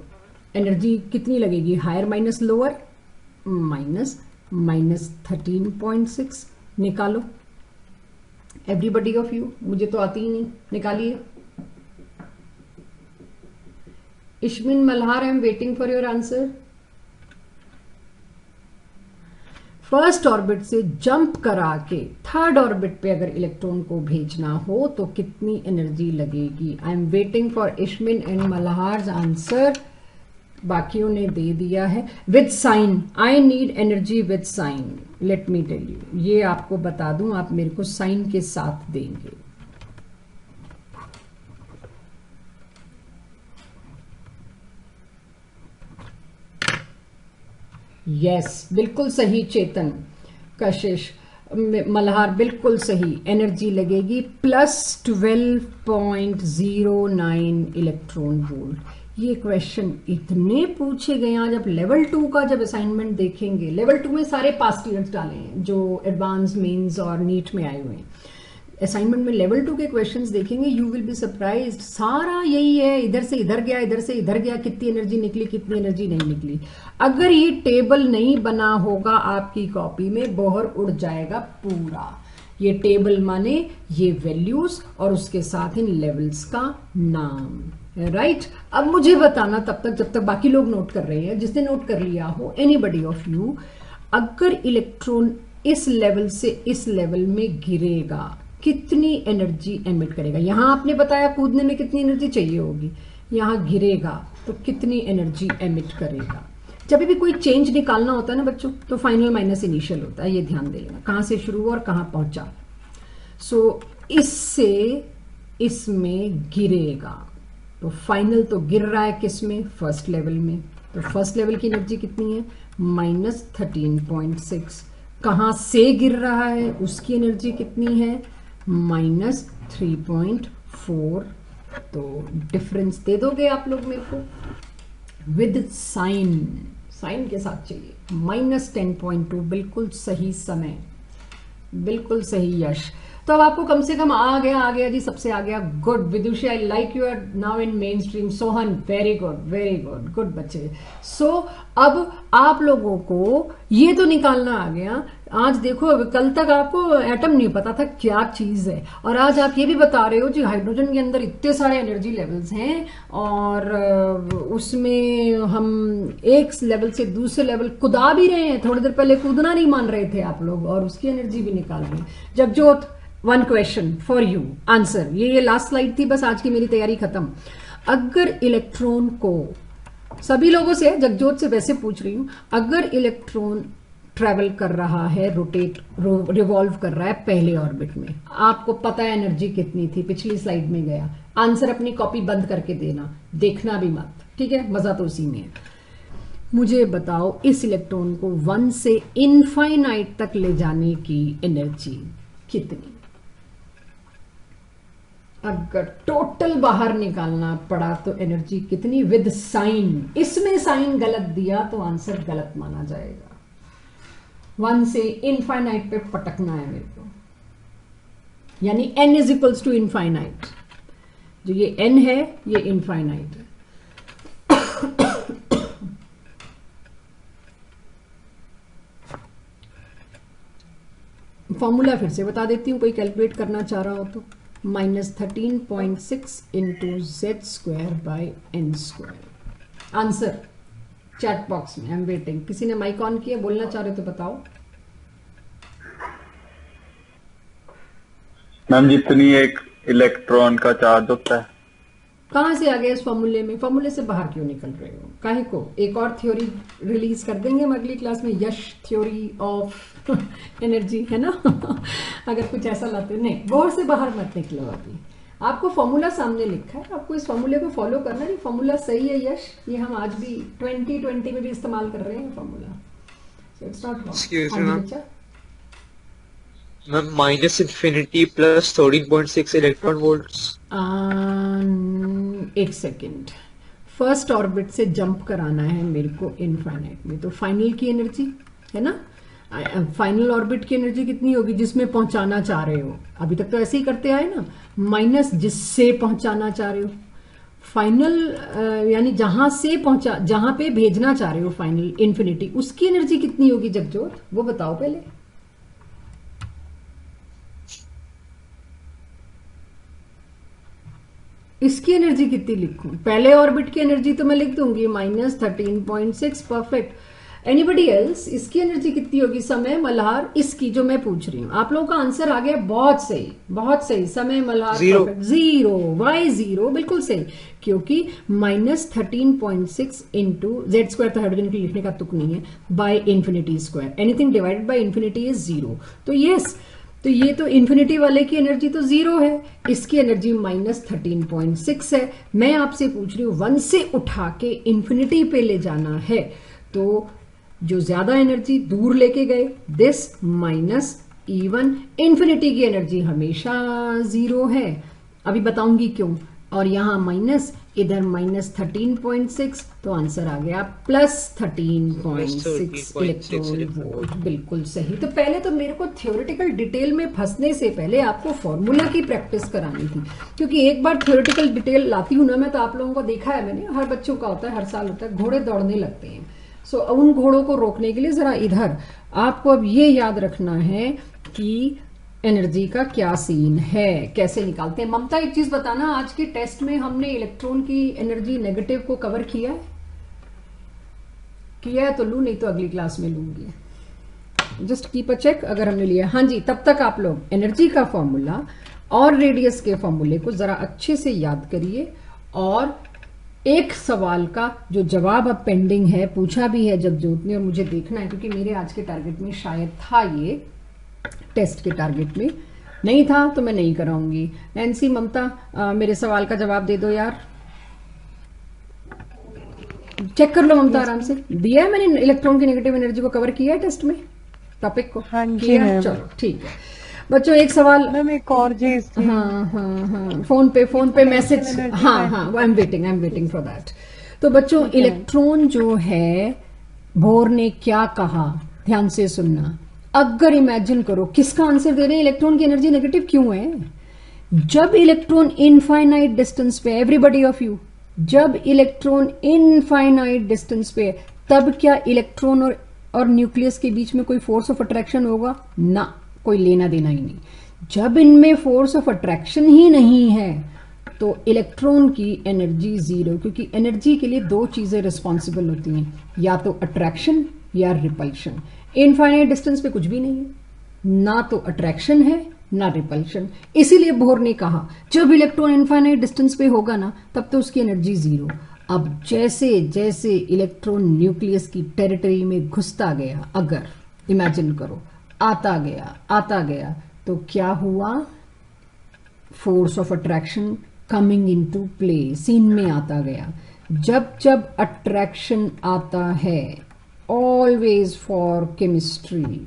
एनर्जी कितनी लगेगी, हायर माइनस लोअर, -13.6 निकालो। एवरीबडी ऑफ यू, मुझे तो आती ही नहीं, निकालिए। Ishmin Malhar, I am waiting for your answer. First orbit से जंप करा के थर्ड ऑर्बिट पे अगर इलेक्ट्रॉन को भेजना हो तो कितनी एनर्जी लगेगी। I am waiting for Ishmin and Malhar's answer. बाकियों ने दे दिया है with sign, I need energy with sign. Let me tell you, ये आपको बता दूं, आप मेरे को साइन के साथ देंगे। यस बिल्कुल सही चेतन, कशिश, मल्हार बिल्कुल सही। एनर्जी लगेगी +12.09 इलेक्ट्रॉन वोल्ट। ये क्वेश्चन इतने पूछे गए आज। आप लेवल 2 का जब असाइनमेंट देखेंगे, लेवल 2 में सारे पास्ट ईयर्स डाले हैं जो एडवांस, मेंस और नीट में आए हुए हैं। असाइनमेंट में लेवल 2 के क्वेश्चंस देखेंगे, यू विल बी सरप्राइज्ड। सारा यही है, इधर से इधर गया, इधर से इधर गया, कितनी एनर्जी निकली, कितनी एनर्जी नहीं निकली। अगर ये टेबल नहीं बना होगा आपकी कॉपी में, बोहर उड़ जाएगा पूरा। ये टेबल माने ये वैल्यूज और उसके साथ इन लेवल्स का नाम, राइट। अब मुझे बताना तब तक जब तक बाकी लोग नोट कर रहे हैं, जिसने नोट कर लिया हो, एनीबडी ऑफ यू, अगर इलेक्ट्रॉन इस लेवल से इस लेवल में गिरेगा कितनी एनर्जी एमिट करेगा। यहां आपने बताया कूदने में कितनी एनर्जी चाहिए होगी, यहां गिरेगा तो कितनी एनर्जी एमिट करेगा। जब भी कोई चेंज निकालना होता है ना बच्चों, तो फाइनल माइनस इनिशियल होता है, ये ध्यान दे लेना, कहां से शुरू और कहां पहुंचा। सो इससे इसमें गिरेगा तो फाइनल तो गिर रहा है किसमें, फर्स्ट लेवल में। तो फर्स्ट लेवल की एनर्जी कितनी है, -13.6। कहां से गिर रहा है उसकी एनर्जी कितनी है, -3.4। तो डिफरेंस दे दोगे आप लोग मेरे को विद साइन, साइन के साथ चाहिए। -10.2 बिल्कुल सही समय, बिल्कुल सही यश। तो अब आपको कम से कम आ गया जी, सबसे आ गया। Good Vidushi, I like you are now in mainstream. Sohan, very good very good, good बच्चे। सो अब आप लोगों को ये तो निकालना आ गया। आज देखो, कल तक आपको एटम नहीं पता था क्या चीज है, और आज आप ये भी बता रहे हो जी हाइड्रोजन के अंदर इतने सारे एनर्जी लेवल्स हैं और उसमें हम एक लेवल से दूसरे लेवल कूदा भी रहे हैं। थोड़ी देर पहले कूदना नहीं मान रहे थे आप लोग, और उसकी एनर्जी भी निकाल रहे हैं। Jagjot, one question for you, answer. ये लास्ट स्लाइड थी, बस आज की मेरी तैयारी खत्म। अगर इलेक्ट्रॉन को, सभी लोगों से, जगजोत से वैसे पूछ रही हूं, अगर इलेक्ट्रॉन ट्रेवल कर रहा है, रोटेट रिवॉल्व कर रहा है पहले ऑर्बिट में, आपको पता है एनर्जी कितनी थी, पिछली स्लाइड में गया। आंसर अपनी कॉपी बंद करके देना, देखना भी मत, ठीक है, मजा तो उसी में है। मुझे बताओ इस इलेक्ट्रॉन को 1 से इनफाइनाइट तक ले जाने की एनर्जी कितनी। अगर टोटल बाहर निकालना पड़ा तो एनर्जी कितनी विद साइन। इसमें साइन गलत दिया तो आंसर गलत माना जाएगा। 1 से इनफाइनाइट पे पटकना है मेरे को। यानी n is equals to infinite. जो ये n है ये इनफाइनाइट है। फॉर्मूला फिर से बता देती हूँ, कोई कैलकुलेट करना चाह रहा हो तो, -13.6 into Z square by N square. Answer chat box में, आई एम वेटिंग। किसी ने माइक ऑन किया, बोलना चाह रहे तो बताओ। मैम जितनी एक इलेक्ट्रॉन का चार्ज होता है। कहां से आ गया इस फॉर्मूले में? फॉर्मूले से बाहर क्यों निकल रहे हो? काहे को? एक और थ्योरी रिलीज कर देंगे हम अगली क्लास में, यश थ्योरी ऑफ एनर्जी, है ना। अगर कुछ ऐसा लाते, नहीं गौर से बाहर मत निकलो। अभी आपको फॉर्मूला सामने लिखा है, आपको इस फॉर्मूले को फॉलो करना है। फॉर्मूला सही है यश, ये हम आज भी 2020 में भी इस्तेमाल कर रहे हैं formula. So it's not wrong. Ma'am minus infinity plus 13.6 electron volts. एक सेकेंड, फर्स्ट ऑर्बिट से जंप कराना है मेरे को इनफाइनाइट में, तो फाइनल की एनर्जी है ना, फाइनल ऑर्बिट की एनर्जी कितनी होगी जिसमें पहुंचाना चाह रहे हो? अभी तक तो ऐसे ही करते आए ना, माइनस जिससे पहुंचाना चाह रहे हो। फाइनल यानी जहां से पहुंचा, जहां पे भेजना चाह रहे हो फाइनल इन्फिनिटी, उसकी एनर्जी कितनी होगी जगजोत, वो बताओ पहले। इसकी एनर्जी कितनी लिखूं? पहले ऑर्बिट की एनर्जी तो मैं लिख दूंगी -13.6, परफेक्ट। एनीबडी एल्स, इसकी एनर्जी कितनी होगी? समय मल्हार, इसकी जो मैं पूछ रही हूँ। आप लोगों का आंसर आ गया, बहुत सही, बहुत सही। समय मल्हार 0, वाई 0, बिल्कुल सही, क्योंकि -13.6 इंटू जेड स्क्वायर, तो हाइड्रोजन के लिखने का तुक नहीं है, by infinity square, anything divided by infinity is 0। तो यस, तो ये तो इन्फिनिटी वाले की एनर्जी तो 0 है, इसकी एनर्जी -13.6 है। मैं आपसे पूछ रही हूँ 1 से उठा के इन्फिनिटी पे ले जाना है, तो जो ज्यादा एनर्जी दूर लेके गए, दिस -E1, इन्फिनिटी की एनर्जी हमेशा 0 है। अभी बताऊंगी क्यों। और यहां माइनस, इधर -13.6, तो आंसर आ गया +13.6 इलेक्ट्रॉन वोल्ट, बिल्कुल सही। तो पहले तो मेरे को थ्योरेटिकल डिटेल में फंसने से पहले आपको फॉर्मूला की प्रैक्टिस करानी थी, क्योंकि एक बार थ्योरेटिकल डिटेल लाती हूं ना मैं, तो आप लोगों को देखा है मैंने, हर बच्चों का होता है, हर साल होता है, घोड़े दौड़ने लगते हैं। सो उन घोड़ों को रोकने के लिए जरा इधर आपको अब ये याद रखना है कि एनर्जी का क्या सीन है, कैसे निकालते हैं। ममता एक चीज बताना, आज के टेस्ट में हमने इलेक्ट्रॉन की एनर्जी नेगेटिव को कवर किया है? किया है तो लू, नहीं तो अगली क्लास में लूंगी। जस्ट कीप अ चेक अगर हमने लिया। हाँ जी, तब तक आप लोग एनर्जी का फॉर्मूला और रेडियस के फॉर्मूले को जरा अच्छे से याद करिए, और एक सवाल का जो जवाब अब पेंडिंग है, पूछा भी है जगजोत ने, और मुझे देखना है, क्योंकि मेरे आज के टारगेट में शायद था, ये टेस्ट के टारगेट में नहीं था, तो मैं नहीं कराऊंगी। नैन्सी, ममता, मेरे सवाल का जवाब दे दो यार, चेक कर लो ममता, आराम से। दिया है मैंने, इलेक्ट्रॉन की नेगेटिव एनर्जी को कवर किया है टेस्ट में, टॉपिक को? हाँ जी किया? चलो ठीक है बच्चों, एक सवाल। मैम एक और चीज, हाँ, फोन पे मैसेज, हाँ, आई एम वेटिंग फॉर दैट। तो बच्चों, इलेक्ट्रॉन जो है, बोर ने क्या कहा, ध्यान से सुनना। अगर इमेजिन करो, किसका आंसर दे रहे हैं, इलेक्ट्रॉन की एनर्जी नेगेटिव क्यों है? जब इलेक्ट्रॉन इनफाइनाइट डिस्टेंस पे, एवरीबडी ऑफ यू, जब इलेक्ट्रॉन इनफाइनाइट डिस्टेंस पे, तब क्या इलेक्ट्रॉन और न्यूक्लियस के बीच में कोई फोर्स ऑफ अट्रैक्शन होगा? ना, कोई लेना देना ही नहीं। जब इनमें फोर्स ऑफ अट्रैक्शन ही नहीं है, तो इलेक्ट्रॉन की एनर्जी 0, क्योंकि एनर्जी के लिए 2 चीजें रिस्पॉन्सिबल होती हैं, या तो अट्रैक्शन या रिपल्शन। इनफाइनाइट डिस्टेंस पे कुछ भी नहीं है, ना तो अट्रैक्शन है ना रिपल्शन। इसीलिए बोर ने कहा जब इलेक्ट्रॉन इनफाइनाइट डिस्टेंस पे होगा ना, तब तो उसकी एनर्जी 0। अब जैसे जैसे इलेक्ट्रॉन न्यूक्लियस की टेरिटरी में घुसता गया, अगर इमेजिन करो, आता गया, तो क्या हुआ? Force of attraction coming into play, scene में आता गया। जब अट्रैक्शन आता है, ऑलवेज फॉर केमिस्ट्री,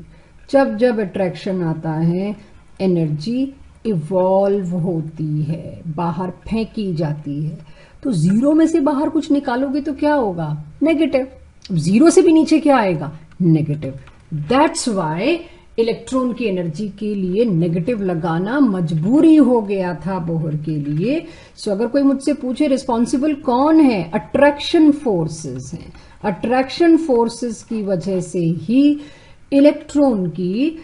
जब अट्रैक्शन आता है, एनर्जी इवॉल्व होती है, बाहर फेंकी जाती है। तो 0 में से बाहर कुछ निकालोगे तो क्या होगा? नेगेटिव। 0 से भी नीचे क्या आएगा? नेगेटिव। दैट्स वाई इलेक्ट्रॉन की एनर्जी के लिए नेगेटिव लगाना मजबूरी हो गया था बोहर के लिए। सो अगर कोई मुझसे पूछे रिस्पॉन्सिबल कौन है, अट्रैक्शन फोर्सेस हैं। अट्रैक्शन फोर्सेस की वजह से ही इलेक्ट्रॉन की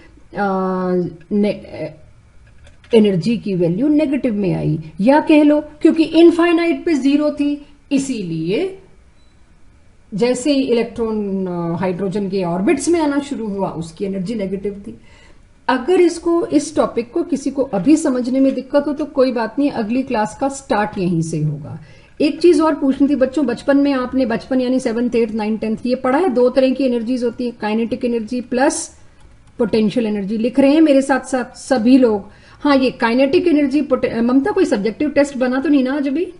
एनर्जी की वैल्यू नेगेटिव में आई, या कह लो क्योंकि इनफाइनाइट पे 0 थी, इसीलिए जैसे ही इलेक्ट्रॉन हाइड्रोजन के ऑर्बिट्स में आना शुरू हुआ उसकी एनर्जी नेगेटिव थी। अगर इस टॉपिक को किसी को अभी समझने में दिक्कत हो तो कोई बात नहीं, अगली क्लास का स्टार्ट यहीं से होगा। एक चीज और पूछनी थी बच्चों, बचपन में आपने, बचपन यानी 7th 8th 9th 10th ये पढ़ा है, 2 तरह की एनर्जीज होती है, kinetic energy plus potential energy. लिख रहे हैं मेरे साथ साथ सभी लोग? हाँ, ये काइनेटिक एनर्जी, ममता कोई सब्जेक्टिव टेस्ट बना तो नहीं ना आज अभी?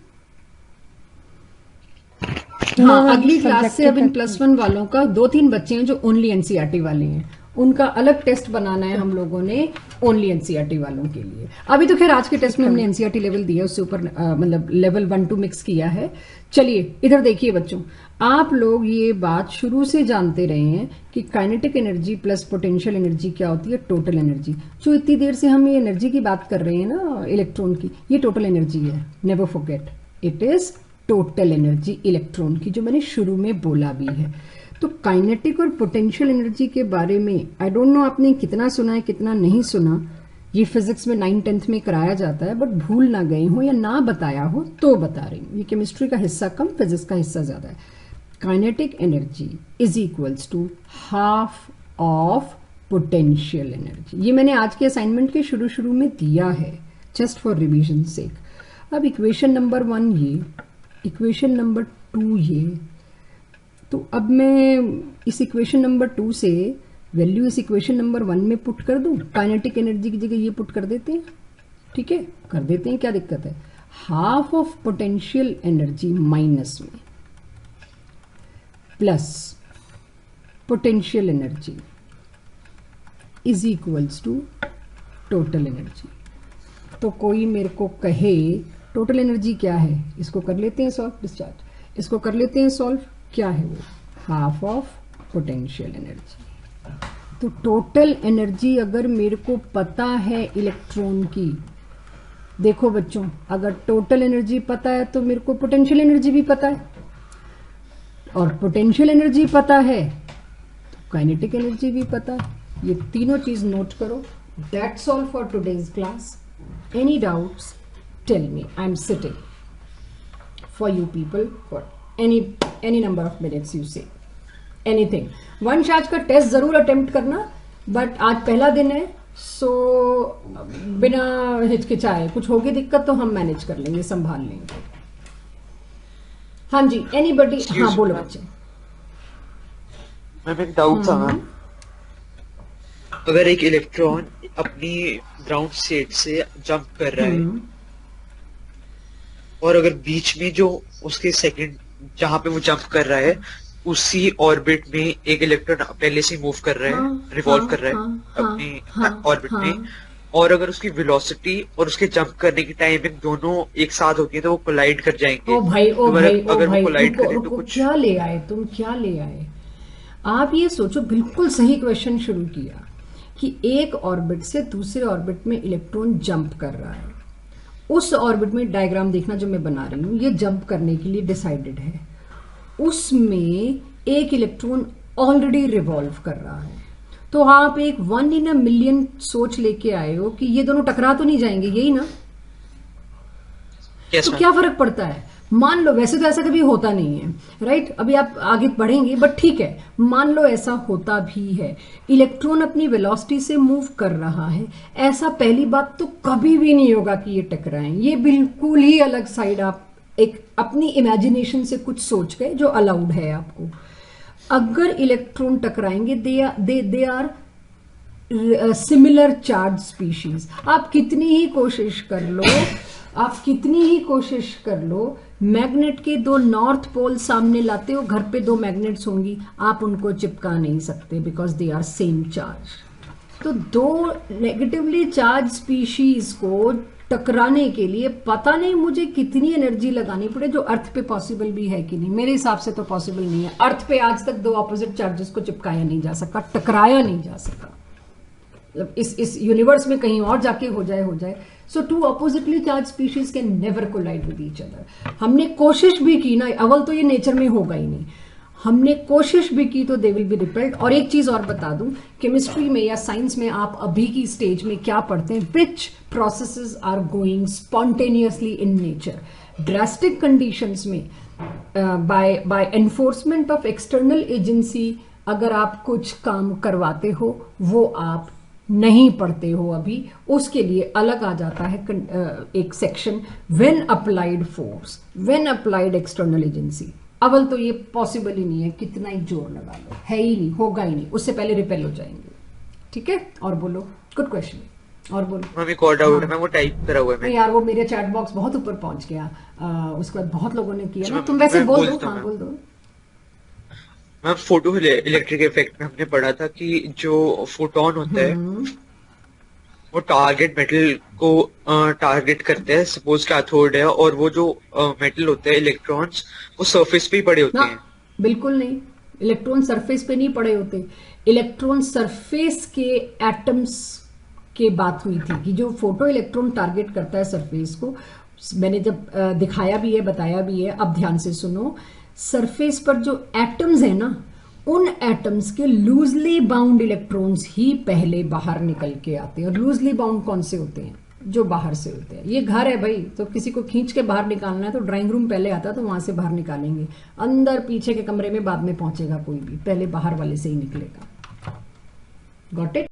हाँ, अगली क्लास से अब इन +1 वालों का 2-3 बच्चे हैं जो ओनली एनसीईआरटी वाले हैं, उनका अलग टेस्ट बनाना है हम लोगों ने ओनली एनसीईआरटी वालों के लिए। अभी तो खैर आज के टेस्ट में हमने एनसीईआरटी लेवल दिया, उससे ऊपर मतलब लेवल 1-2 मिक्स किया है। चलिए इधर देखिए बच्चों, आप लोग ये बात शुरू से जानते रहे हैं कि kinetic energy plus potential energy क्या होती है, टोटल एनर्जी। जो इतनी देर से हम ये एनर्जी की बात कर रहे हैं ना इलेक्ट्रॉन की, ये टोटल एनर्जी है, never forget it is total energy electron की, जो मैंने शुरू में बोला भी है। तो काइनेटिक और पोटेंशियल एनर्जी के बारे में आई डोंट नो आपने कितना सुना है कितना नहीं सुना, ये फिजिक्स में 9th 10th में कराया जाता है, बट भूल ना गए हो या ना बताया हो तो बता रही हूँ। ये केमिस्ट्री का हिस्सा कम, फिजिक्स का हिस्सा ज्यादा है। Kinetic energy is equals to half of potential energy. ये मैंने आज के असाइनमेंट के शुरू में दिया है, जस्ट फॉर रिविजन सेक। अब इक्वेशन नंबर 1 ये, इक्वेशन नंबर 2 ये, तो अब मैं इस इक्वेशन नंबर 2 से वैल्यू इस इक्वेशन नंबर 1 में पुट कर दूं, काइनेटिक एनर्जी की जगह ये पुट कर देते हैं, ठीक है, कर देते हैं, क्या दिक्कत है। Half of potential energy minus में plus potential energy is equals to total energy. तो कोई मेरे को कहे टोटल एनर्जी क्या है, इसको कर लेते हैं सॉल्व, डिस्चार्ज, इसको कर लेते हैं सॉल्व, क्या है वो, हाफ ऑफ पोटेंशियल एनर्जी। तो टोटल एनर्जी अगर मेरे को पता है इलेक्ट्रॉन की, देखो बच्चों अगर टोटल एनर्जी पता है तो मेरे को पोटेंशियल एनर्जी भी पता है, और पोटेंशियल एनर्जी पता है तो काइनेटिक एनर्जी भी पता है। ये तीनों चीज नोट करो। That's all for today's class. Any doubts tell me, I am sitting for you people for any number of minutes you say anything। वंश आज का टेस्ट जरूर अटेम्प्ट करना, बट आज पहला दिन है, सो बिना हिचकिचाए, कुछ होगी दिक्कत तो हम मैनेज कर लेंगे, संभाल लेंगे। हाँ जी, एनीबडी? हाँ बोलो बच्चे। मैम एक डाउट था मैम, अगर एक इलेक्ट्रॉन अपनी ग्राउंड स्टेट से जंप कर रहा है और अगर बीच में जो उसके सेकंड जहां पे वो जंप कर रहा है उसी ऑर्बिट में एक इलेक्ट्रॉन पहले से मूव कर रहा है, रिवॉल्व कर रहा है अपनी ऑर्बिट में, और अगर उसकी वेलोसिटी और उसके जंप करने की टाइमिंग दोनों एक साथ होती है तो वो कोलाइड कर जाएंगे। ओ भाई, ओ भाई, अगर वो कोलाइड करें तो कुछ क्या ले आए तुम, क्या ले आए? आप ये सोचो, बिल्कुल सही क्वेश्चन शुरू किया कि एक ऑर्बिट से दूसरे ऑर्बिट में इलेक्ट्रॉन जंप कर रहा है। उस ऑर्बिट में डायग्राम देखना जो मैं बना रही हूं, ये जंप करने के लिए डिसाइडेड है, उसमें एक इलेक्ट्रॉन ऑलरेडी रिवॉल्व कर रहा है। तो आप एक 1 in a million सोच लेके आए हो कि ये दोनों टकरा तो नहीं जाएंगे, यही ना? yes, तो क्या फर्क पड़ता है? मान लो, वैसे तो ऐसा कभी होता नहीं है, राइट? अभी आप आगे बढ़ेंगे, बट ठीक है, मान लो ऐसा होता भी है, इलेक्ट्रॉन अपनी वेलोसिटी से मूव कर रहा है, ऐसा पहली बात तो कभी भी नहीं होगा कि ये टकराएं। ये बिल्कुल ही अलग साइड आप एक अपनी इमेजिनेशन से कुछ सोच गए जो अलाउड है आपको। अगर इलेक्ट्रॉन टकराएंगे, they are similar charge species. आप कितनी ही कोशिश कर लो, मैग्नेट के 2 नॉर्थ पोल सामने लाते हो, घर पे 2 मैग्नेट्स होंगी, आप उनको चिपका नहीं सकते, because they are same charge. तो 2 नेगेटिवली चार्ज स्पीशीज को टकराने के लिए पता नहीं मुझे कितनी एनर्जी लगानी पड़े, जो अर्थ पे पॉसिबल भी है कि नहीं। मेरे हिसाब से तो पॉसिबल नहीं है। अर्थ पे आज तक 2 ऑपोजिट चार्जेस को चिपकाया नहीं जा सका, टकराया नहीं जा सका। इस यूनिवर्स में कहीं और जाके हो जाए। So two oppositely charge species can never collide with each other. हमने कोशिश भी की ना, अव्वल तो ये नेचर में होगा ही नहीं, हमने कोशिश भी की तो दे विल बी रिपेल्ड। और एक चीज और बता दूं, केमिस्ट्री में या साइंस में आप अभी की स्टेज में क्या पढ़ते हैं, which processes are going spontaneously in nature. Drastic conditions में by enforcement of external agency अगर आप कुछ काम करवाते हो वो आप नहीं पढ़ते हो अभी, उसके लिए अलग आ जाता है एक section, when applied force, when applied external agency. अवल तो ये पॉसिबल ही नहीं है, कितना ही जोर लगा लो, है ही नहीं, होगा ही नहीं, उससे पहले रिपेल हो जाएंगे। ठीक है, और बोलो, गुड क्वेश्चन, और बोलो। मैम एक और डाउट है, मैं वो टाइप करा हुआ है। नहीं यार, वो मेरे चैट बॉक्स बहुत ऊपर पहुंच गया, उसके बाद बहुत लोगों ने किया ना, तुम वैसे बोल दो। हाँ बोल दो। मैम फोटो इलेक्ट्रिक इफेक्ट में हमने पढ़ा था कि जो फोटोन होता है वो टारगेट मेटल को टारगेट करते हैं। सपोज कैथोड है और वो जो मेटल होते हैं इलेक्ट्रॉन्स वो सरफेस पे ही पड़े होते हैं। बिल्कुल नहीं, इलेक्ट्रॉन सरफेस पे नहीं पड़े होते। इलेक्ट्रॉन सरफेस के एटम्स के बात हुई थी कि जो फोटो इलेक्ट्रॉन टारगेट करता है सरफेस को, मैंने जब दिखाया भी है, बताया भी है, अब ध्यान से सुनो। सरफेस पर जो एटम्स है ना, उन एटम्स के लूजली बाउंड इलेक्ट्रॉन्स ही पहले बाहर निकल के आते हैं। और लूजली बाउंड कौन से होते हैं? जो बाहर से होते हैं। ये घर है भाई, तो किसी को खींच के बाहर निकालना है तो ड्राइंग रूम पहले आता है, तो वहां से बाहर निकालेंगे। अंदर पीछे के कमरे में बाद में पहुंचेगा कोई भी, पहले बाहर वाले से ही निकलेगा। Got it?